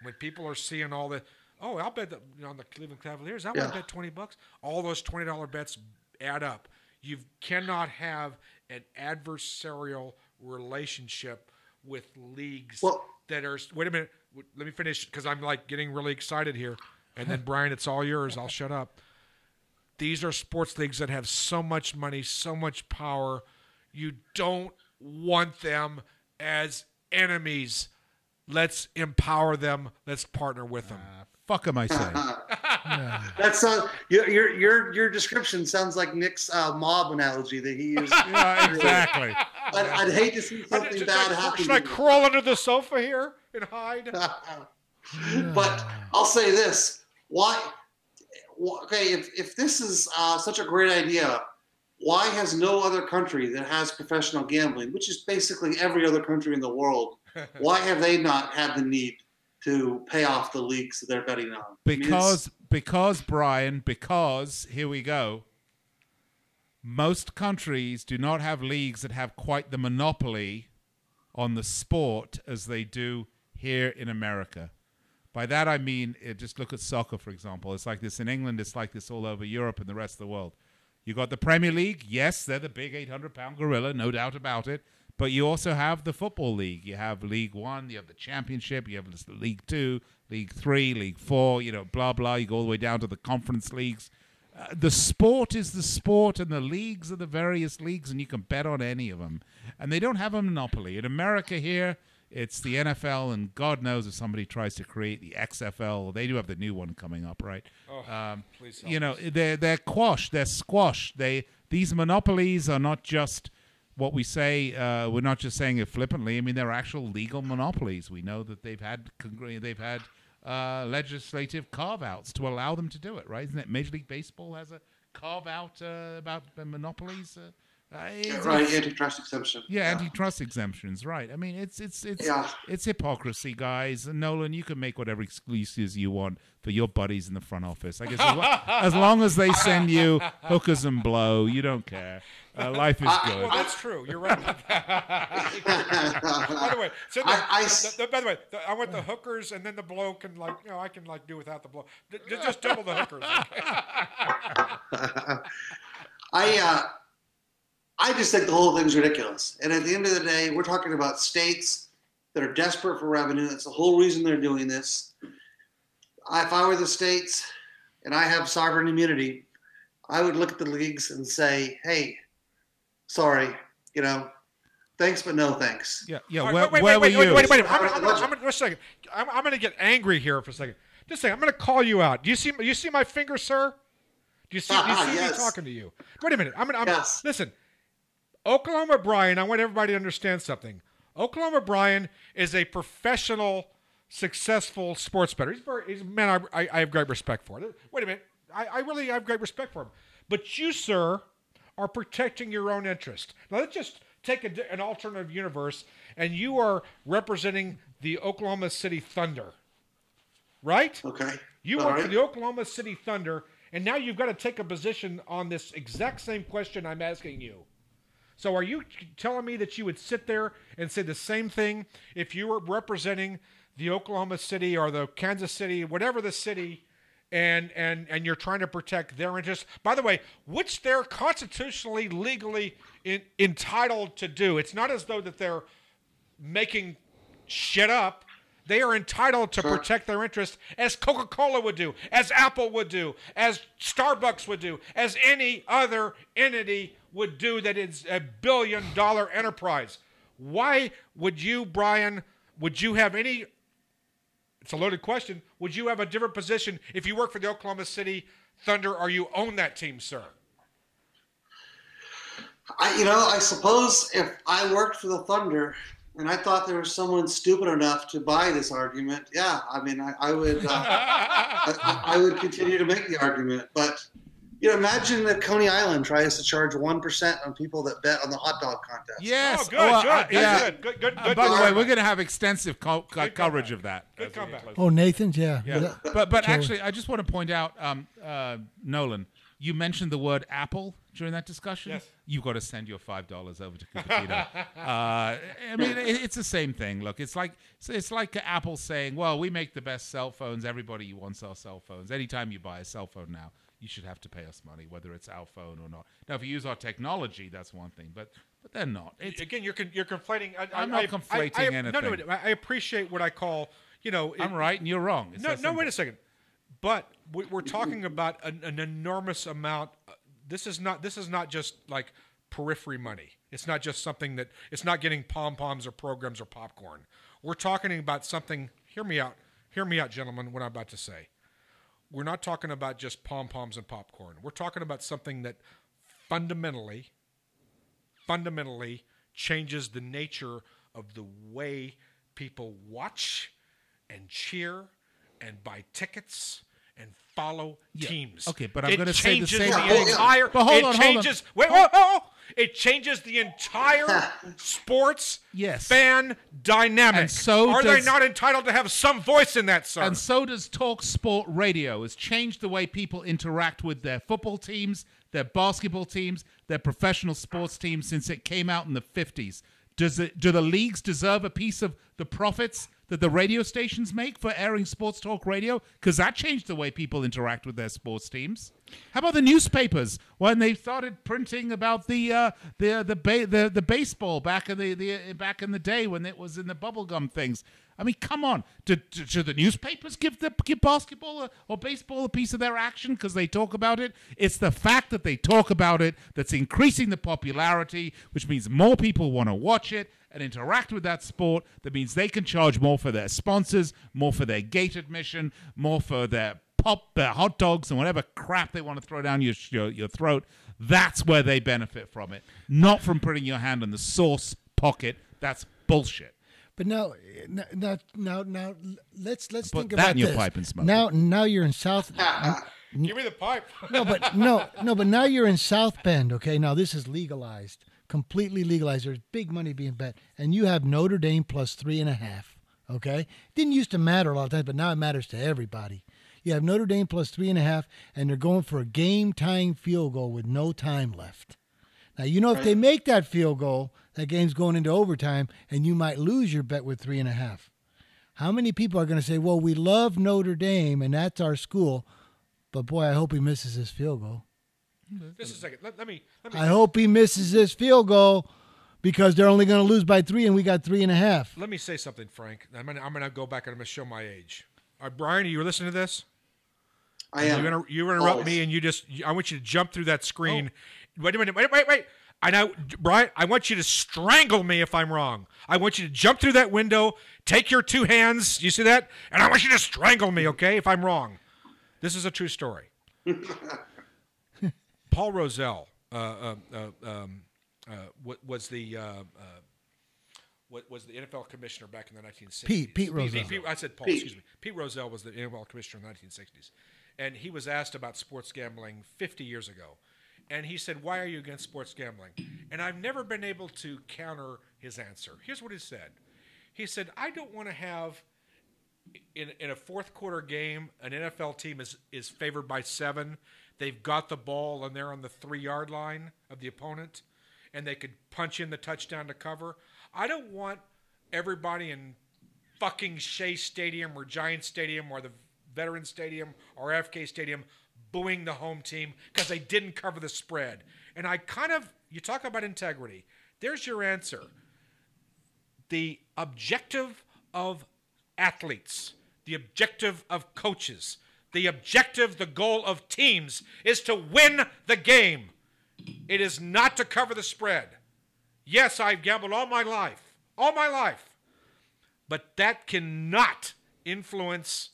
when people are seeing all the, I'll bet that, on the Cleveland Cavaliers, I want to bet $20. All those $20 bets add up. You cannot have an adversarial relationship with leagues that are. Wait a minute. Let me finish because I'm like getting really excited here. And then Brian, it's all yours. I'll shut up. These are sports leagues that have so much money, so much power. You don't want them as enemies. Let's empower them. Let's partner with them. Fuck am I saying? That's your description sounds like Nick's mob analogy that he used. Yeah, exactly. I'd hate to see something bad happen. Should I crawl under the sofa here and hide? But I'll say this: why? Okay, if this is such a great idea, why has no other country that has professional gambling, which is basically every other country in the world, why have they not had the need to pay off the leagues that they're betting on? Because Brian, here we go. Most countries do not have leagues that have quite the monopoly on the sport as they do here in America. By that I mean, just look at soccer, for example. It's like this in England. It's like this all over Europe and the rest of the world. You got the Premier League. Yes, they're the big 800-pound gorilla, no doubt about it. But you also have the Football League. You have League One. You have the Championship. You have League Two, League Three, League Four, blah, blah. You go all the way down to the conference leagues. The sport is the sport, and the leagues are the various leagues, and you can bet on any of them. And they don't have a monopoly. In America here, it's the NFL, and God knows if somebody tries to create the XFL. They do have the new one coming up, right? Please help us. They're quashed. They're squashed. These monopolies are not just what we say. We're not just saying it flippantly. I mean, they're actual legal monopolies. We know that they've had legislative carve-outs to allow them to do it, right? Isn't it? Major League Baseball has a carve-out about the monopolies. Right, antitrust exemption. Yeah, antitrust exemptions, right. I mean, it's hypocrisy, guys. And Nolan, you can make whatever excuses you want for your buddies in the front office. I guess as long as they send you hookers and blow, you don't care. Life is good. Well, that's true. You're right about that. By the way, I want the hookers, and then the blow can I can do without the blow. Just double the hookers. I just think the whole thing's ridiculous. And at the end of the day, we're talking about states that are desperate for revenue. That's the whole reason they're doing this. If I were the states and I have sovereign immunity, I would look at the leagues and say, hey, sorry, thanks, but no thanks. Yeah. Wait, where were you? Wait. I'm going to get angry here for a second. Just a second. I'm going to call you out. Do you see my finger, sir? Do you see yes. me talking to you? Wait a minute. Yes. Listen. Oklahoma Brian, I want everybody to understand something. Oklahoma Brian is a professional, successful sports bettor. He's a man I have great respect for. Wait a minute. I really have great respect for him. But you, sir, are protecting your own interest. Now, let's just take an alternative universe, and you are representing the Oklahoma City Thunder, right? Okay. You work for the Oklahoma City Thunder, and now you've got to take a position on this exact same question I'm asking you. So are you telling me that you would sit there and say the same thing if you were representing the Oklahoma City or the Kansas City, whatever the city, and you're trying to protect their interests? By the way, which they're constitutionally, legally entitled to do. It's not as though that they're making shit up. They are entitled to protect their interests as Coca-Cola would do, as Apple would do, as Starbucks would do, as any other entity would do that is a billion-dollar enterprise. Why would you, Brian, have any, it's a loaded question, would you have a different position if you work for the Oklahoma City Thunder or you own that team, sir? I suppose if I worked for the Thunder and I thought there was someone stupid enough to buy this argument, I would I would continue to make the argument. But imagine that Coney Island tries to charge 1% on people that bet on the hot dog contest. Yes. Good. By the way, we're going to have extensive coverage of that. Good comeback. Oh, Nathan's, yeah. But actually, I just want to point out, Nolan, you mentioned the word Apple. during that discussion? Yes. You've got to send your $5 over to Cupertino. I mean, it's the same thing. Look, it's like Apple saying, well, we make the best cell phones. Everybody wants our cell phones. Anytime you buy a cell phone now, you should have to pay us money, whether it's our phone or not. Now, if you use our technology, that's one thing, but they're not. Again, you're conflating. I'm not conflating anything. No, I appreciate what I call, I'm right and you're wrong. No, wait a second. But we're talking about an enormous amount. This is not just like periphery money. It's not just something that it's not getting pom-poms or programs or popcorn. We're talking about something. Hear me out, gentlemen. What I'm about to say. We're not talking about just pom-poms and popcorn. We're talking about something that fundamentally changes the nature of the way people watch and cheer and buy tickets and follow teams. Okay, but I'm going to say the same thing. It changes the entire sports fan dynamic. And so are they not entitled to have some voice in that, sir? And so does Talk Sport Radio. It's changed the way people interact with their football teams, their basketball teams, their professional sports teams since it came out in the 50s. Do the leagues deserve a piece of the profits that the radio stations make for airing sports talk radio? Because that changed the way people interact with their sports teams. How about the newspapers when they started printing about the baseball back in the day when it was in the bubblegum things? I mean, come on. Should the newspapers give basketball or baseball a piece of their action because they talk about it? It's the fact that they talk about it that's increasing the popularity, which means more people want to watch it and interact with that sport. That means they can charge more for their sponsors, more for their gate admission, more for their hot dogs and whatever crap they want to throw down your throat. That's where they benefit from it, not from putting your hand in the sauce pocket. That's bullshit. But now, let's think that about in your this. pipe and smoke. Now you're in South. Give me the pipe. But now you're in South Bend. Okay, now this is legalized, completely legalized. There's big money being bet, and you have Notre Dame plus 3.5. Okay, didn't used to matter a lot of times, but now it matters to everybody. You have Notre Dame plus 3.5, and they're going for a game-tying field goal with no time left. Now, if they make that field goal, that game's going into overtime, and you might lose your bet with 3.5. How many people are going to say, well, we love Notre Dame, and that's our school, but boy, I hope he misses his field goal. Just a second. Let me. I hope he misses his field goal because they're only going to lose by 3, and we got 3.5. Let me say something, Frank. I'm gonna go back and I'm gonna show my age. All right, Brian, are you listening to this? I am. You interrupt me, and I want you to jump through that screen. Wait a minute. Wait. I know, Brian, I want you to strangle me if I'm wrong. I want you to jump through that window, take your 2 hands, you see that? And I want you to strangle me, okay, if I'm wrong. This is a true story. Paul Rozelle was the NFL commissioner back in the 1960s. Pete Rozelle. I said Paul, excuse me. Pete Rozelle was the NFL commissioner in the 1960s. And he was asked about sports gambling 50 years ago. And he said, why are you against sports gambling? And I've never been able to counter his answer. Here's what he said. He said, I don't want to have, in a fourth quarter game, an NFL team is favored by 7. They've got the ball, and they're on the 3-yard line of the opponent, and they could punch in the touchdown to cover. I don't want everybody in fucking Shea Stadium or Giant Stadium or the Veterans Stadium or FK Stadium booing the home team because they didn't cover the spread. And you talk about integrity. There's your answer. The objective of athletes, the objective of coaches, the goal of teams is to win the game. It is not to cover the spread. Yes, I've gambled all my life. But that cannot influence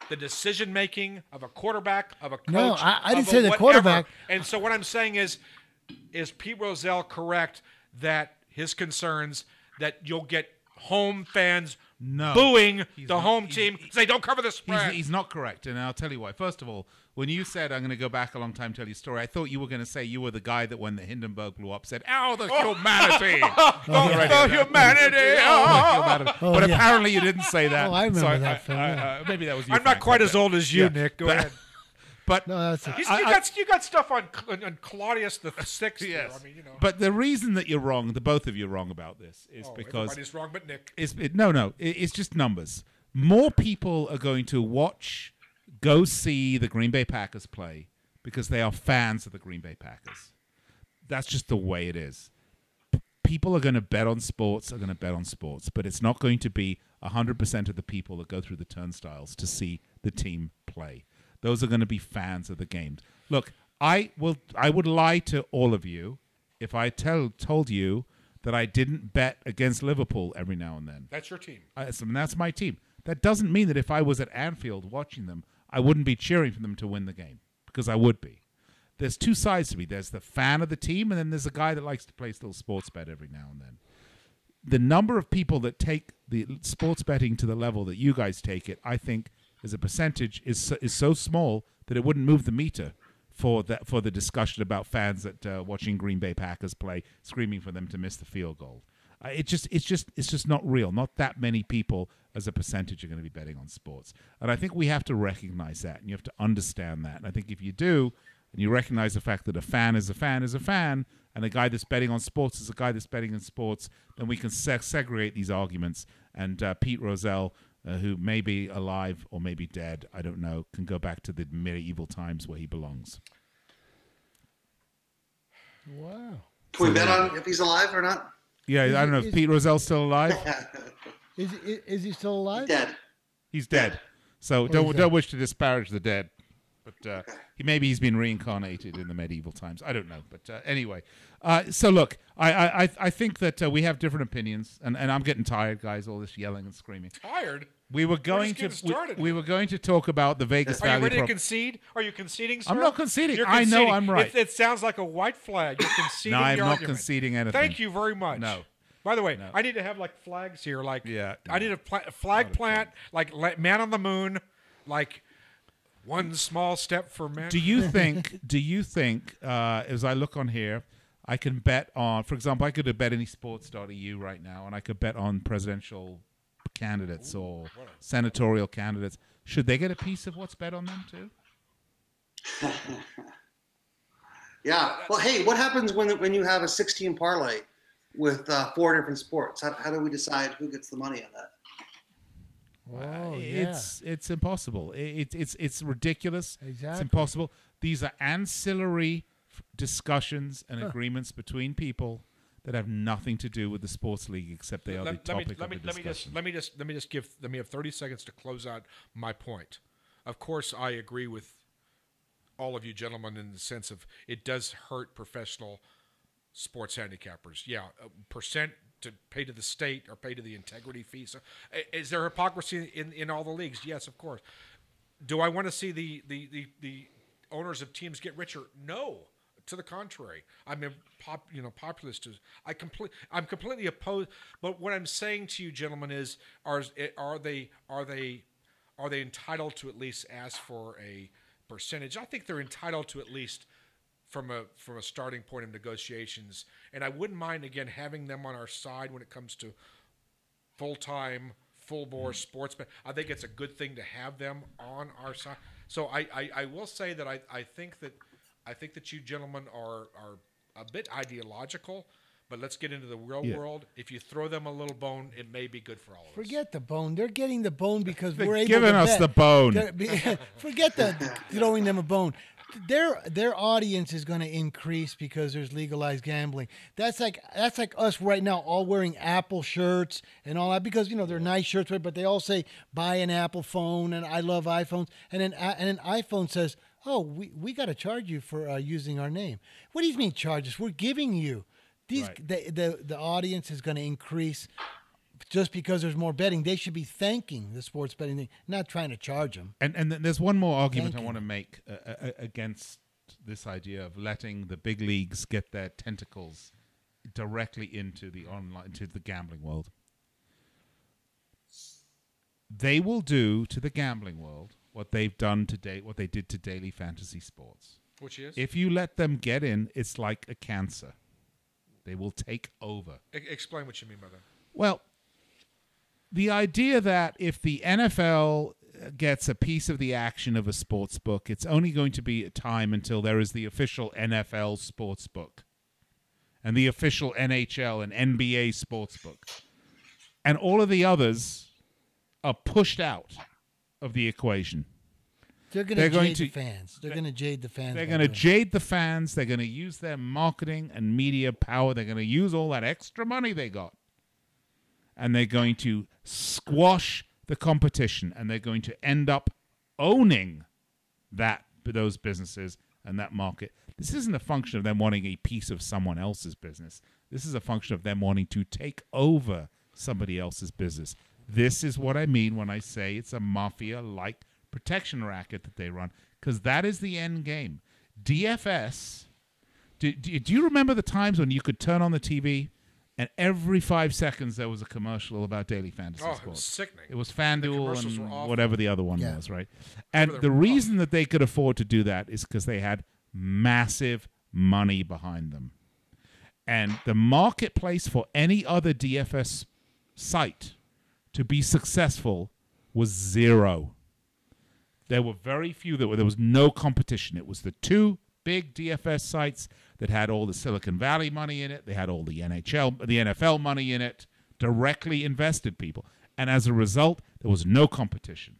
the decision-making of a quarterback, of a coach. No, I didn't say the whatever. quarterback. And so what I'm saying is Pete Rozelle correct that his concerns that you'll get home fans booing the home team because they don't cover the spread? He's not correct, and I'll tell you why. First of all, when you said, I'm going to go back a long time to tell you a story, I thought you were going to say you were the guy that when the Hindenburg blew up said, the humanity. The humanity. But apparently you didn't say that. Oh, I remember that film. Maybe that was you, I'm Frank, not quite as old as you, Nick. Go ahead. But No, that's You got stuff on Claudius the Sixth. yes. I mean, you know. But the reason that you're wrong, the both of you are wrong about this, is because everybody's wrong, but Nick. It's just numbers. More people are going to go see the Green Bay Packers play because they are fans of the Green Bay Packers. That's just the way it is. People are going to bet on sports, but it's not going to be 100% of the people that go through the turnstiles to see the team play. Those are going to be fans of the game. Look, I would lie to all of you if I told you that I didn't bet against Liverpool every now and then. That's your team. That's my team. That doesn't mean that if I was at Anfield watching them, I wouldn't be cheering for them to win the game, because I would be. There's two sides to me. There's the fan of the team, and then there's a guy that likes to play a little sports bet every now and then. The number of people that take the sports betting to the level that you guys take it, I think, as a percentage, is so small that it wouldn't move the meter for the discussion about fans that watching Green Bay Packers play, screaming for them to miss the field goal. It's just not real. Not that many people as a percentage are going to be betting on sports, and I think we have to recognize that, and you have to understand that. And I think if you do, and you recognize the fact that a fan is a fan is a fan, and a guy that's betting on sports is a guy that's betting on sports, then we can segregate these arguments. And Pete Rozelle, who may be alive or may be dead, I don't know, can go back to the medieval times where he belongs. Wow. Can we bet on if he's alive or not? Yeah, I don't know if Pete Rozelle's still alive. Is he still alive? Dead. He's dead. So don't wish to disparage the dead. But he's been reincarnated in the medieval times. I don't know. But anyway, so look, I think that we have different opinions, and I'm getting tired, guys. All this yelling and screaming. Tired? We were going to talk about the Vegas Valley. Are you ready to concede? Are you conceding, sir? I'm not conceding. You're I know I'm right. It sounds like a white flag. You're conceding. No, I'm the not argument. conceding anything. Thank you very much. No. By the way, I need to have like flags here. Like, I need a flag plant, like man on the moon, like one small step for man. Do you think? As I look on here, I can bet on. For example, I could have bet any sports.eu right now, and I could bet on presidential candidates or senatorial candidates. Should they get a piece of what's bet on them too? Yeah. Well, hey, what happens when you have a 16 parlay with 4 different sports? How do we decide who gets the money on that? Oh, it's impossible. It's ridiculous. Exactly. It's impossible. These are ancillary discussions and agreements between people that have nothing to do with the sports league, except they are the topic of the discussion. Let me have 30 seconds to close out my point. Of course, I agree with all of you gentlemen in the sense of it does hurt professional sports handicappers. Yeah, percent to pay to the state or pay to the integrity fees. Is there hypocrisy in all the leagues? Yes, of course. Do I want to see the owners of teams get richer? No. To the contrary, I'm populist. I'm completely opposed. But what I'm saying to you, gentlemen, is are they entitled to at least ask for a percentage? I think they're entitled to at least from a starting point of negotiations. And I wouldn't mind again having them on our side when it comes to full-time, full-bore sports. But I think it's a good thing to have them on our side. So I will say that I think that you gentlemen are a bit ideological, but let's get into the real world. If you throw them a little bone, it may be good for all of us. Forget the bone. They're getting the bone because we're able to giving us bet. the bone. Forget throwing them a bone. Their audience is going to increase because there's legalized gambling. That's like us right now, all wearing Apple shirts and all that because they're nice shirts, but they all say buy an Apple phone and I love iPhones, and then iPhone says, oh, we got to charge you for using our name. What do you mean charges? We're giving you these. Right. The audience is going to increase just because there's more betting. They should be thanking the sports betting thing, not trying to charge them. And there's one more argument I want to make against this idea of letting the big leagues get their tentacles directly into the gambling world. They will do to the gambling world what they've done to date, what they did to daily fantasy sports. Which is? If you let them get in, it's like a cancer. They will take over. Explain what you mean by that. Well, the idea that if the NFL gets a piece of the action of a sports book, it's only going to be a time until there is the official NFL sports book and the official NHL and NBA sports book. And all of the others are pushed out of the equation. They're going to jade the fans. They're going to jade the fans. They're going to jade the fans. They're going to use their marketing and media power. They're going to use all that extra money they got. And they're going to squash the competition. And they're going to end up owning those businesses and that market. This isn't a function of them wanting a piece of someone else's business. This is a function of them wanting to take over somebody else's business. This is what I mean when I say it's a mafia-like protection racket that they run, because that is the end game. DFS, do you remember the times when you could turn on the TV and every 5 seconds there was a commercial about daily fantasy sports? It was sickening. It was FanDuel and whatever the other one was, right? And Whatever the reason that they could afford to do that is because they had massive money behind them. And the marketplace for any other DFS site to be successful was zero. There were very few there was no competition. It was the two big DFS sites that had all the Silicon Valley money in it. They had all the NFL money in it, directly invested people. And as a result, there was no competition.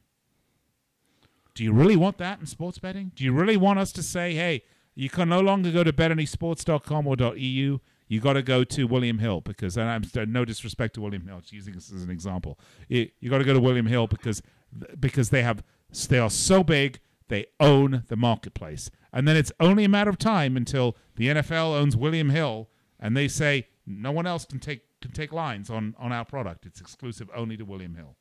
Do you really want that in sports betting? Do you really want us to say, hey, you can no longer go to betanysports.com or .eu. You got to go to William Hill because, and I'm no disrespect to William Hill, just using this as an example. You got to go to William Hill because they are so big, they own the marketplace. And then it's only a matter of time until the NFL owns William Hill and they say no one else can take lines on our product. It's exclusive only to William Hill.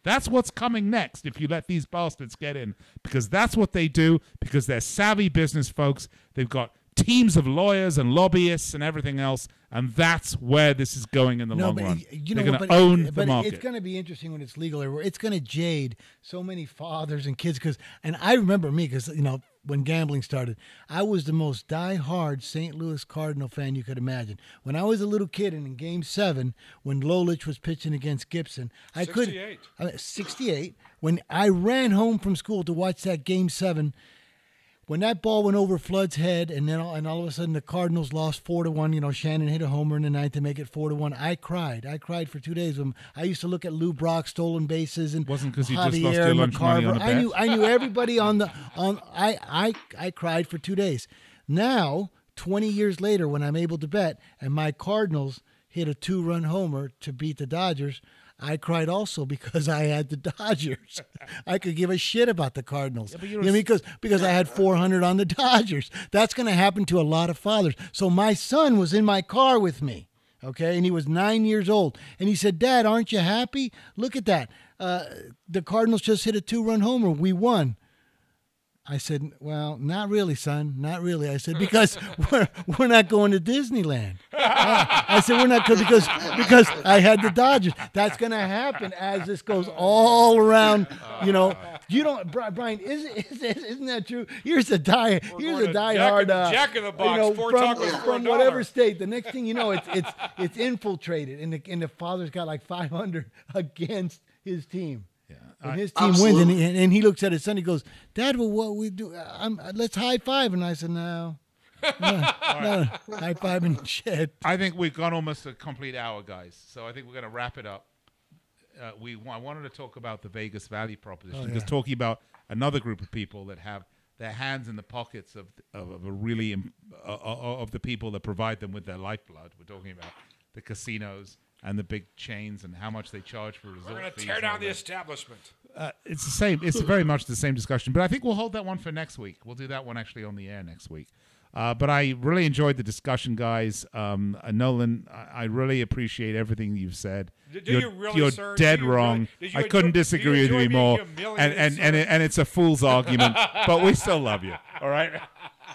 That's what's coming next if you let these bastards get in, because that's what they do, because they're savvy business folks. They've got teams of lawyers and lobbyists and everything else, and that's where this is going in the long run. They're going to own the market. It's going to be interesting when it's legal everywhere. It's going to jade so many fathers and kids. And I remember me, because when gambling started, I was the most diehard St. Louis Cardinal fan you could imagine. When I was a little kid and in Game 7, when Lolich was pitching against Gibson, 68. When I ran home from school to watch that Game 7, when that ball went over Flood's head, and then all of a sudden the Cardinals lost 4-1. Shannon hit a homer in the ninth to make it 4-1. I cried. I cried for 2 days. I used to look at Lou Brock stolen bases and wasn't because you Javier, just lost your lunch money on the bet. I knew everybody I cried for 2 days. Now, 20 years later, when I'm able to bet, and my Cardinals hit a 2-run homer to beat the Dodgers, I cried also because I had the Dodgers. I could give a shit about the Cardinals. Because I had 400 on the Dodgers. That's going to happen to a lot of fathers. So my son was in my car with me, okay? And he was 9 years old. And he said, Dad, aren't you happy? Look at that. The Cardinals just hit a 2-run homer. We won. I said, well, not really, son, not really. I said, because we're not going to Disneyland. I said, we're not, because I had the Dodgers. That's going to happen as this goes all around, You don't, Brian, isn't that true? Here's a diehard, Jack in the box, from whatever state. The next thing you know, it's infiltrated, and the father's got like 500 against his team. And his team wins, and he looks at his son. He goes, "Dad, well, what we do? Let's high five." And I said, "No, high five and shit." I think we've gone almost a complete hour, guys. So I think we're going to wrap it up. I wanted to talk about the Vegas value proposition, because talking about another group of people that have their hands in the pockets of the people that provide them with their lifeblood. We're talking about the casinos and the big chains and how much they charge for resort fees. We're going to tear down the establishment. It's the same. It's very much the same discussion. But I think we'll hold that one for next week. We'll do that one actually on the air next week. But I really enjoyed the discussion, guys. Nolan, I really appreciate everything you've said. You're sir? dead wrong. I couldn't disagree with you anymore. And it's a fool's argument, but we still love you. All right?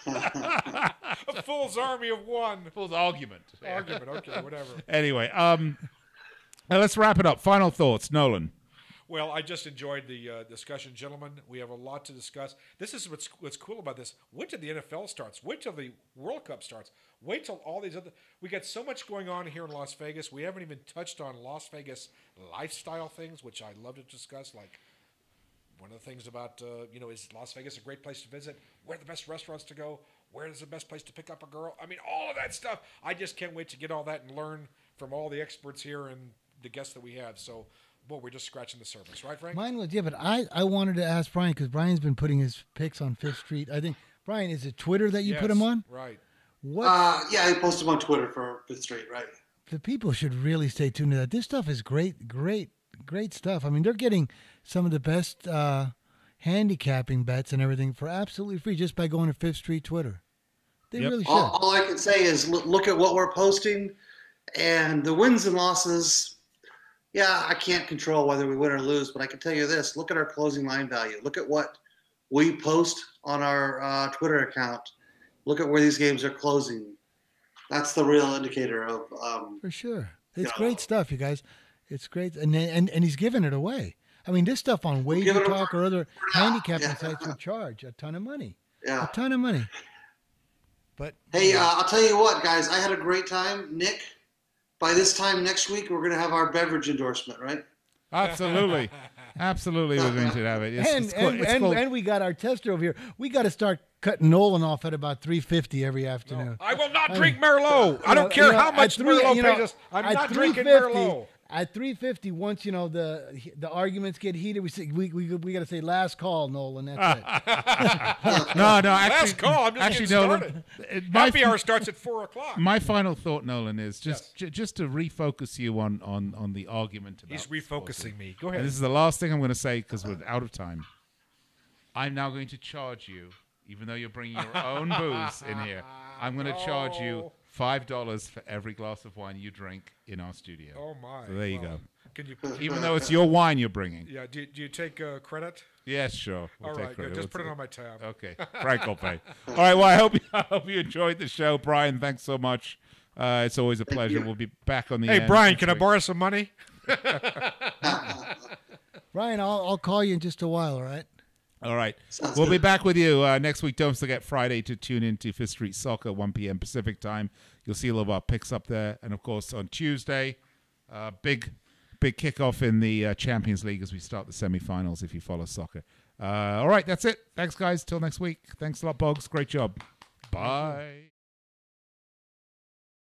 A fool's army of one. Fool's argument. Argument, okay, whatever. Anyway, let's wrap it up. Final thoughts, Nolan. Well, I just enjoyed the discussion, gentlemen. We have a lot to discuss. This is what's cool about this. Wait till the NFL starts. Wait till the World Cup starts. Wait till all these other... We got so much going on here in Las Vegas. We haven't even touched on Las Vegas lifestyle things, which I love to discuss, like one of the things about, is Las Vegas a great place to visit? Where are the best restaurants to go? Where is the best place to pick up a girl? I mean, all of that stuff. I just can't wait to get all that and learn from all the experts here and the guests that we have. So, boy, we're just scratching the surface. Right, Frank? Mine was, but I wanted to ask Brian, because Brian's been putting his picks on Fifth Street. I think, Brian, is it Twitter that you put them on? Right. What? I post them on Twitter for Fifth Street, right? The people should really stay tuned to that. This stuff is great stuff. I mean, they're getting some of the best handicapping bets and everything for absolutely free just by going to Fifth Street Twitter. They really should. All I can say is look at what we're posting, and the wins and losses. Yeah, I can't control whether we win or lose, but I can tell you this. Look at our closing line value. Look at what we post on our Twitter account. Look at where these games are closing. That's the real indicator of for sure. It's great stuff, you guys. It's great, and he's giving it away. I mean, this stuff on Wager Talk or other handicapping sites would charge a ton of money. Yeah, a ton of money. But hey, I'll tell you what, guys. I had a great time, Nick. By this time next week, we're going to have our beverage endorsement, right? Absolutely, absolutely, we're going to have it. And we got our tester over here. We got to start cutting Nolan off at about $3.50 every afternoon. No, I will not drink Merlot. I don't care how much Merlot pays us. I'm not drinking Merlot. At $3.50, once the arguments get heated, we got to say last call, Nolan. That's it. No, actually, last call. I'm just actually, getting Nolan, started. Happy hour starts at 4:00. My final thought, Nolan, is just to refocus you on the argument about. He's refocusing me. Go ahead. And this is the last thing I'm going to say because we're out of time. I'm now going to charge you, even though you're bringing your own booze in here. I'm going to charge you $5 for every glass of wine you drink in our studio. Oh my! So there you go. Can you? Even though it's your wine you're bringing. Yeah. Do you take credit? Yes, sure. We'll All take right. credit. Good. Just put it on my tab. Okay. Frank will pay. All right. Well, I hope you enjoyed the show, Brian. Thanks so much. It's always a pleasure. We'll be back on the. Hey, Brian, can I borrow some money? Brian, I'll call you in just a while. All right. All right. We'll be back with you next week. Don't forget Friday to tune into Fifth Street Soccer, 1 p.m. Pacific time. You'll see a lot of our picks up there. And, of course, on Tuesday, big kickoff in the Champions League as we start the semifinals if you follow soccer. All right. That's it. Thanks, guys. Till next week. Thanks a lot, Boggs. Great job. Bye.